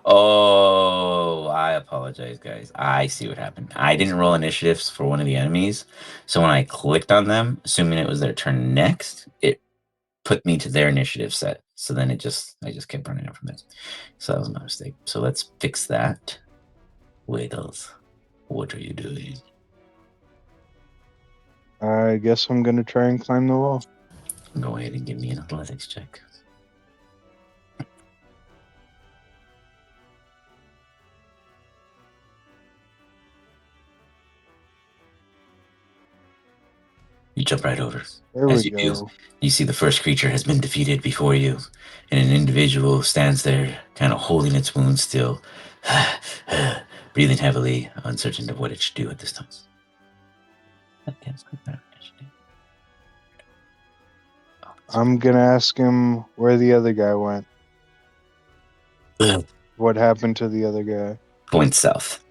Oh, I apologize, guys. I see what happened. I didn't roll initiatives for one of the enemies, so when I clicked on them, assuming it was their turn next, it put me to their initiative set. So then I just kept running up from it. So that was my mistake. So let's fix that. Wiggles, what are you doing? I guess I'm gonna try and climb the wall. Go ahead and give me an athletics check. You jump right over. There As we you do, go. you see the first creature has been defeated before you, and an individual stands there, kind of holding its wound still, breathing heavily, uncertain of what it should do at this time. I'm gonna ask him where the other guy went. What happened to the other guy? Going south.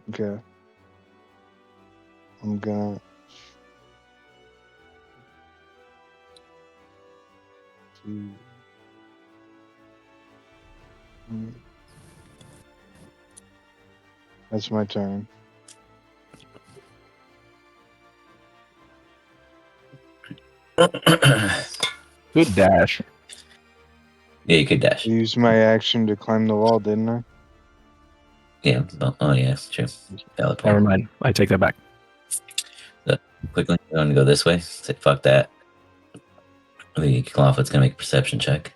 Okay. I'm gonna. That's my turn. Good dash. Yeah, you could dash. I used my action to climb the wall, didn't I? Yeah. Oh, yeah. True. Valid point. Never mind. I take that back. Quickly, you want to go this way? Say, fuck that. The Clawfoot's going to make a perception check.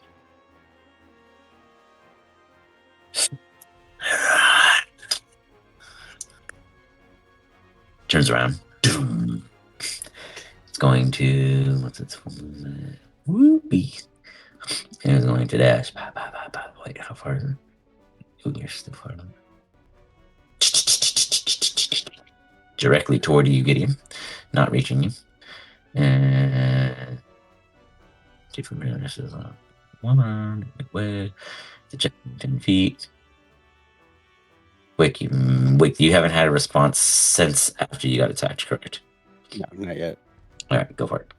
Turns around. It's going to. What's its full movement? Whoopee. And it's going to dash. Wait, how far is it? Ooh, you're still far enough. Directly toward you, Gideon. Not reaching you. And. This is a woman. Way. The check 10 feet. Wait, you haven't had a response since after you got attacked, correct? No, not yet. All right, go for it.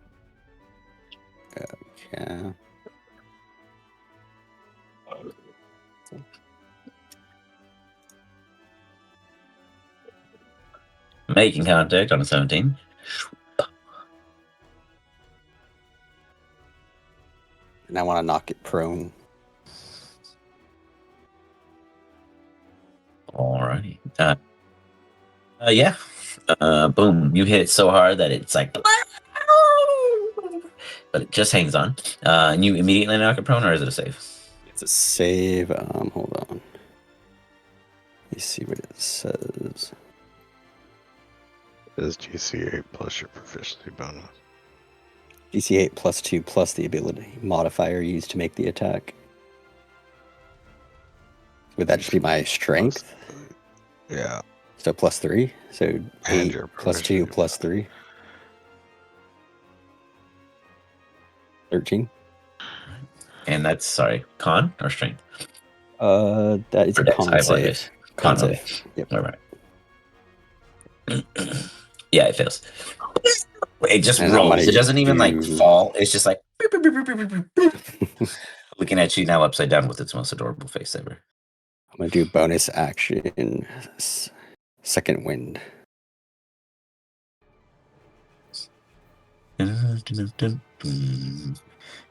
Yeah. Making contact on a 17. And I want to knock it prone. Alrighty. Yeah. Boom. You hit it so hard that it's like, but it just hangs on. And you immediately knock it prone, or is it a save? It's a save. Hold on. Let me see what it says. It is GC8 plus your proficiency bonus. DC8 plus 2 plus the ability modifier used to make the attack. Would that just be my strength? Yeah. So plus 3. So And 8 your plus 2 proficiency plus 3. 13. And that's, sorry, con or strength? That is Or a dex, con I save. apologize. Con Con, okay. save. Yep. All right. Yeah, it fails. It just And I'm rolls. gonna It doesn't even like do- fall. It's just like looking at you now upside down with its most adorable face ever. I'm gonna do bonus action, second wind. And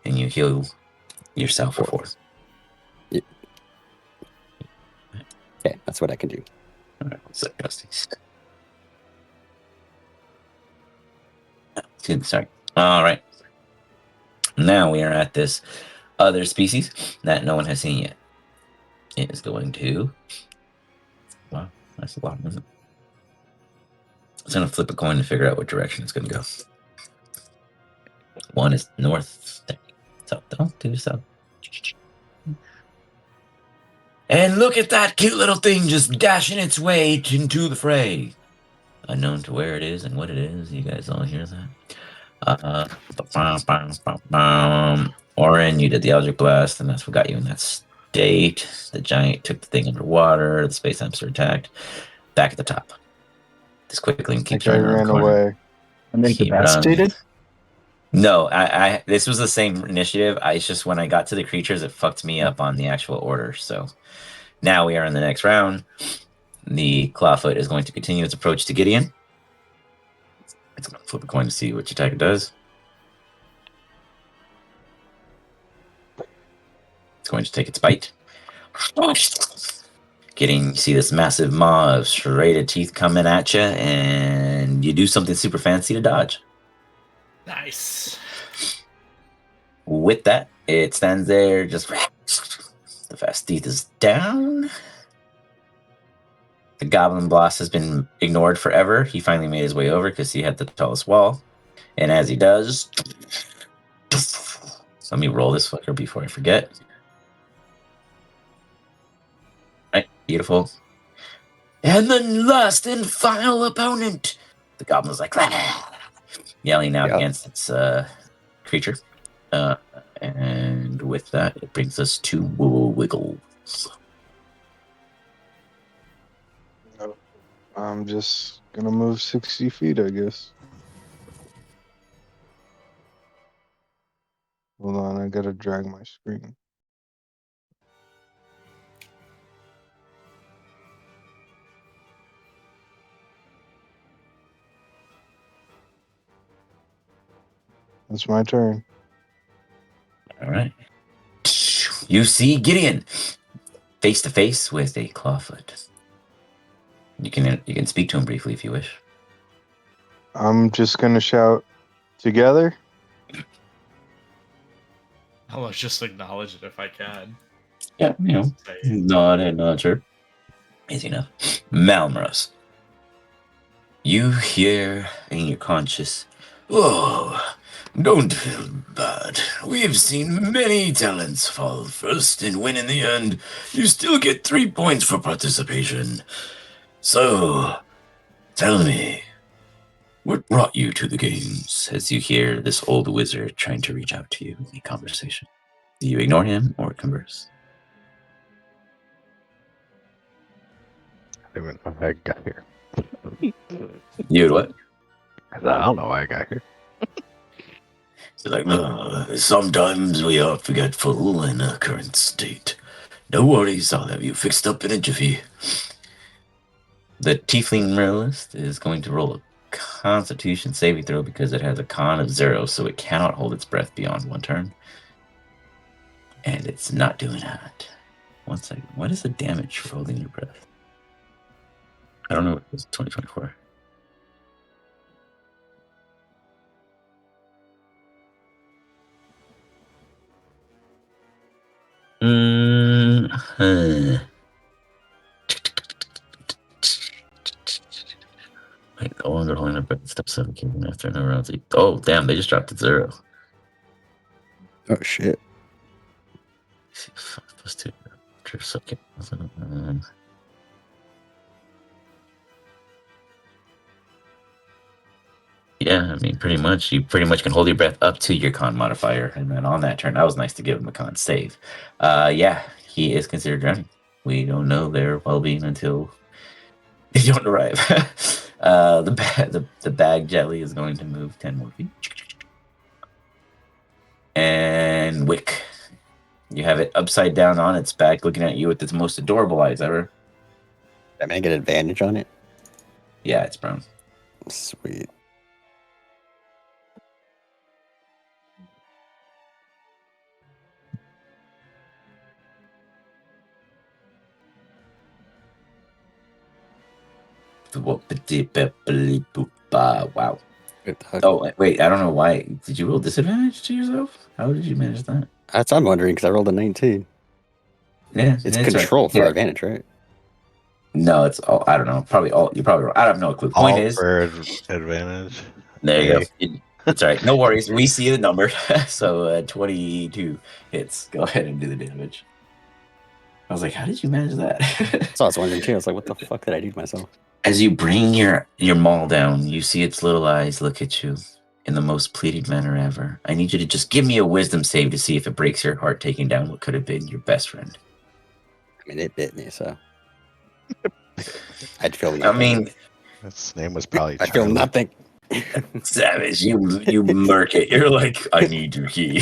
you heal yourself for 4. Okay, that's what I can do. All right, what's that, Dusty? Sorry. All right. Now we are at this other species that no one has seen yet. It is going to. Wow, that's a lot, isn't it? It's going to flip a coin to figure out what direction it's going to go. One is north, south, don't do south. And look at that cute little thing just dashing its way into the fray. Unknown to where it is and what it is. You guys all hear that? Orin, you did the Eldritch Blast, and that's what got you in that state. The giant took the thing underwater. The space hamster attacked. Back at the top. This quickling keeps Like I running around ran the corner. away. I'm incapacitated. No, I this was the same initiative. It's just when I got to the creatures, it fucked me up on the actual order. So now we are in the next round. The Clawfoot is going to continue its approach to Gideon. It's going to flip a coin to see which attack it does. It's going to take its bite. Gideon, you see this massive maw of serrated teeth coming at you, and you do something super fancy to dodge. Nice. With that, it stands there, just the fast teeth is down. The goblin boss has been ignored forever. He finally made his way over because he had the tallest wall. And as he does, let me roll this fucker before I forget. Right, beautiful. And the last and final opponent. The goblin's like, yelling out against its creature. And with that, it brings us to Wiggles. I'm just gonna move 60 feet, I guess. Hold on, I gotta drag my screen. It's my turn. All right. You see Gideon face to face with a Clawfoot. You can speak to him briefly if you wish. I'm just gonna shout together. I'll just acknowledge it if I can. Yeah, not sure. Easy enough. Malmros. You hear in your conscious, oh, don't feel bad. We've seen many talents fall first and win in the end. You still get 3 points for participation. So, tell me, what brought you to the games? As you hear this old wizard trying to reach out to you in conversation. Do you ignore him or converse? I don't even know how I got here. You would what? I don't know why I got here. He's like, sometimes we are forgetful in our current state. No worries, I'll have you fixed up in a jiffy. The Tiefling Moralist is going to roll a Constitution saving throw because it has a con of 0, so it cannot hold its breath beyond 1 turn. And it's not doing that. 1 second. What is the damage for holding your breath? I don't know what it is. 2024. Like no longer holding their breath, step 7 keeping after no rounds. Oh, damn, they just dropped to 0. Oh shit. 5 plus 2. Second. Yeah, I mean, pretty much. You pretty much can hold your breath up to your con modifier, and then on that turn, that was nice to give him a con save. Yeah, he is considered drowning. We don't know their well-being until they don't arrive. The bag jelly is going to move 10 more feet. And Wick, You have it upside down on its back, looking at you with its most adorable eyes ever. I mean, I get advantage on it. Yeah, it's brown. Sweet. Wow. Good talk. Oh, wait, I don't know why. Did you roll disadvantage to yourself? How did you manage that? That's what I'm wondering because I rolled a 19. Yeah, It's right. control for Yeah. advantage, right? No, it's all. I don't know. Probably all. You probably. I have no clue. Point All is, for advantage. there you Hey. go. It's all right. No worries. We see the number. So 22 hits. Go ahead and do the damage. I was like, how did you manage that? So I was wondering too. I was like, what the fuck did I do to myself? As you bring your maul down, you see its little eyes look at you in the most pleading manner ever. I need you to just give me a wisdom save to see if it breaks your heart taking down what could have been your best friend. I mean, it bit me, so I'd feel I nothing. mean, Its name was probably I feel Charlie. nothing. savage, you murk it. You're like, I need your key.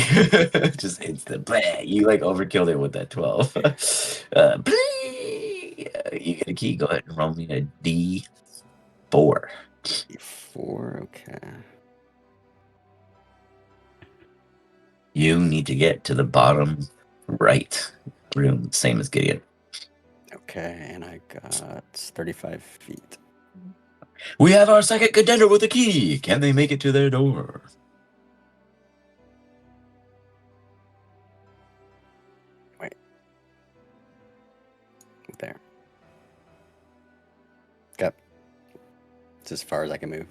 Just instant. Blah. You like overkilled it with that 12. You get a key. Go ahead and roll me a D4. 4, okay. You need to get to the bottom right room, same as Gideon. Okay, and I got 35 feet. We have our second contender with a key. Can they make it to their door? There. Yep. It's as far as I can move.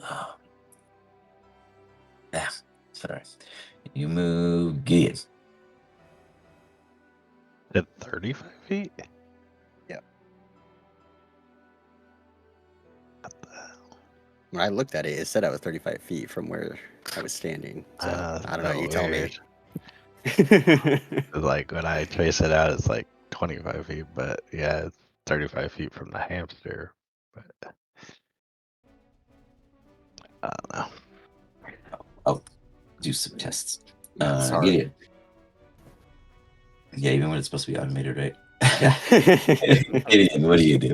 Oh. Yeah, sorry. You move Gideon. At 35 feet? Yep. What the hell? When I looked at it, it said I was 35 feet from where I was standing. So I don't know. You tell me. Like when I trace it out, it's like 25 feet, but yeah, it's 35 feet from the hamster. But I don't know. I'll do some tests. Sorry. Gideon. Yeah, even when it's supposed to be automated, right? Gideon, what do you do?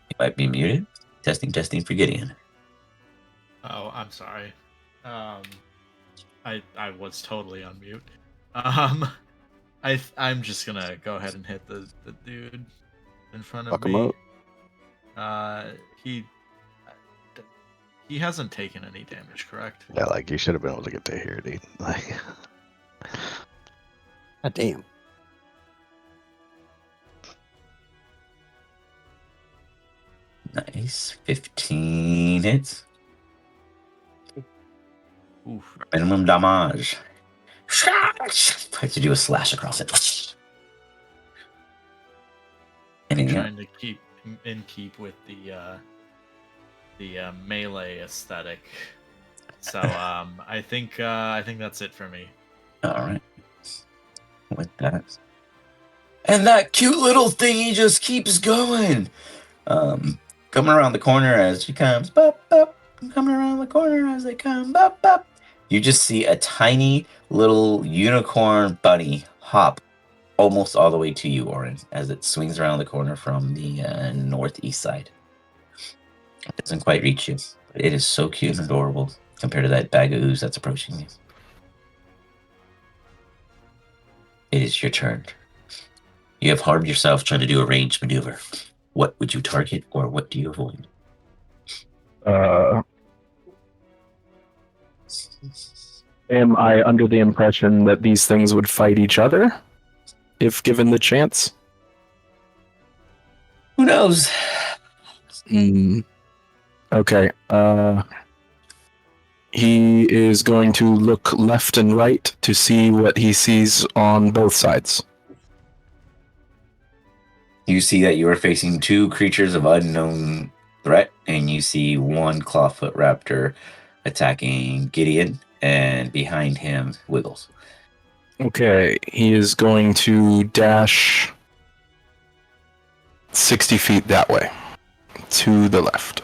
You might be muted. Testing for Gideon. Oh, I'm sorry. I was totally on mute. I'm just gonna go ahead and hit the dude in front of Fuck him me. up. He hasn't taken any damage, correct? Yeah, like you should have been able to get to here, dude. Like, God damn. Nice. 15 hits. Oof. Minimum damage. I have to do a slash across it. I'm Anything trying to keep with the melee aesthetic. So I think that's it for me. All right. With that. And that cute little thingy just keeps going. Coming around the corner as she comes, bop, bop, coming around the corner as they come, bop, bop. You just see a tiny little unicorn bunny hop almost all the way to you, Orin, as it swings around the corner from the northeast side. It doesn't quite reach you, but it is so cute and adorable compared to that bag of ooze that's approaching you. It is your turn. You have harmed yourself trying to do a ranged maneuver. What would you target, or what do you avoid? Am I under the impression that these things would fight each other if given the chance? Who knows? Okay. He is going to look left and right to see what he sees on both sides. You see that you are facing two creatures of unknown threat, and you see one clawfoot raptor attacking Gideon, and behind him, Wiggles. Okay, he is going to dash 60 feet that way. To the left.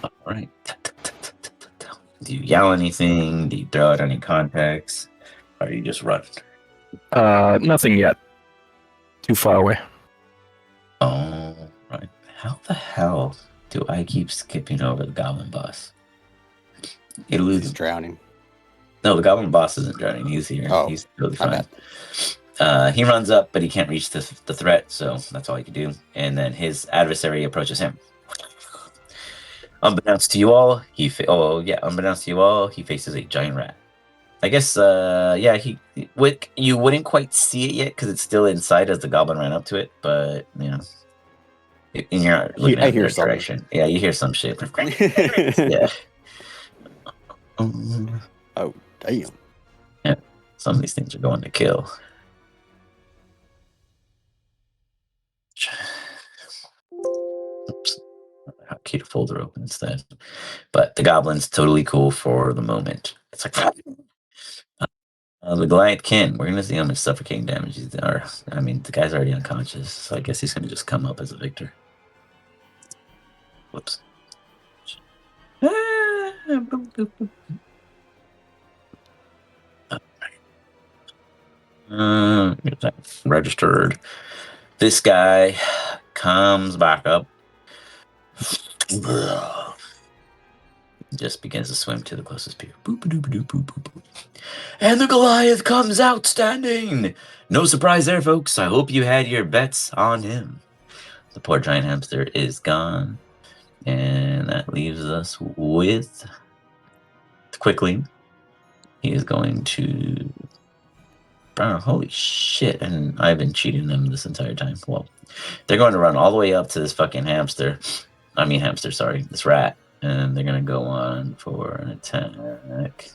All right. Do you yell anything? Do you throw out any contacts? Or you just run? Nothing yet. Too far away. Oh, right. How the hell do I keep skipping over the goblin boss? It He's loses. drowning. No, the goblin boss isn't drowning. He's here. Oh, He's totally my fine. He runs up, but he can't reach the threat, so that's all he can do. And then his adversary approaches him. Unbeknownst to you all, unbeknownst to you all, he faces a giant rat. I guess, you wouldn't quite see it yet because it's still inside as the goblin ran up to it, but you know, in your looking I at hear that something. direction, yeah, you hear some shit. Yeah. Yeah, Oh, damn. some of these things are going to kill. Oops. How cute a folder open instead. But the goblin's totally cool for the moment. It's like the Goliath can. We're gonna see how much suffocating damage he's or I mean the guy's already unconscious, so I guess he's gonna just come up as a victor. Whoops. Registered. This guy comes back up. Just begins to swim to the closest pier. And the Goliath comes out standing. No surprise there, folks. I hope you had your bets on him. The poor giant hamster is gone. And that leaves us with quickly. He is going to... holy shit. And I've been cheating them this entire time. Well, they're going to run all the way up to this fucking this rat. And they're going to go on for an attack.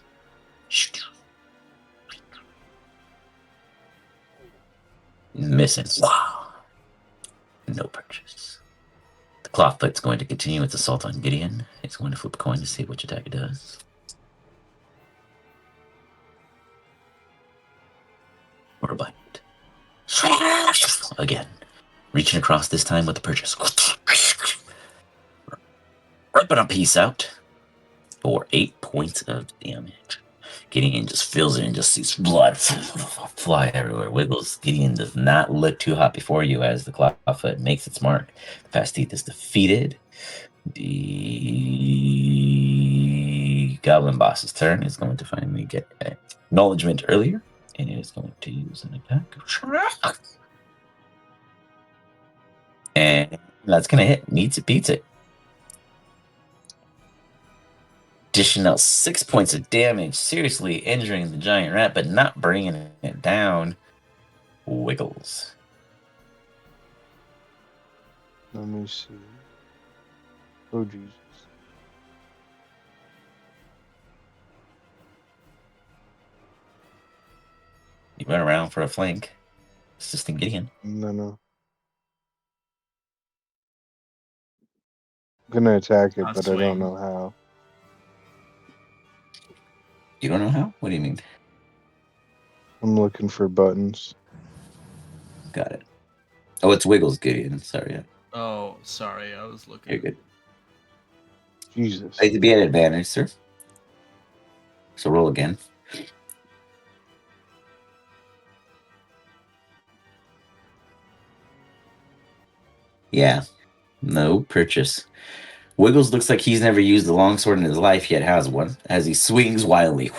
Missing. Wow. No purchase. The Clawfoot's going to continue its assault on Gideon. It's going to flip a coin to see which attack it does. Or a bite. Again. Reaching across this time with the purchase. Ripping a piece out for 8 points of damage. Gideon just feels it and just sees blood fly everywhere. Wiggles. Gideon does not look too hot before you as the Clawfoot makes its mark. The Fast Teeth is defeated. The Goblin Boss's turn is going to finally get acknowledgement earlier, and it is going to use an attack. And that's going to hit. Needs it, beats it. Dishing out 6 points of damage, seriously injuring the giant rat, but not bringing it down. Wiggles. Let me see. Oh, Jesus. You run around for a flank. Assisting Gideon. No. I'm gonna attack it, I'll but I don't swing. know how. You don't know how? What do you mean? I'm looking for buttons. Got it. Oh, it's Wiggles, Gideon. Sorry. Yeah. Oh, sorry, I was looking. You're good. Jesus. I to be at advantage, sir. So roll again. Yeah. No purchase. Wiggles looks like he's never used a longsword in his life, yet has one, as he swings wildly.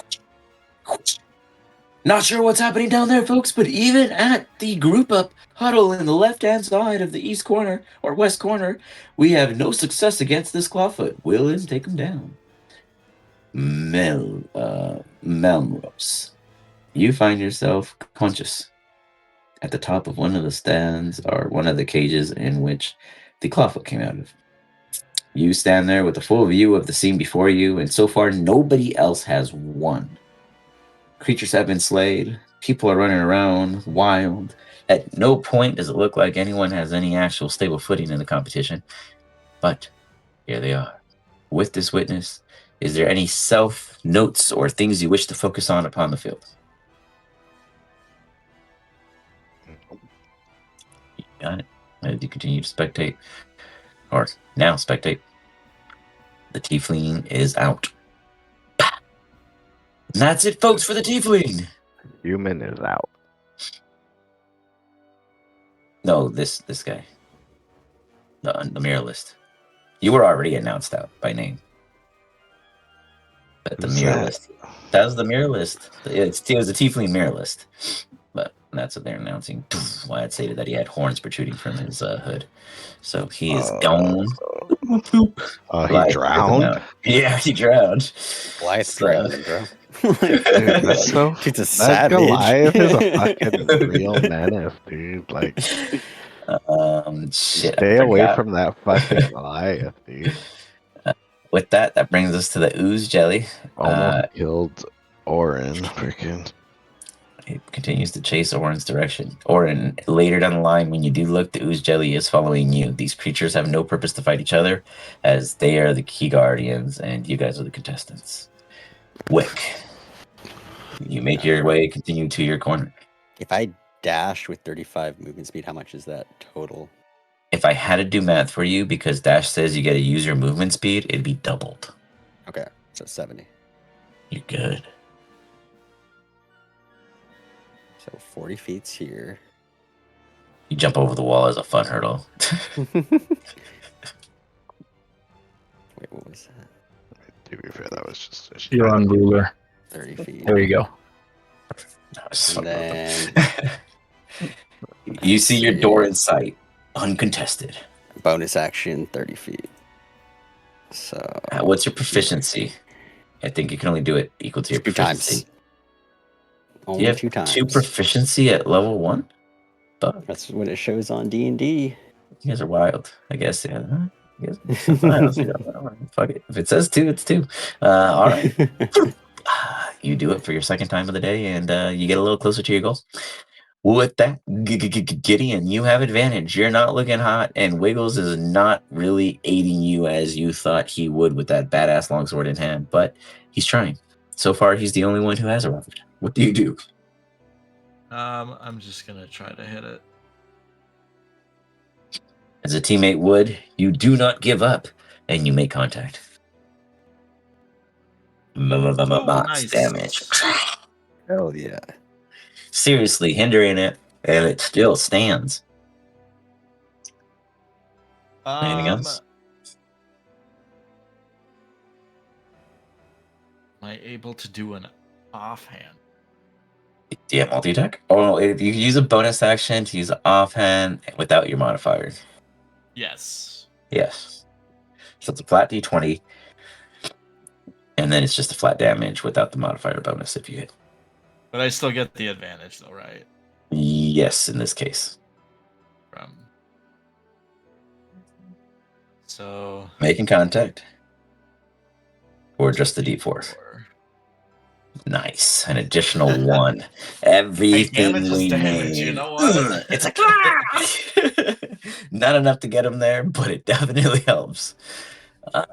Not sure what's happening down there, folks, but even at the group up huddle in the left-hand side of the east corner, or west corner, we have no success against this Clawfoot. Will take him down. Melmros. You find yourself conscious at the top of one of the stands, or one of the cages in which the Clawfoot came out of. You stand there with a full view of the scene before you, and so far nobody else has won. Creatures have been slayed. People are running around wild. At no point does it look like anyone has any actual stable footing in the competition. But here they are. With this witness, is there any self-notes or things you wish to focus on upon the field? You got it. as you continue to spectate, or now spectate. The tiefling is out. And that's it, folks, for the tiefling. Human is out. No, this guy. The mirror list. You were already announced out by name. But the Who's mirror that? list. That was the mirror list. It was the tiefling mirror list. But that's what they're announcing. Why I'd say that he had horns protruding from his hood. So he is gone. Oh, he Goliath drowned? Yeah, he drowned. Goliath So- drowned him, bro. Dude, that's so. He's a That savage. Goliath is a fucking real menace, dude. Like, shit. stay away from that fucking Goliath, dude. With that brings us to the ooze jelly. Almost killed Orin. Freaking. It continues to chase Orin's direction. Orin, later down the line, when you do look, the ooze jelly is following you. These creatures have no purpose to fight each other, as they are the key guardians, and you guys are the contestants. Wick, you make your way, continue to your corner. If I dash with 35 movement speed, how much is that total? If I had to do math for you, because Dash says you got to use your movement speed, it'd be doubled. Okay, so 70. You're good. So 40 feet's here. You jump over the wall as a fun hurdle. Wait, what was that? To be fair, that was just a You're on ruler. 30 feet. There you go. And then You see your door in sight, uncontested. bonus action 30 feet. So What's your proficiency? I think you can only do it equal to your 2 proficiency. times. Only You have 2 times. 2 proficiency at level 1? But That's what it shows on D&D. you guys are wild, I guess. Yeah. You guys are wild. Fuck it. If it says 2, it's 2. All right. You do it for your second time of the day, and you get a little closer to your goal. With that, Gideon, you have advantage. You're not looking hot, and Wiggles is not really aiding you as you thought he would with that badass longsword in hand, but he's trying. So far, he's the only one who has a weapon. What do you do? I'm just gonna try to hit it. As a teammate would, you do not give up, and you make contact. Max nice. damage. Hell yeah. Seriously hindering it, and it still stands. Anything else? Am I able to do an offhand? Do you have multi-attack? Oh, if you use a bonus action to use offhand without your modifier. Yes. Yes. So it's a flat d20, and then it's just a flat damage without the modifier bonus if you hit. But I still get the advantage, though, right? Yes, in this case. So Making contact. Or just the d4. Nice. An additional 1. Everything damage is we damage, need. you know what? It's like not enough to get him there, but it definitely helps.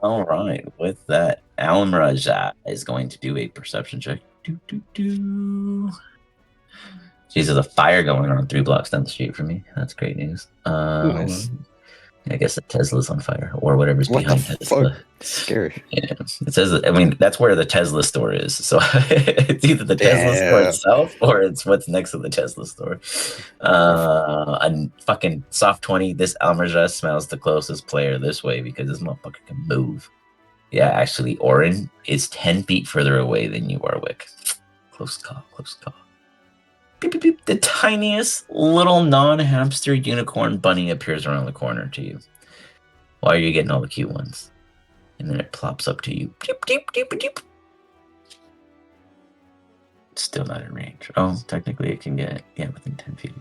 All right. With that, Almraja is going to do a perception check. Jeez, there's a fire going on 3 blocks down the street from me. That's great news. Nice. I guess the Tesla's on fire, or whatever's What behind the Tesla. fuck? Scary. Yeah, it says. I mean, that's where the Tesla store is. So it's either the Tesla store Damn. itself, or it's what's next to the Tesla store. A fucking soft 20. This Almerja smells the closest player this way because this motherfucker can move. Yeah, actually, Orin is 10 feet further away than you are, Wick. Close call. Close call. Beep, beep, beep. The tiniest little non-hamster unicorn bunny appears around the corner to you. Why are you getting all the cute ones? And then it plops up to you. Deep, deep, deep, deep. It's still not in range. Oh, technically it can get, within 10 feet.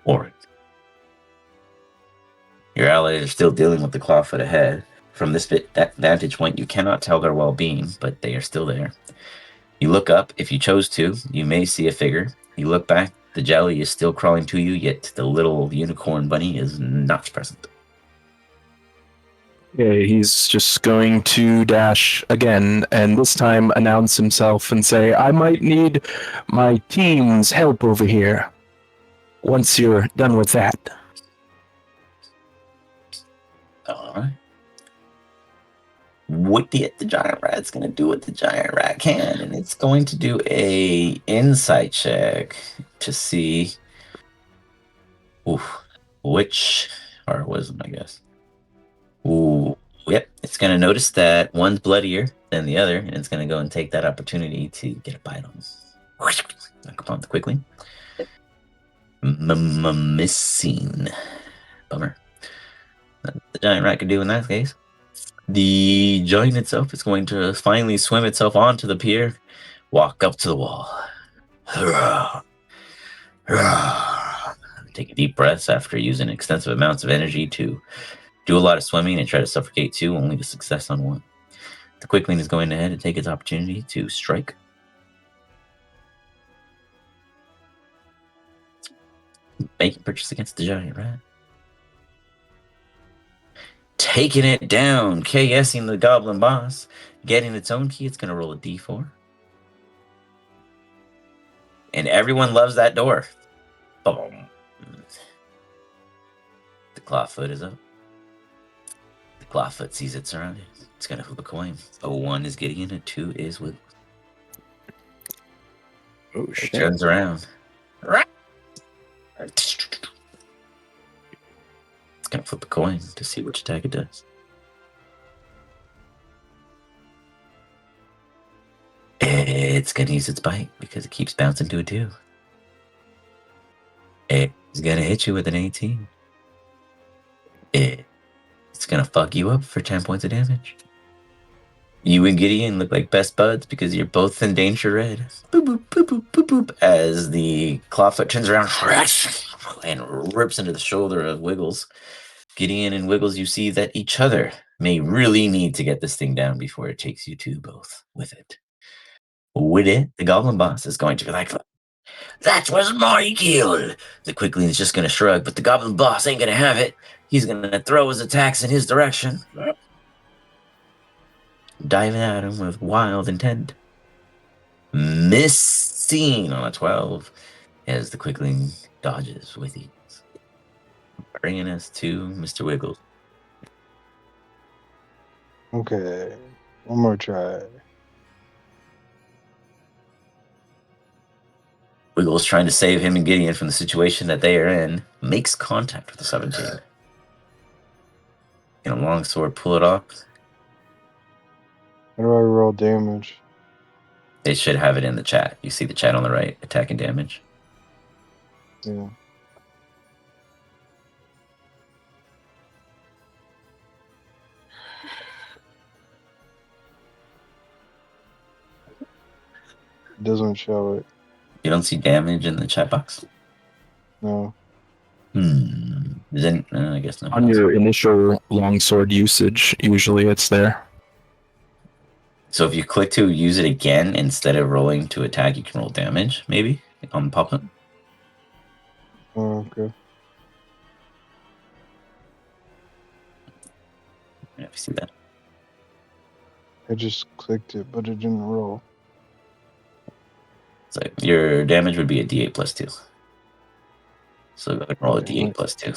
Or your allies are still dealing with the clawfoot ahead. From this vantage point, you cannot tell their well-being, but they are still there. You look up. If you chose to, you may see a figure. You look back. The jelly is still crawling to you, yet the little unicorn bunny is not present. Okay, he's just going to dash again, and this time announce himself and say, I might need my team's help over here. once you're done with that. All right. What the giant rat's going to do what the giant rat can, and it's going to do a insight check to see which, or wisdom, I guess. Ooh, yep. It's going to notice that one's bloodier than the other, and it's going to go and take that opportunity to get a bite on him. Knock upon it quickly. Missing. Bummer. Nothing the giant rat could do in that case. The giant itself is going to finally swim itself onto the pier, walk up to the wall. Take a deep breath after using extensive amounts of energy to do a lot of swimming and try to suffocate two, only to success on one. The Quickling is going ahead and take its opportunity to strike. Making purchase against the giant rat. Taking it down, KSing the goblin boss. Getting its own key, it's going to roll a d4. And everyone loves that door. Boom. The clawfoot is up. The clawfoot sees its surroundings. It's going to flip a coin. A 1 is Gideon, a 2 is Will. Oh, It shit. turns around. It's going to flip a coin to see which attack it does. It's going to use its bite because it keeps bouncing to a 2. It's going to hit you with an 18. It's going to fuck you up for 10 points of damage. You and Gideon look like best buds because you're both in danger red. Boop, boop, boop, boop, boop, boop, as the clawfoot turns around and rips into the shoulder of Wiggles. Gideon and Wiggles, you see that each other may really need to get this thing down before it takes you two both with it. With it, the goblin boss is going to be like, that was my kill. The Quickling is just going to shrug, but the goblin boss ain't going to have it. He's going to throw his attacks in his direction. Diving at him with wild intent. Missing on a 12 as the Quickling dodges with ease. Bringing us to Mr. Wiggles. Okay, one more try. Wiggles, trying to save him and Gideon from the situation that they are in, makes contact with the 17. Can a longsword pull it off? How do I roll damage? They should have it in the chat. You see the chat on the right, attack and damage. Yeah. It doesn't show it. You don't see damage in the chat box? No. Then I guess not. On your initial longsword usage, usually it's there. So if you click to use it again instead of rolling to attack, you can roll damage, maybe, on the pop-up. Oh, okay. Yeah, if you see that. I just clicked it, but it didn't roll. So your damage would be a d8 plus 2. So go ahead and roll a Okay, d8 wait. plus 2.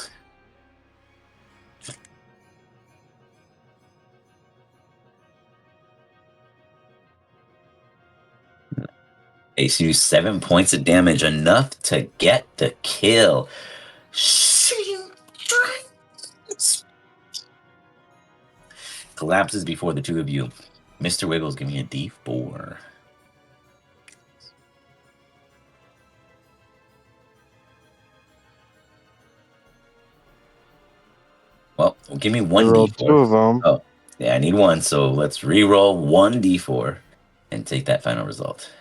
Ace, you do 7 points of damage, enough to get the kill. Collapses before the two of you. Mr. Wiggles, give me a d4. Well, give me I one rolled 2 d4. of them. Oh, yeah, I need one. So let's re-roll one d4 and take that final result.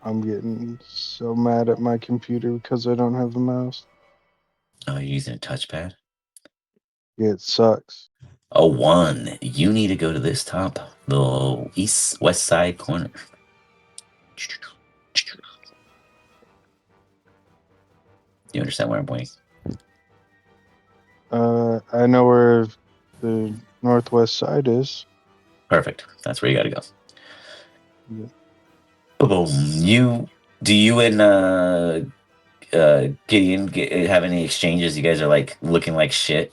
I'm getting so mad at my computer because I don't have a mouse. Oh, you're using a touchpad? Yeah, it sucks. A 1. You need to go to this top, the west side corner. You understand where I'm pointing? I know where the northwest side is. Perfect. That's where you gotta go. Yeah. Boom. You and Gideon have any exchanges? You guys are like looking like shit.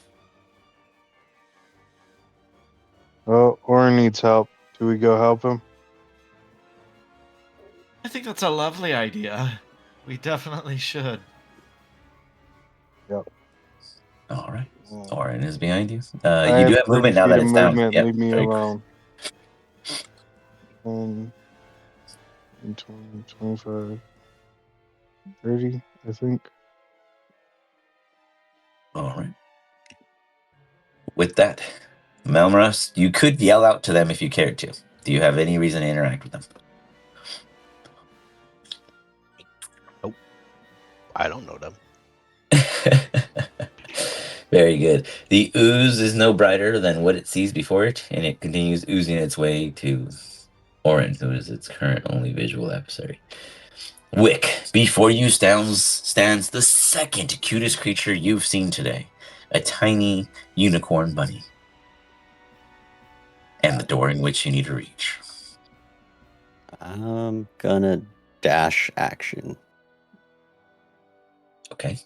Well, Orin needs help. Do we go help him? I think that's a lovely idea. We definitely should. Yep. All right. Yeah. Orin is behind you. I You do have have 30 movement now feet that of it's down. movement. Yep. Leave me very cool. alone. 10, 20, 25, 30, I think. All right. With that, Melmaros, you could yell out to them if you cared to. Do you have any reason to interact with them? I don't know them. Very good. The ooze is no brighter than what it sees before it, and it continues oozing its way to Orin, who is its current only visual adversary. Wick, before you stands the second cutest creature you've seen today. A tiny unicorn bunny. And the door in which you need to reach. I'm gonna dash action. Okay.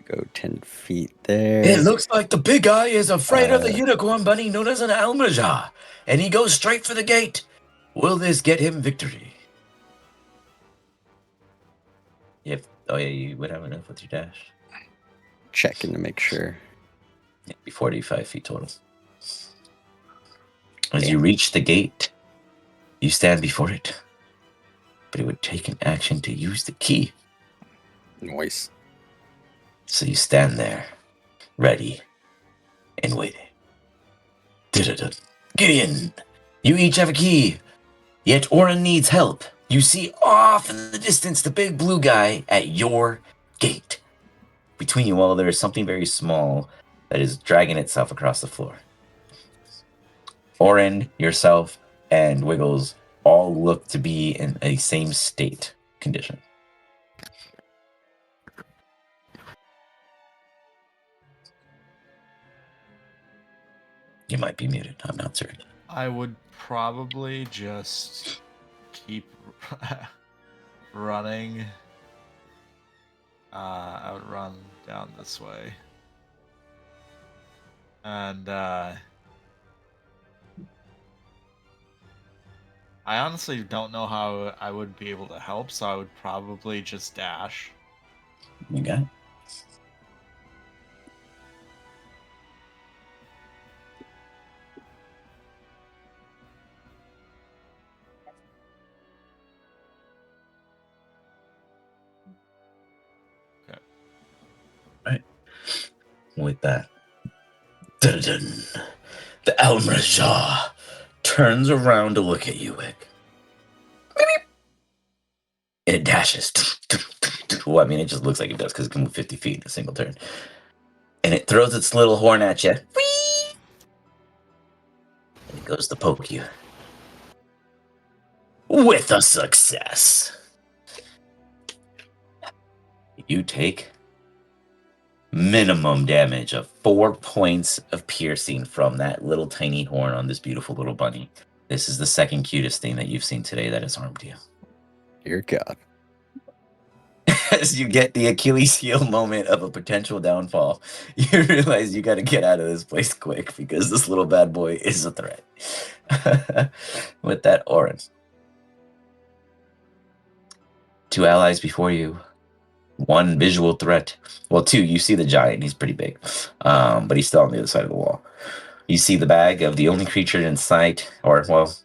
Go 10 feet there. It looks like the big guy is afraid of the unicorn bunny known as an Almajah, and he goes straight for the gate. Will this get him victory? Oh yeah, you would have enough with your dash. Checking to make sure. It'd be 45 feet total. As you reach the gate, you stand before it. But it would take an action to use the key. Noise. So you stand there, ready and waiting. Gideon, you each have a key. Yet Orin needs help. You see off in the distance the big blue guy at your gate. Between you all, there is something very small that is dragging itself across the floor. Orin, yourself, and Wiggles all look to be in a same state condition. You might be muted. I'm not certain. I would probably just keep running. I would run down this way. And I honestly don't know how I would be able to help, so I would probably just dash. You got it. Okay. Right. With that. Dun-dun. The Almajah turns around to look at you, Wick. And it dashes. Well, I mean, it just looks like it does because it can move 50 feet in a single turn. And it throws its little horn at you. And it goes to poke you. With a success. You take minimum damage of 4 points of piercing from that little tiny horn on this beautiful little bunny. This is the second cutest thing that you've seen today that has harmed you. Dear God. As you get the Achilles heel moment of a potential downfall, you realize you got to get out of this place quick because this little bad boy is a threat. With that, Orin. 2 allies before you. 1 visual threat. Well, 2, you see the giant. He's pretty big. But he's still on the other side of the wall. You see the bag of the only creature in sight. Or, well,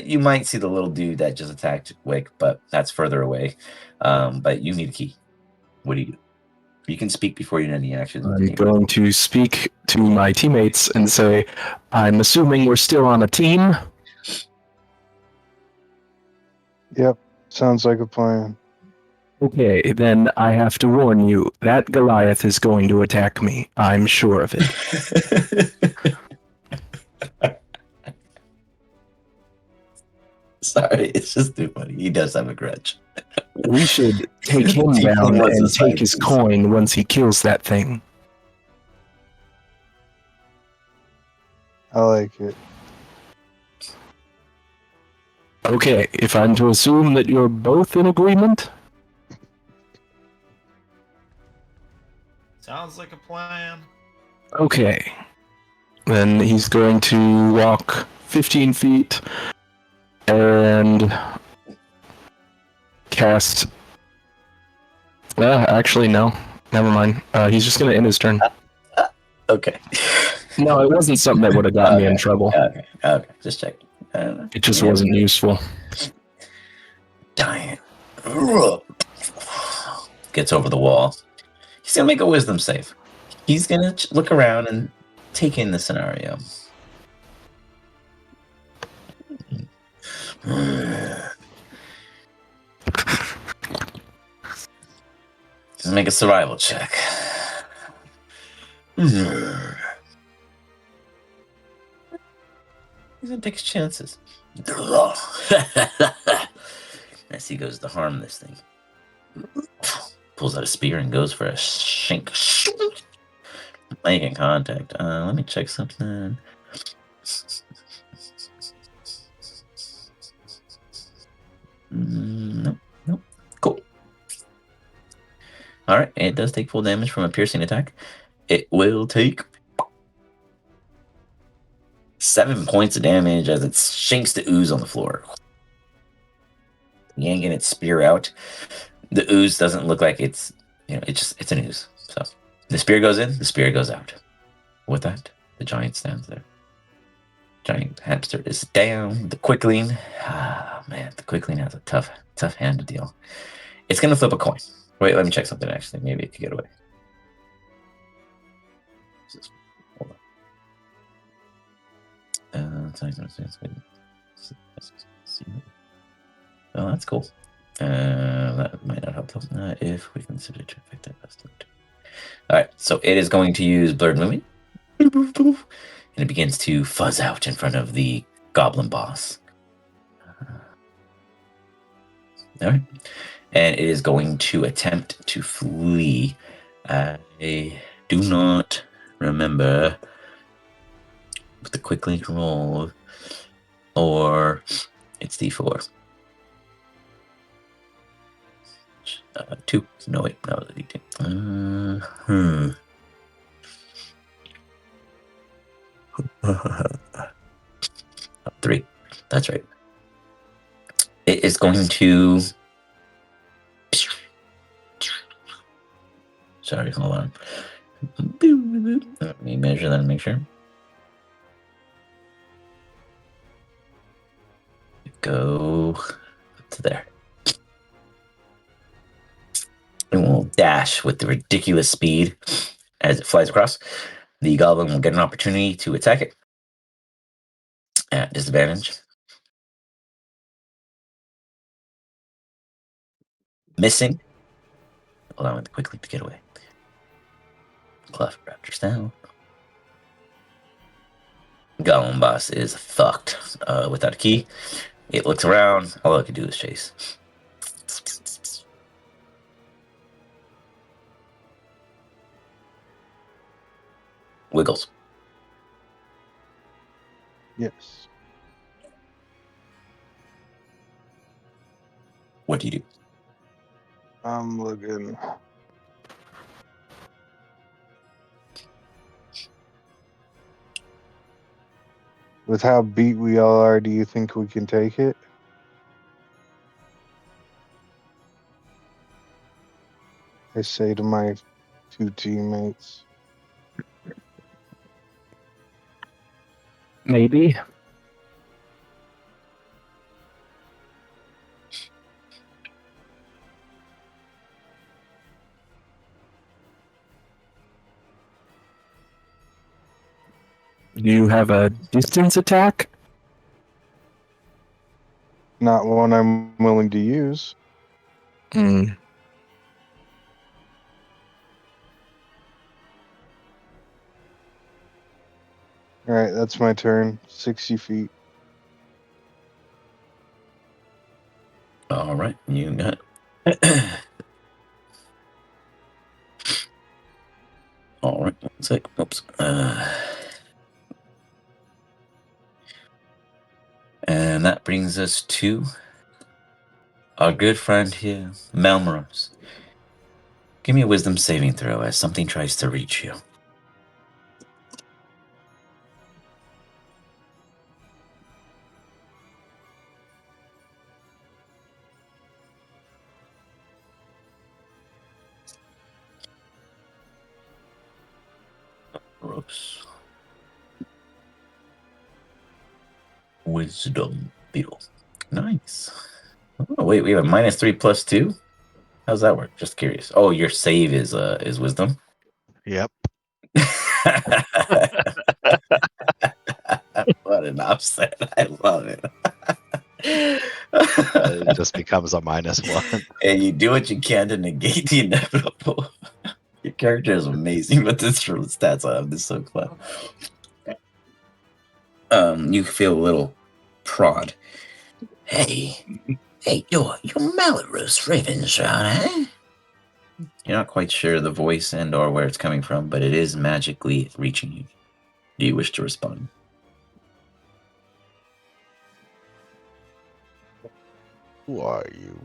you might see the little dude that just attacked Wick, but that's further away. But you need a key. What do you do? You can speak before you do any actions. I'm going to speak to my teammates and say, I'm assuming we're still on a team. Yep. Sounds like a plan. Okay, then I have to warn you, that Goliath is going to attack me. I'm sure of it. Sorry, it's just too funny. He does have a grudge. We should take him down and take his coin once he kills that thing. I like it. Okay, if I'm to assume that you're both in agreement? Sounds like a plan. Okay. Then he's going to walk 15 feet and cast. Actually, no. Never mind. He's just going to end his turn. Okay. No, it wasn't something that would have got me in trouble. Okay. Just check. It just wasn't useful. Dying. Gets over the wall. He's gonna make a wisdom save. He's gonna look around and take in the scenario. Just make a survival check. He's gonna take his chances. As he goes to harm this thing. Pulls out a spear and goes for a shink. Making contact. Let me check something. Nope. Cool. Alright, it does take full damage from a piercing attack. It will take 7 points of damage as it shinks the ooze on the floor. Yanking its spear out. The ooze doesn't look like it's an ooze. So the spear goes in, the spear goes out. With that, the giant stands there. Giant hamster is down. The quickling. Ah man, the quickling has a tough hand to deal. It's gonna flip a coin. Wait, let me check something actually. Maybe it could get away. Hold on. Oh, that's cool. That might not help them if we consider to affect that best. Alright, so it is going to use Blurred Movement. And it begins to fuzz out in front of the goblin boss. Alright. And it is going to attempt to flee. I do not remember what the quick link roll or it's D4. 2. No, wait. No, the D2. 3. That's right. It is going to... Sorry, hold on. Let me measure that and make sure. Go to there. It will dash with the ridiculous speed as it flies across. The goblin will get an opportunity to attack it at disadvantage. Missing, allowing it quickly to get away. Cleft raptors down. Goblin boss is fucked without a key. It looks around. All it can do is chase. Wiggles. Yes. What do you do? I'm looking. With how beat we all are, do you think we can take it? I say to my 2 teammates. Maybe. Do you have a distance attack? Not one I'm willing to use. Hmm. Alright, that's my turn. 60 feet. All right, you got. All right, 1 sec. Oops. And that brings us to our good friend here, Melmoros. Give me a wisdom saving throw as something tries to reach you. Gross. Wisdom beetle. Nice. Oh, wait, we have a -3 plus 2? How's that work? Just curious. Oh, your save is wisdom? Yep. What an offset. I love it. It just becomes a -1. And you do what you can to negate the inevitable. Your character is amazing, but this from the stats I have, this is so fun. You feel a little prod. Hey, you're Malorus Ravenshot, eh? You're not quite sure the voice and or where it's coming from, but it is magically reaching you. Do you wish to respond? Who are you?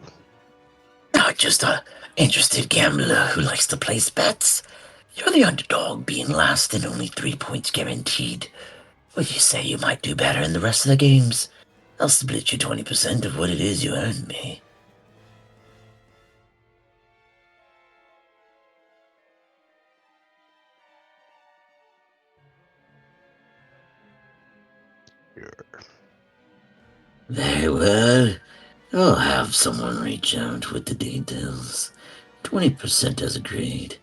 Not just a interested gambler who likes to place bets. You're the underdog, being last and only 3 points guaranteed. Would you say you might do better in the rest of the games? I'll split you 20% of what it is you earned me. Sure. Very well. I'll have someone reach out with the details. 20% as agreed.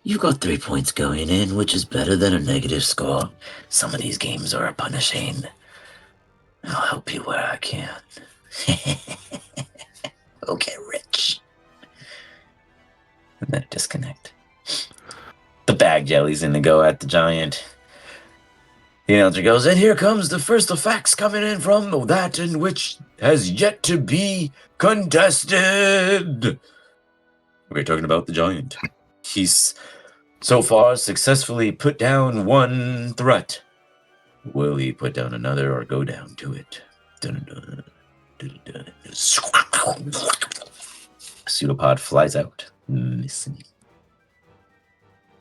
You've got 3 points going in, which is better than a negative score. Some of these games are punishing. I'll help you where I can. Okay, Rich. And then disconnect. The bag jelly's in to go at the giant. The announcer goes, and here comes the first of facts coming in from that in which has yet to be contested. We're talking about the giant. He's so far successfully put down one threat. Will he put down another or go down to it? Dun-dun-dun. Dun-dun-dun. Pseudopod flies out, missing.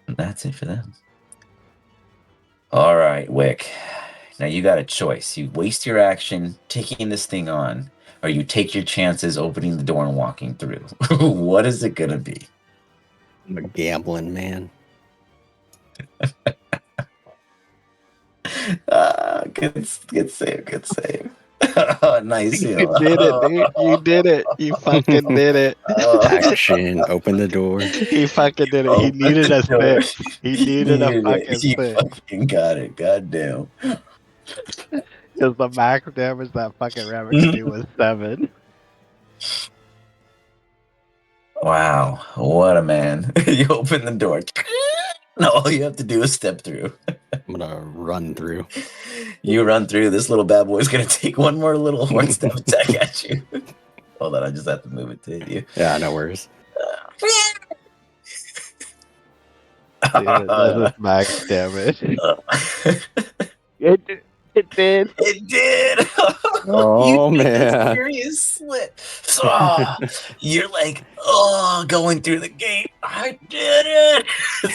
And that's it for them. All right, Wick. Now you got a choice. You waste your action taking this thing on, or you take your chances opening the door and walking through. What is it going to be? I'm a gambling man. Good save, good save. Nice. You did it, dude. You did it. You fucking did it. Action, open the door. He fucking did it. He Open needed the a door. six. He needed a fucking You six. fucking got it. Goddamn. Because the max damage that fucking rabbit could do was 7. Wow. What a man. You open the door. No, all you have to do is step through. I'm gonna run through. You run through. This little bad boy's going to take one more little horn step attack at you. Hold on. I just have to move it to you. Yeah, no worries. Dude, this is max damage. It did. It did. Oh, You did this man. serious slip. You're like, going through the gate. I did it.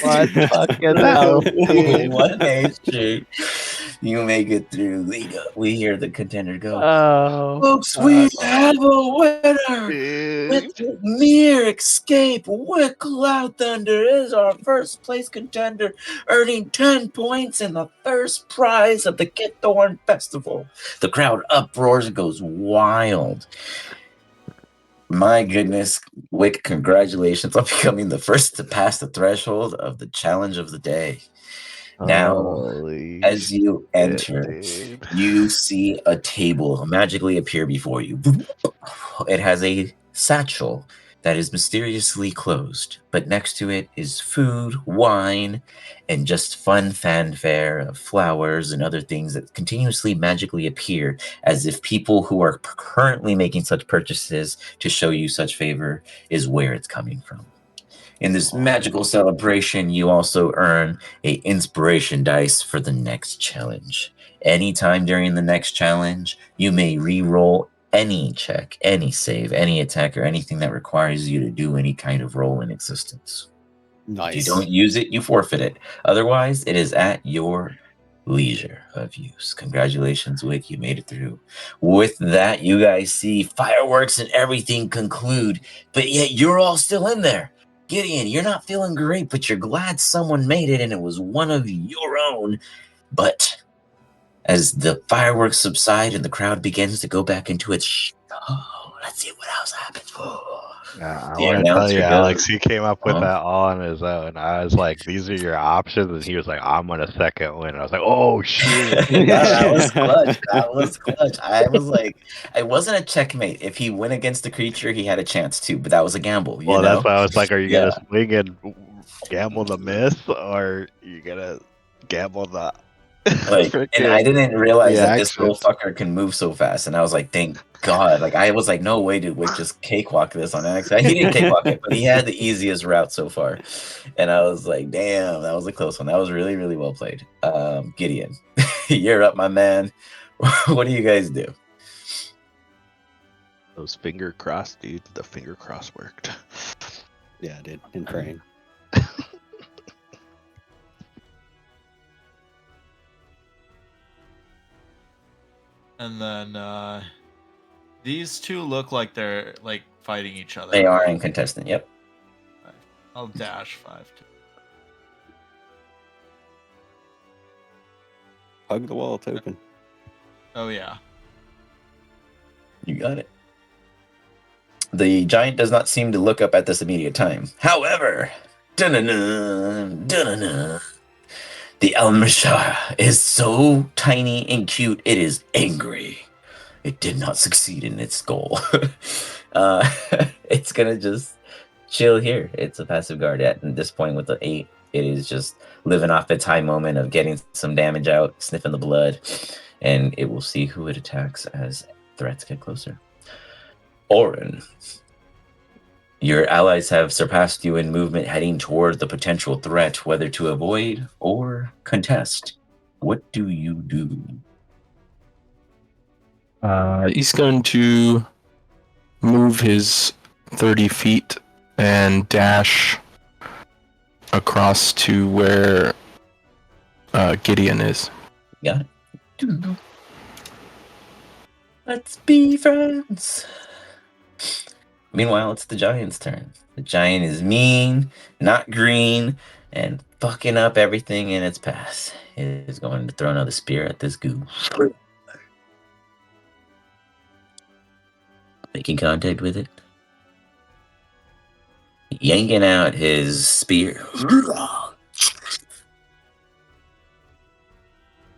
What fucking hell, dude? What nation? You make it through. We hear the contender go. Oh, Folks, we have a winner. Dude. With mere escape, Wick Cloud Thunder is our first place contender, earning 10 points and the first prize of the Kythorn Festival. The crowd uproars and goes wild. My goodness, Wick, congratulations on becoming the first to pass the threshold of the challenge of the day. Now, Holy as you enter, dude. you see a table magically appear before you. It has a satchel that is mysteriously closed, but next to it is food, wine, and just fun fanfare of flowers and other things that continuously magically appear as if people who are currently making such purchases to show you such favor is where it's coming from. In this magical celebration, you also earn a inspiration dice for the next challenge. Anytime during the next challenge, you may re-roll any check, any save, any attack, or anything that requires you to do any kind of roll in existence. Nice. If you don't use it, you forfeit it. Otherwise, it is at your leisure of use. Congratulations, Wick. You made it through. With that, you guys see fireworks and everything conclude, but yet you're all still in there. Gideon, you're not feeling great, but you're glad someone made it and it was one of your own. But as the fireworks subside and the crowd begins to go back into its let's see what else happens. I The want to tell you, announcer Alex, goes, he came up with that all on his own. I was like, these are your options. And he was like, I'm going to second win. I was like, oh, shit. that was clutch. That was clutch. I was like, it wasn't a checkmate. If he went against the creature, he had a chance to, but that was a gamble, you Well, know? that's why I was like, are you Yeah. going to swing and gamble the miss, or you going to gamble the Like, and I didn't realize that this reaction? little fucker can move so fast, and I was like, thank God. Like, I was like, no way did Wick just cakewalk this on NX. He didn't cakewalk it, but he had the easiest route so far. And I was like, damn, that was a close one. That was really, really well played. Gideon, you're up, my man. What do you guys do? Those finger crossed, dude. The finger cross worked. Yeah, I did. In praying. And then these two look like they're like fighting each other. They are incontestant. Yep. I'll dash 5 too. Hug the wall token. Oh yeah. You got it. The giant does not seem to look up at this immediate time. However, dun-dun-dun, dun-dun-dun, the Almashara is so tiny and cute, it is angry. It did not succeed in its goal. It's gonna just chill here. It's a passive guard at this point with the 8. It is just living off its high moment of getting some damage out, sniffing the blood, and it will see who it attacks as threats get closer. Orin, your allies have surpassed you in movement heading toward the potential threat, whether to avoid or contest. What do you do? He's going to move his 30 feet and dash across to where Gideon is. Got it. Let's be friends. Meanwhile, it's the giant's turn. The giant is mean, not green, and fucking up everything in its path. It is going to throw another spear at this goo. Making contact with it. Yanking out his spear.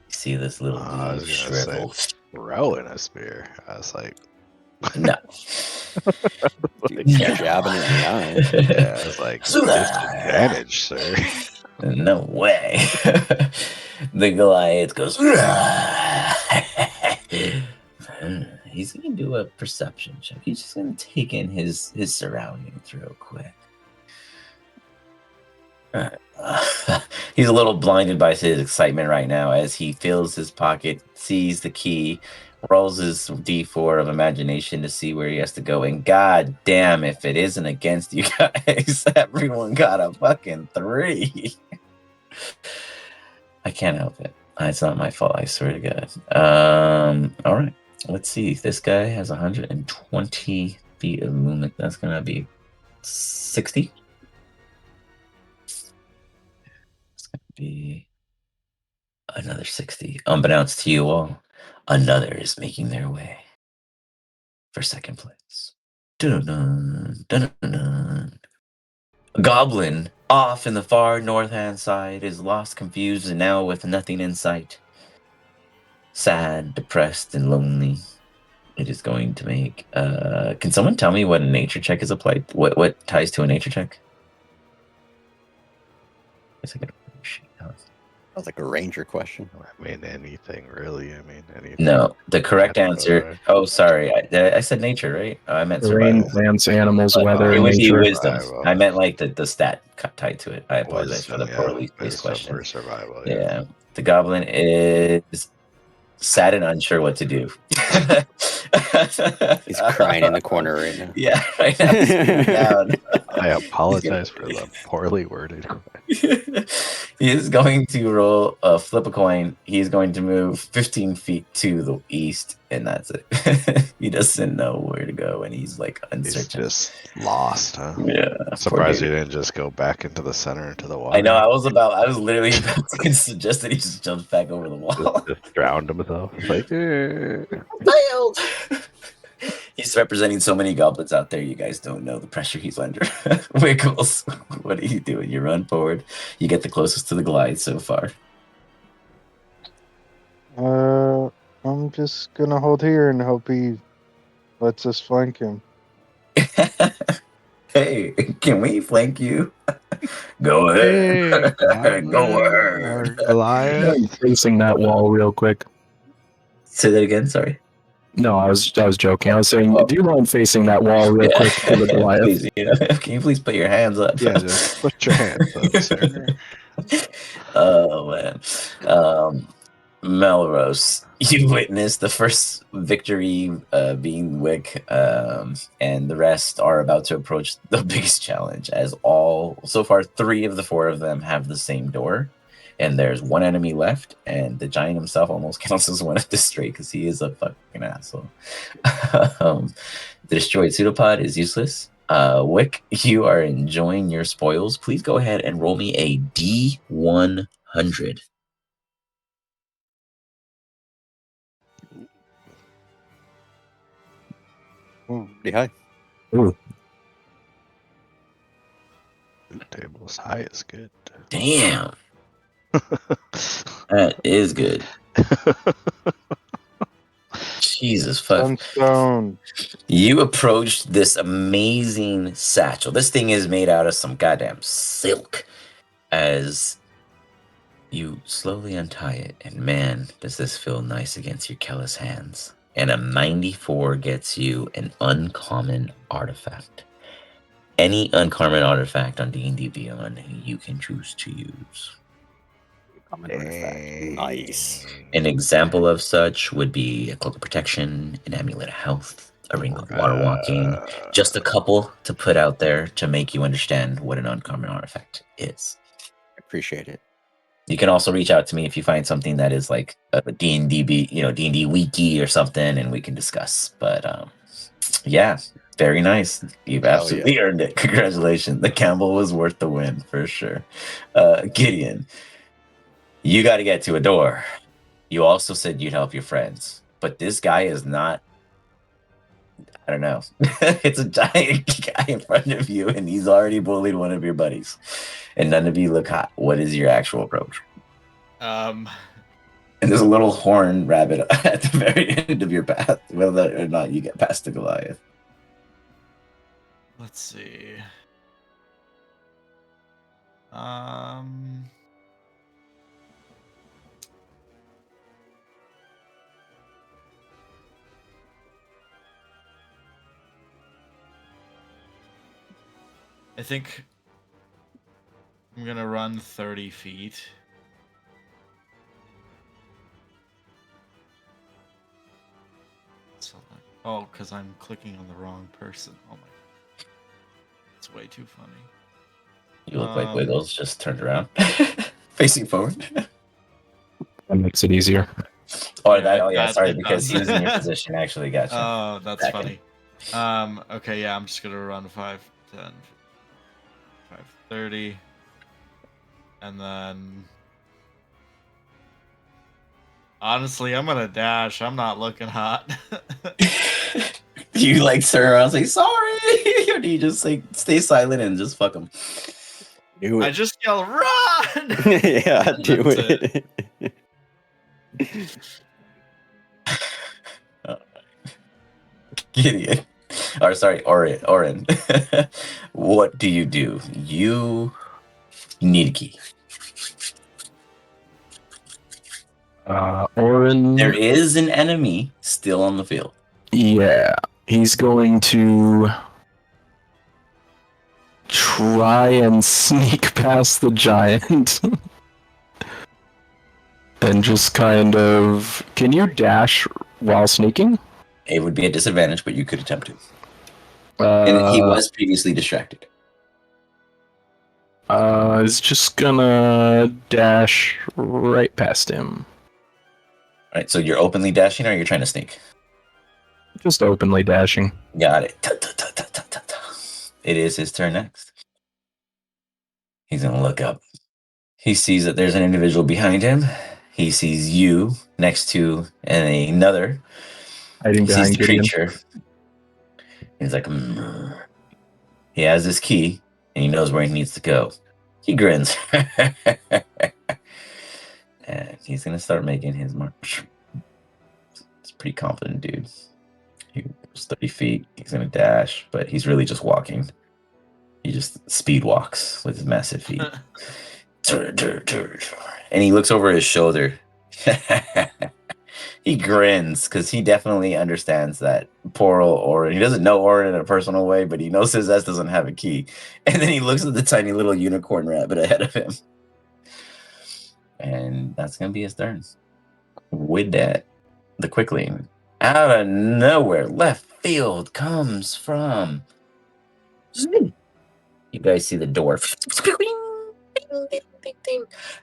See this little I goo was going to say, shrivel. throwing a spear. I was like, No. Jabbing it in the eye. yeah, I was like, disadvantage, sir. No way. The Goliath goes. He's gonna do a perception check. He's just gonna take in his surroundings real quick. He's a little blinded by his excitement right now as he fills his pocket, sees the key, rolls his D4 of imagination to see where he has to go. And god damn, if it isn't against you guys, everyone got a fucking 3. I can't help it. It's not my fault, I swear to God. All right. Let's see. This guy has 120 feet of movement. That's gonna be 60. Be another 60. Unbeknownst to you all, another is making their way for second place. Dun-dun-dun, dun-dun-dun. A goblin off in the far north-hand side is lost, confused, and now with nothing in sight. Sad, depressed, and lonely. It is going to make... can someone tell me what a nature check is applied? What ties to a nature check? That's like a ranger question. I mean, anything, really. I mean, anything. No, the correct answer. Oh, sorry. I said nature, right? I meant Terrain, survival. plants, animals, weather, It would be nature. wisdom. Survival. I meant like the stat tied to it. I apologize for the Wisdom, poorly yeah. placed Wisdom question. for survival. Yeah. The goblin is sad and unsure what to do. He's crying in the corner right now. Yeah, right now he's screaming down. I apologize for the poorly worded question. He is going to roll flip a coin. He's going to move 15 feet to the east, and that's it. He doesn't know where to go, and he's like He's uncertain. just lost, huh? Yeah, Surprised he didn't just go back into the center into the water. I know. I was literally about to suggest that he just jumps back over the wall. Just drowned himself. It's like, Failed. He's representing so many goblins out there. You guys don't know the pressure he's under. Wiggles, what are you doing? You run forward. You get the closest to the glide so far. I'm just gonna hold here and hope he lets us flank him. Hey, can we flank you? Go ahead. Go ahead. Goliath. Facing that wall real quick. Say that again. Sorry. No, I was joking. I was saying, do you mind facing that wall real quick to the Goliath? Please, can you please put your hands up? Yeah, just put your hands up, sir. Oh man. Melrose, you witnessed the first victory being Wick, and the rest are about to approach the biggest challenge, as so far 3 of the 4 of them have the same door, and there's 1 enemy left, and the giant himself almost counts as one at this straight because he is a fucking asshole. The destroyed pseudopod is useless. Wick, you are enjoying your spoils. Please go ahead and roll me a D100. Oh, pretty high. Ooh. Table's high is good. Damn. That is good. Jesus fuck. Sunstone. You approached this amazing satchel. This thing is made out of some goddamn silk. As you slowly untie it, and man, does this feel nice against your callous hands. And a 94 gets you an uncommon artifact. Any uncommon artifact on D&D Beyond you can choose to use. Common artifact. Nice. An example of such would be a cloak of protection, an amulet of health, a ring of water walking. Just a couple to put out there to make you understand what an uncommon artifact is. Appreciate it. You can also reach out to me if you find something that is like a D&D, D&D wiki or something, and we can discuss. But yeah, very nice. You've absolutely earned it. Congratulations. The gamble was worth the win for sure. Gideon, you got to get to a door. You also said you'd help your friends, but this guy is not. I don't know. It's a giant guy in front of you, and he's already bullied one of your buddies. And none of you look hot. What is your actual approach? And there's a little horn rabbit at the very end of your path, whether or not you get past the Goliath. Let's see. I think I'm gonna run 30 feet. Oh, because I'm clicking on the wrong person. Oh my. It's way too funny. You look like Wiggles just turned around, facing forward. That makes it easier. Sorry, because he was in your position. Actually, gotcha. Oh, that's funny. Okay, yeah, I'm just gonna run 5, 10, 5, 30, and then honestly, I'm gonna dash. I'm not looking hot. You like turn around and say sorry, or do you just like stay silent and just fuck him? Do it. I just yell run. Yeah, do it. Gideon. Or sorry, Orin. What do? You need a key. Orin. There is an enemy still on the field. Yeah, he's going to try and sneak past the giant. And just kind of... Can you dash while sneaking? It would be a disadvantage, but you could attempt to. And he was previously distracted. Is just gonna dash right past him. All right, so you're openly dashing, or you're trying to sneak? Just openly dashing. Got it. It is his turn next. He's gonna look up. He sees that there's an individual behind him. He sees you next to another. Hiding He sees behind the Gideon. creature. He's like, He has his key, and he knows where he needs to go. He grins. And he's going to start making his march. It's a pretty confident dude. He goes 30 feet. He's going to dash, but he's really just walking. He just speed walks with his massive feet. And he looks over his shoulder. He grins because he definitely understands that poor old Orin. He doesn't know Orin in a personal way, but he knows his ass doesn't have a key. And then he looks at the tiny little unicorn rabbit ahead of him. And that's going to be his turn. With that, the quickling. Out of nowhere, left field comes from... You guys see the door.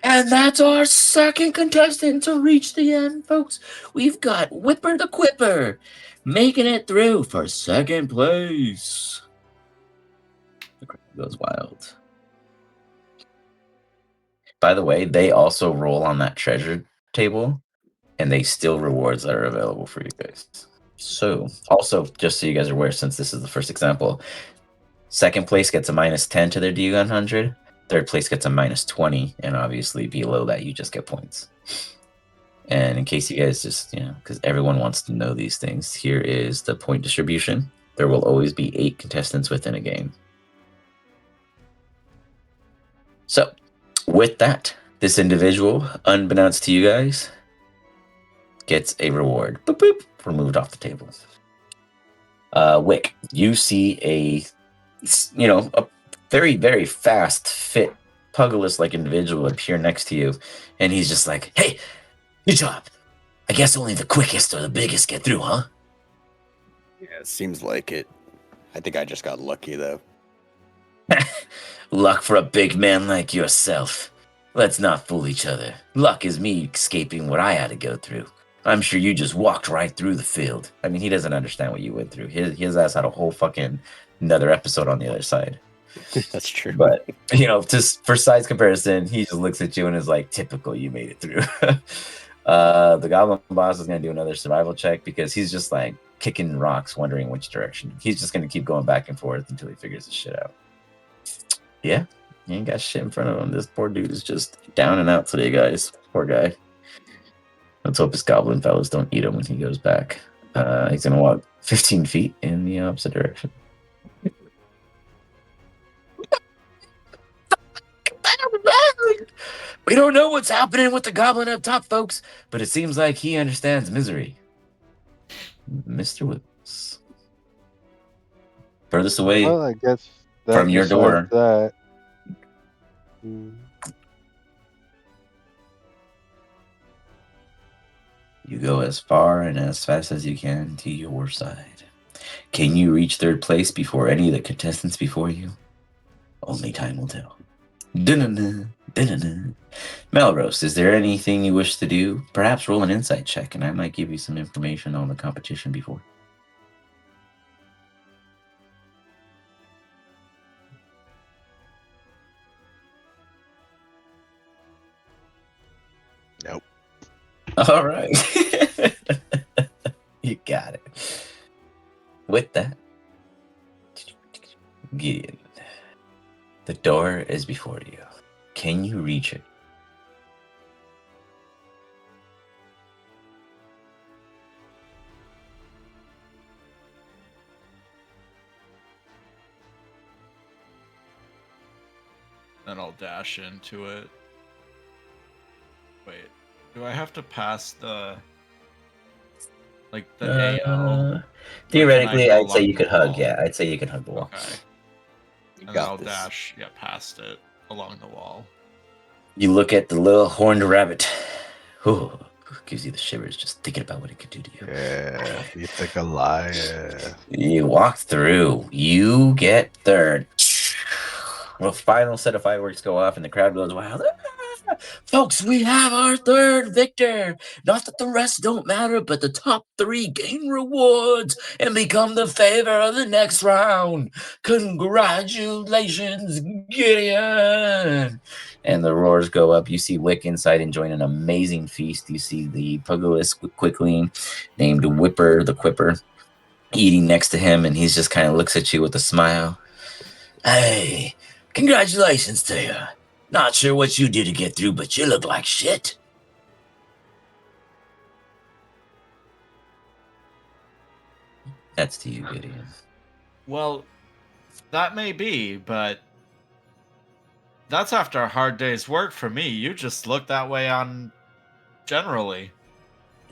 And that's our second contestant to reach the end, folks. We've got Whipper the Quipper making it through for second place. The crowd goes wild. By the way, they also roll on that treasure table, and they steal rewards that are available for you guys. So, also, just so you guys are aware, since this is the first example, second place gets a -10 to their D100. Third place gets a -20, and obviously below that, you just get points. And in case you guys just, because everyone wants to know these things, here is the point distribution. There will always be 8 contestants within a game. So, with that, this individual, unbeknownst to you guys, gets a reward. Boop, boop, removed off the table. Wick, you see a very, very fast, fit, Pugilus-like individual appear next to you, and he's just like, "Hey, good job. I guess only the quickest or the biggest get through, huh?" Yeah, it seems like it. I think I just got lucky, though. Luck for a big man like yourself. Let's not fool each other. Luck is me escaping what I had to go through. I'm sure you just walked right through the field. I mean, he doesn't understand what you went through. His ass had a whole fucking another episode on the other side. That's true. But, just for size comparison, he just looks at you and is like, typical, you made it through. The goblin boss is going to do another survival check because he's just like kicking rocks, wondering which direction. He's just going to keep going back and forth until he figures his shit out. Yeah, he ain't got shit in front of him. This poor dude is just down and out today, guys. Poor guy. Let's hope his goblin fellows don't eat him when he goes back. He's going to walk 15 feet in the opposite direction. We don't know what's happening with the goblin up top, folks, but it seems like he understands misery. Mr. Whipples. Furthest away Well, I guess that from your door. That. You go as far and as fast as you can to your side. Can you reach third place before any of the contestants before you? Only time will tell. Dun-dun-dun, dun-dun-dun. Melrose, is there anything you wish to do? Perhaps roll an insight check, and I might give you some information on the competition before. Nope. All right. You got it. With that, Gideon, the door is before you. Can you reach it? Then I'll dash into it. Wait, do I have to pass the AL? Theoretically, go I'd say along you the could hug. wall? Yeah, I'd say you could hug the wall. Okay. You And then got I'll this. dash, past it along the wall. You look at the little horned rabbit. Ooh, Gives you the shivers just thinking about what it could do to you. Yeah, you think Goliath. You walk through. You get third. The final set of fireworks go off, and the crowd goes wild. Ah! Folks, we have our third victor. Not that the rest don't matter, but the top 3 gain rewards and become the favor of the next round. Congratulations, Gideon! And the roars go up. You see Wick inside enjoying an amazing feast. You see the pugilist quickly named Whipper, the Quipper, eating next to him, and he's just kind of looks at you with a smile. Hey, congratulations to you. Not sure what you did to get through, but you look like shit. That's to you, Gideon. Well, that may be, but that's after a hard day's work for me. You just look that way on generally.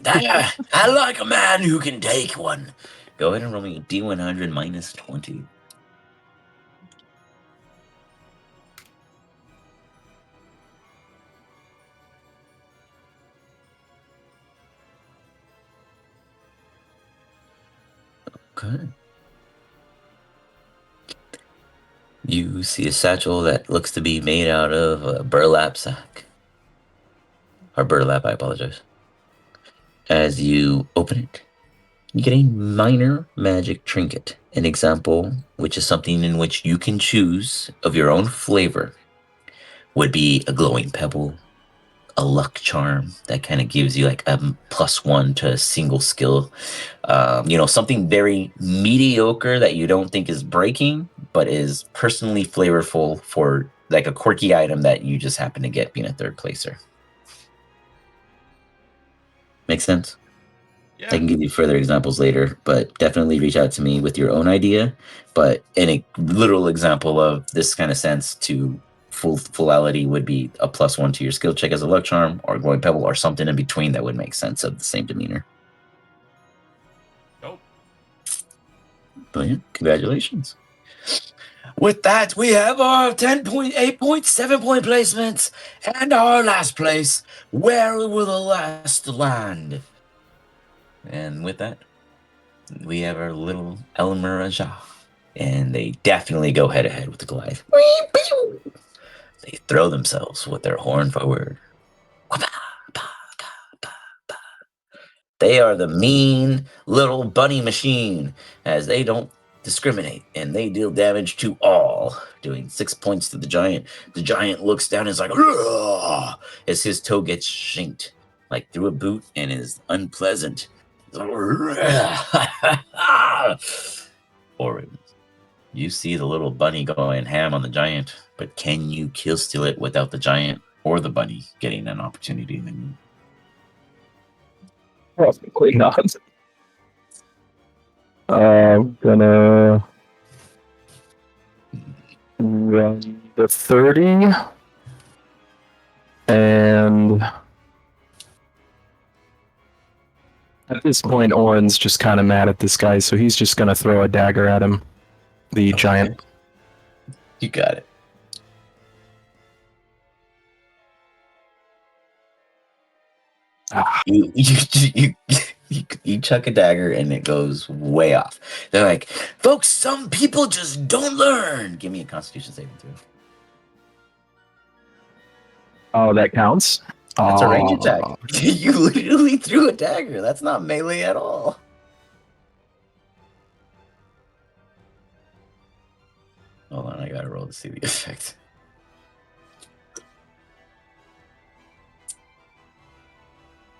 I like a man who can take one. Go ahead and roll me a D100 minus 20. Okay. You see a satchel that looks to be made out of a burlap sack. Or burlap, I apologize. As you open it, you get a minor magic trinket. An example, which is something in which you can choose of your own flavor, would be a glowing pebble, a luck charm that kind of gives you like a +1 to a single skill. Something very mediocre that you don't think is breaking, but is personally flavorful for like a quirky item that you just happen to get being a third placer. Make sense? Yeah. I can give you further examples later, but definitely reach out to me with your own idea. But a literal example of this kind of sense to fullality would be a +1 to your skill check as a luck charm, or a glowing pebble, or something in between that would make sense of the same demeanor. Nope. Brilliant. Congratulations. With that, we have our 10 point, 8 point, 7 point placements, and our last place. Where will the last land? And with that, we have our little Elmer, and they definitely go head to head with the Goliath. They throw themselves with their horn forward. They are the mean little bunny machine, as they don't discriminate, and they deal damage to all, doing 6 points to the giant. The giant looks down and is like, "Ugh," as his toe gets shanked, like through a boot, and is unpleasant. Or you see the little bunny going ham on the giant, but can you kill steal it without the giant or the bunny getting an opportunity? Probably not. I'm gonna run the 30, and at this point, Oren's just kind of mad at this guy, so he's just gonna throw a dagger at him. The giant. You got it. You chuck a dagger and it goes way off. They're like, folks, some people just don't learn. Give me a Constitution saving throw. Oh, that counts? That's a range attack. You literally threw a dagger. That's not melee at all. Hold on, I gotta roll to see the effect.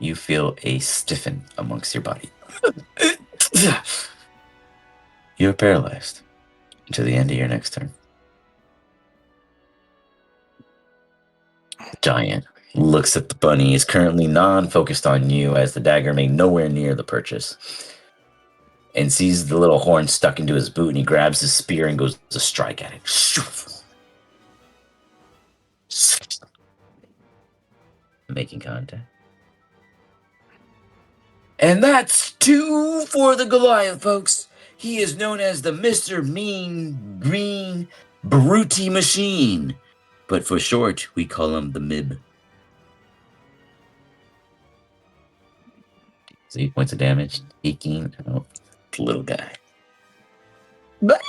You feel a stiffen amongst your body. You're paralyzed until the end of your next turn. Giant looks at the bunny, is currently non-focused on you as the dagger made nowhere near the purchase, and sees the little horn stuck into his boot, and he grabs his spear and goes to strike at it. Making contact. And that's 2 for the Goliath, folks. He is known as the Mr. Mean Green Brute Machine, but for short, we call him the Mib. So 8 points of damage, taking out the little guy. But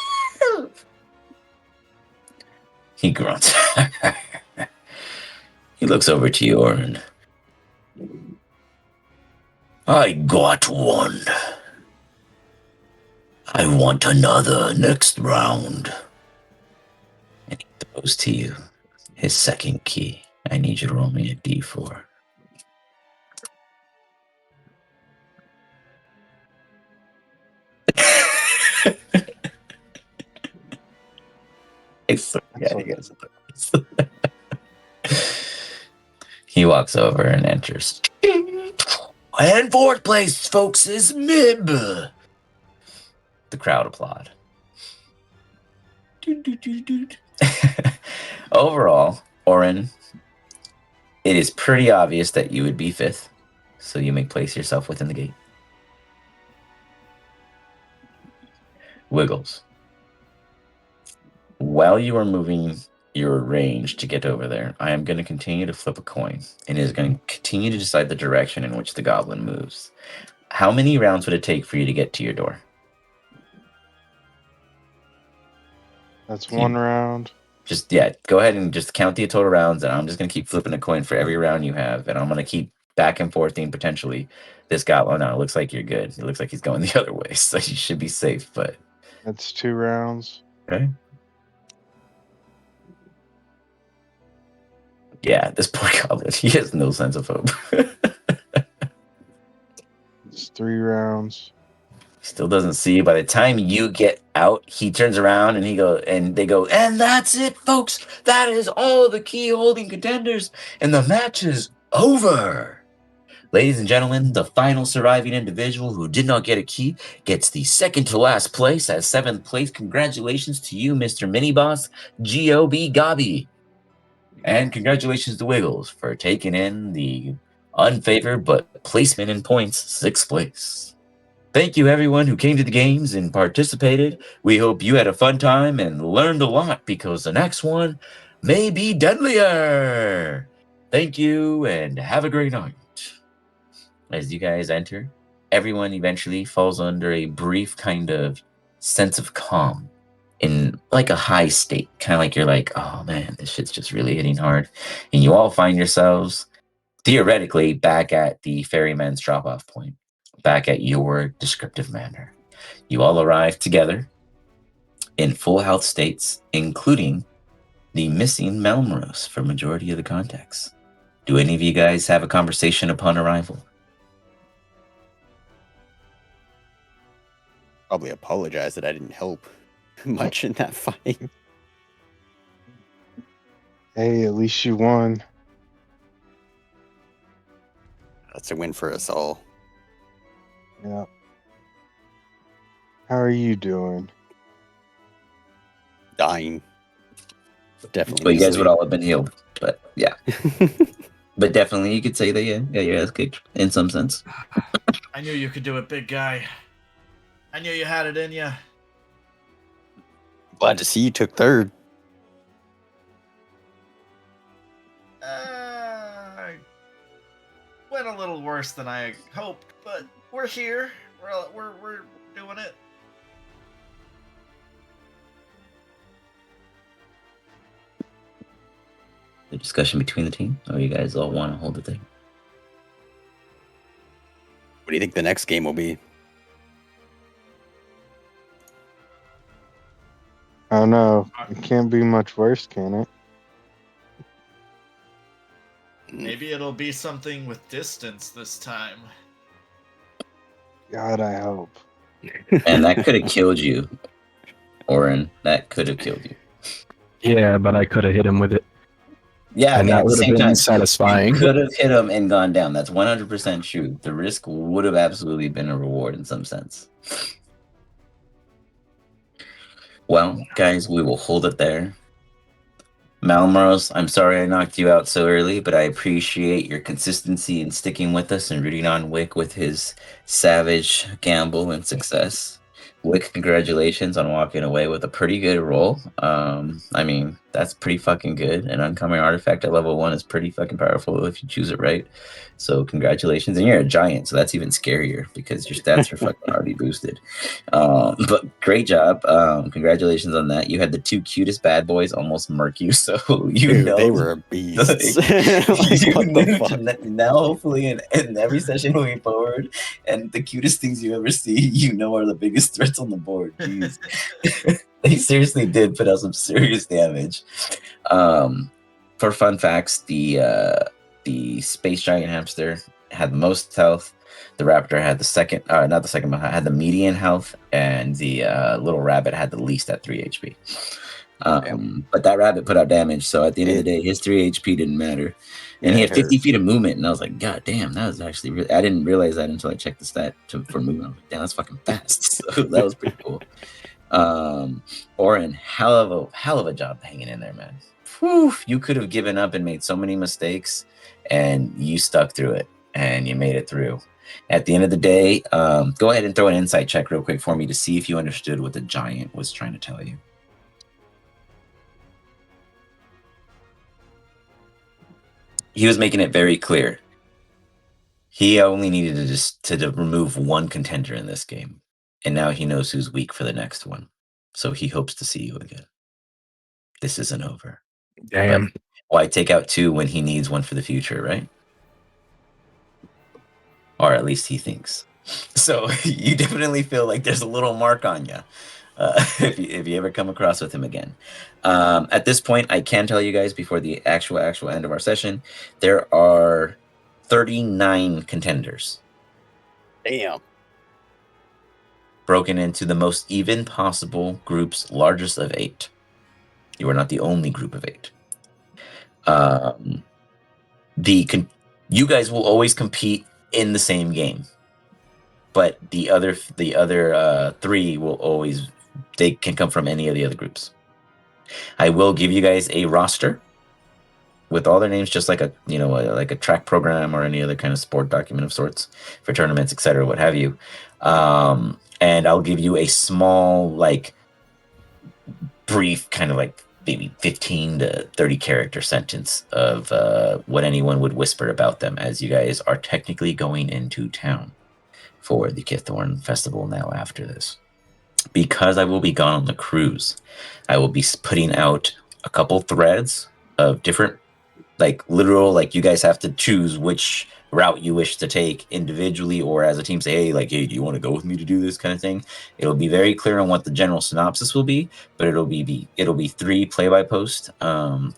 he grunts. He looks over to you, Orin. I got one. I want another next round. And he throws to you his second key. I need you to roll me a d4. He walks over and enters. And fourth place, folks, is Mib. The crowd applaud. Overall, Orin, it is pretty obvious that you would be fifth, so you may place yourself within the gate. Wiggles. While you are moving your range to get over there, I am going to continue to flip a coin, and it is going to continue to decide the direction in which the goblin moves. How many rounds would it take for you to get to your door? That's one round. Just, go ahead and just count the total rounds, and I'm just going to keep flipping a coin for every round you have, and I'm going to keep back and forthing potentially this goblin. No, it looks like you're good. It looks like he's going the other way, so you should be safe, but... That's 2 rounds. Okay. Yeah, this poor goblin, he has no sense of hope. It's 3 rounds. Still doesn't see you. By the time you get out, he turns around and they go, and that's it, folks. That is all the key holding contenders, and the match is over. Ladies and gentlemen, the final surviving individual who did not get a key gets the second to last place at 7th place. Congratulations to you, Mr. Miniboss, G.O.B. Gobby. And congratulations to Wiggles for taking in the unfavored but placement in points 6th place. Thank you, everyone who came to the games and participated. We hope you had a fun time and learned a lot, because the next one may be deadlier. Thank you, and have a great night. As you guys enter, everyone eventually falls under a brief kind of sense of calm, in like a high state, kind of like you're like, oh man, this shit's just really hitting hard. And you all find yourselves theoretically back at the ferryman's drop-off point, back at your descriptive manor. You all arrive together in full health states, including the missing Melmrose for majority of the context. Do any of you guys have a conversation upon arrival? Probably apologize that I didn't help much in that fight. Hey, at least you won. That's a win for us all. Yeah. How are you doing? Dying. Definitely. Well, you guys would all have been healed, but yeah. But definitely you could say that, yeah, your ass kicked in some sense. I knew you could do it, big guy. I knew you had it in you. Glad to see you took third. Went a little worse than I hoped, but we're here. We're doing it. The discussion between the team, or you guys all want to hold it there? What do you think the next game will be? I don't know. It can't be much worse, can it? Maybe it'll be something with distance this time. God, I hope. And that could have killed you, Orin. That could have killed you. Yeah, but I could have hit him with it. Yeah, and that would have been satisfying. You could have hit him and gone down. That's 100% true. The risk would have absolutely been a reward in some sense. Well, guys, we will hold it there. Malmrose, I'm sorry I knocked you out so early, but I appreciate your consistency in sticking with us and rooting on Wick with his savage gamble and success. Wick, congratulations on walking away with a pretty good roll. I mean, That's pretty fucking good. An uncommon artifact at level 1 is pretty fucking powerful if you choose it right. So congratulations. And you're a giant, so that's even scarier because your stats are fucking already boosted. But great job. Congratulations on that. You had the 2 cutest bad boys almost murk you, so you Dude, know they were beasts. Like, you what knew the fuck? now hopefully in every session moving forward, and the cutest things you ever see, you know, are the biggest threats on the board. Jeez. They seriously did put out some serious damage. For fun facts, the space giant hamster had the most health. The raptor had the second, not the second, but had the median health, and the little rabbit had the least at 3 HP. But that rabbit put out damage, so at the end of the day, his 3 HP didn't matter. And he had 50 feet of movement, and I was like, God damn, that was actually really... I didn't realize that until I checked the stat for movement. I was like, damn, that's fucking fast. So that was pretty cool. Oren, hell of a job hanging in there, man. Whew, you could have given up and made so many mistakes, and you stuck through it, and you made it through. At the end of the day, go ahead and throw an insight check real quick for me to see if you understood what the giant was trying to tell you. He was making it very clear. He only needed to remove one contender in this game, and now he knows who's weak for the next one. So he hopes to see you again. This isn't over. Damn. But why take out 2 when he needs one for the future, right? Or at least he thinks. So you definitely feel like there's a little mark on you if you ever come across with him again. At this point, I can tell you guys before the actual end of our session, there are 39 contenders. Damn. Broken into the most even possible groups, largest of 8. You are not the only group of 8. You guys will always compete in the same game, but the other 3 will always, they can come from any of the other groups. I will give you guys a roster with all their names, just like a like a track program or any other kind of sport document of sorts for tournaments, etc., what have you. And I'll give you a small, like, brief kind of like maybe 15 to 30 character sentence of what anyone would whisper about them as you guys are technically going into town for the Kythorn festival now after this. Because I will be gone on the cruise, I will be putting out a couple threads of different, like, literal, like, you guys have to choose which route you wish to take individually or as a team. Say, hey, like, hey, do you want to go with me to do this kind of thing? It'll be very clear on what the general synopsis will be, but it'll be 3 play-by-post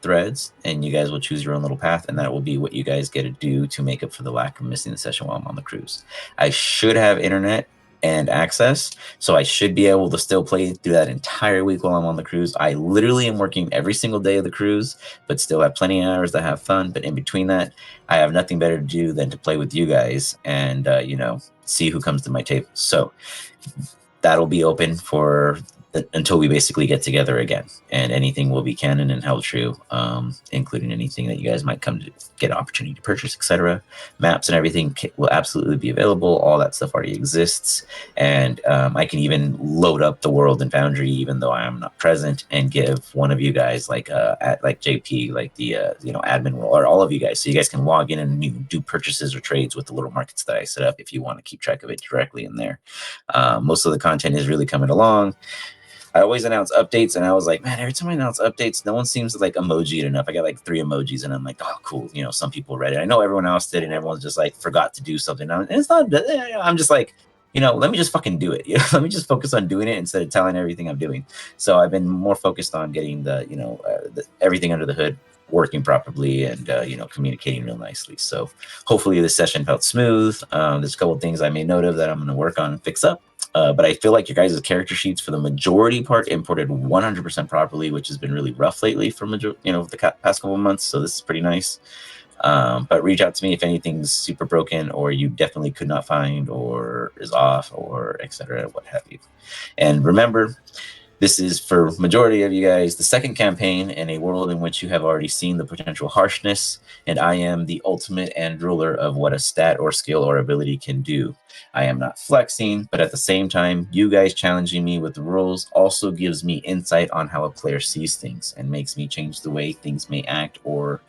threads, and you guys will choose your own little path, and that will be what you guys get to do to make up for the lack of missing the session while I'm on the cruise. I should have internet and access, so I should be able to still play through that entire week while I'm on the cruise. I literally am working every single day of the cruise, but still have plenty of hours to have fun. But in between that, I have nothing better to do than to play with you guys and see who comes to my table. So that'll be open for until we basically get together again, and anything will be canon and held true, including anything that you guys might come to get an opportunity to purchase, etc. Maps and everything will absolutely be available. All that stuff already exists, and I can even load up the world in Foundry even though I am not present, and give one of you guys like JP, like the admin role, or all of you guys, so you guys can log in and do purchases or trades with the little markets that I set up if you want to keep track of it directly in there. Most of the content is really coming along. I always announce updates, and I was like, man, every time I announce updates, no one seems to like emoji it enough. I got like 3 emojis, and I'm like, oh, cool. Some people read it. I know everyone else did, and everyone's just like forgot to do something. And it's not. I'm just like, let me just fucking do it. Let me just focus on doing it instead of telling everything I'm doing. So I've been more focused on getting everything under the hood working properly and communicating real nicely. So hopefully this session felt smooth. There's a couple of things I made note of that I'm going to work on and fix up. But I feel like your guys' character sheets for the majority part imported 100% properly, which has been really rough lately for the past couple of months. So this is pretty nice. But reach out to me if anything's super broken or you definitely could not find or is off or etc. what have you. And remember, This is, for majority of you guys, the second campaign in a world in which you have already seen the potential harshness, and I am the ultimate end ruler of what a stat or skill or ability can do. I am not flexing, but at the same time, you guys challenging me with the rules also gives me insight on how a player sees things and makes me change the way things may act or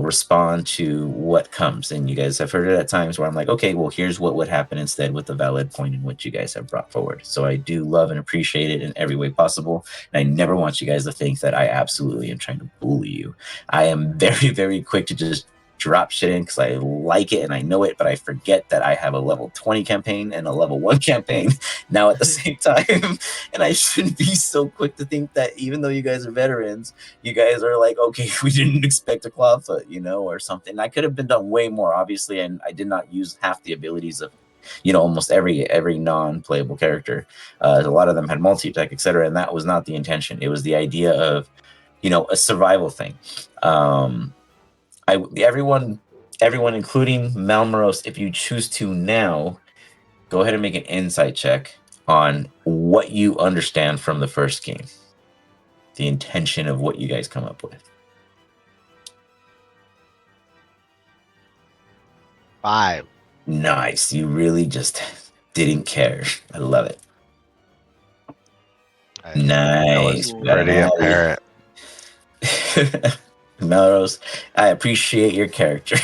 respond to what comes. And you guys have heard it at times where I'm like, okay, well, here's what would happen instead with the valid point in which you guys have brought forward. So I do love and appreciate it in every way possible. And I never want you guys to think that I absolutely am trying to bully you. I am very, very quick to just drop shit in because I like it and I know it, but I forget that I have a level 20 campaign and a level 1 campaign now at the same time. And I shouldn't be so quick to think that even though you guys are veterans, you guys are like, okay, we didn't expect a clawfoot, or something. I could have been done way more, obviously, and I did not use half the abilities of, almost every non-playable character. A lot of them had multi-attack, etc., and that was not the intention. It was the idea of, a survival thing. Everyone, including Malmoros, if you choose to now, go ahead and make an insight check on what you understand from the first game. The intention of what you guys come up with. 5. Nice. You really just didn't care. I love it. Nice. That was pretty apparent. Melrose, I appreciate your character.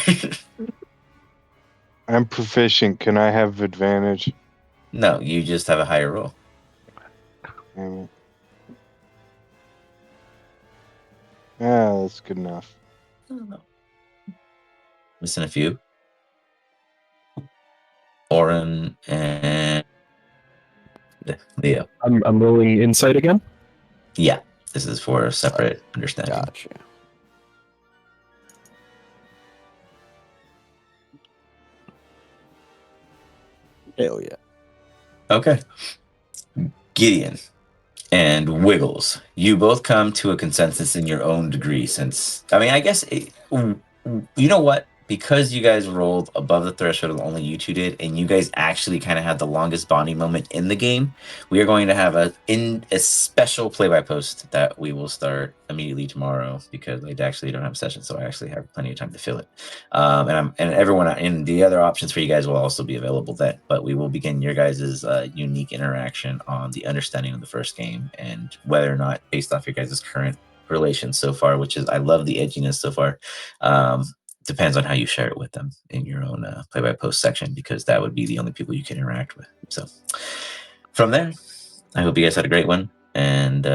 I'm proficient. Can I have advantage? No, you just have a higher roll. Damn it. Yeah, that's good enough. Missing a few. Oren and Leo. I'm rolling insight again? Yeah, this is for a separate understanding. Gotcha. Hell yeah. Okay. Gideon and Wiggles, you both come to a consensus in your own degree since, I guess, you know what? Because you guys rolled above the threshold, only you two did, and you guys actually kind of had the longest bonding moment in the game, we are going to have a special play-by-post that we will start immediately tomorrow because I actually don't have a session, so I actually have plenty of time to fill it. And everyone in the other options for you guys will also be available then, but we will begin your guys' unique interaction on the understanding of the first game and whether or not, based off your guys' current relations so far, which is, I love the edginess so far, depends on how you share it with them in your own play-by-post section, because that would be the only people you can interact with. So from there, I hope you guys had a great one, and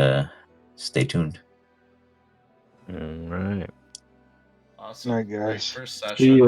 stay tuned. All right. Awesome. Night, Great guys. first session. See ya.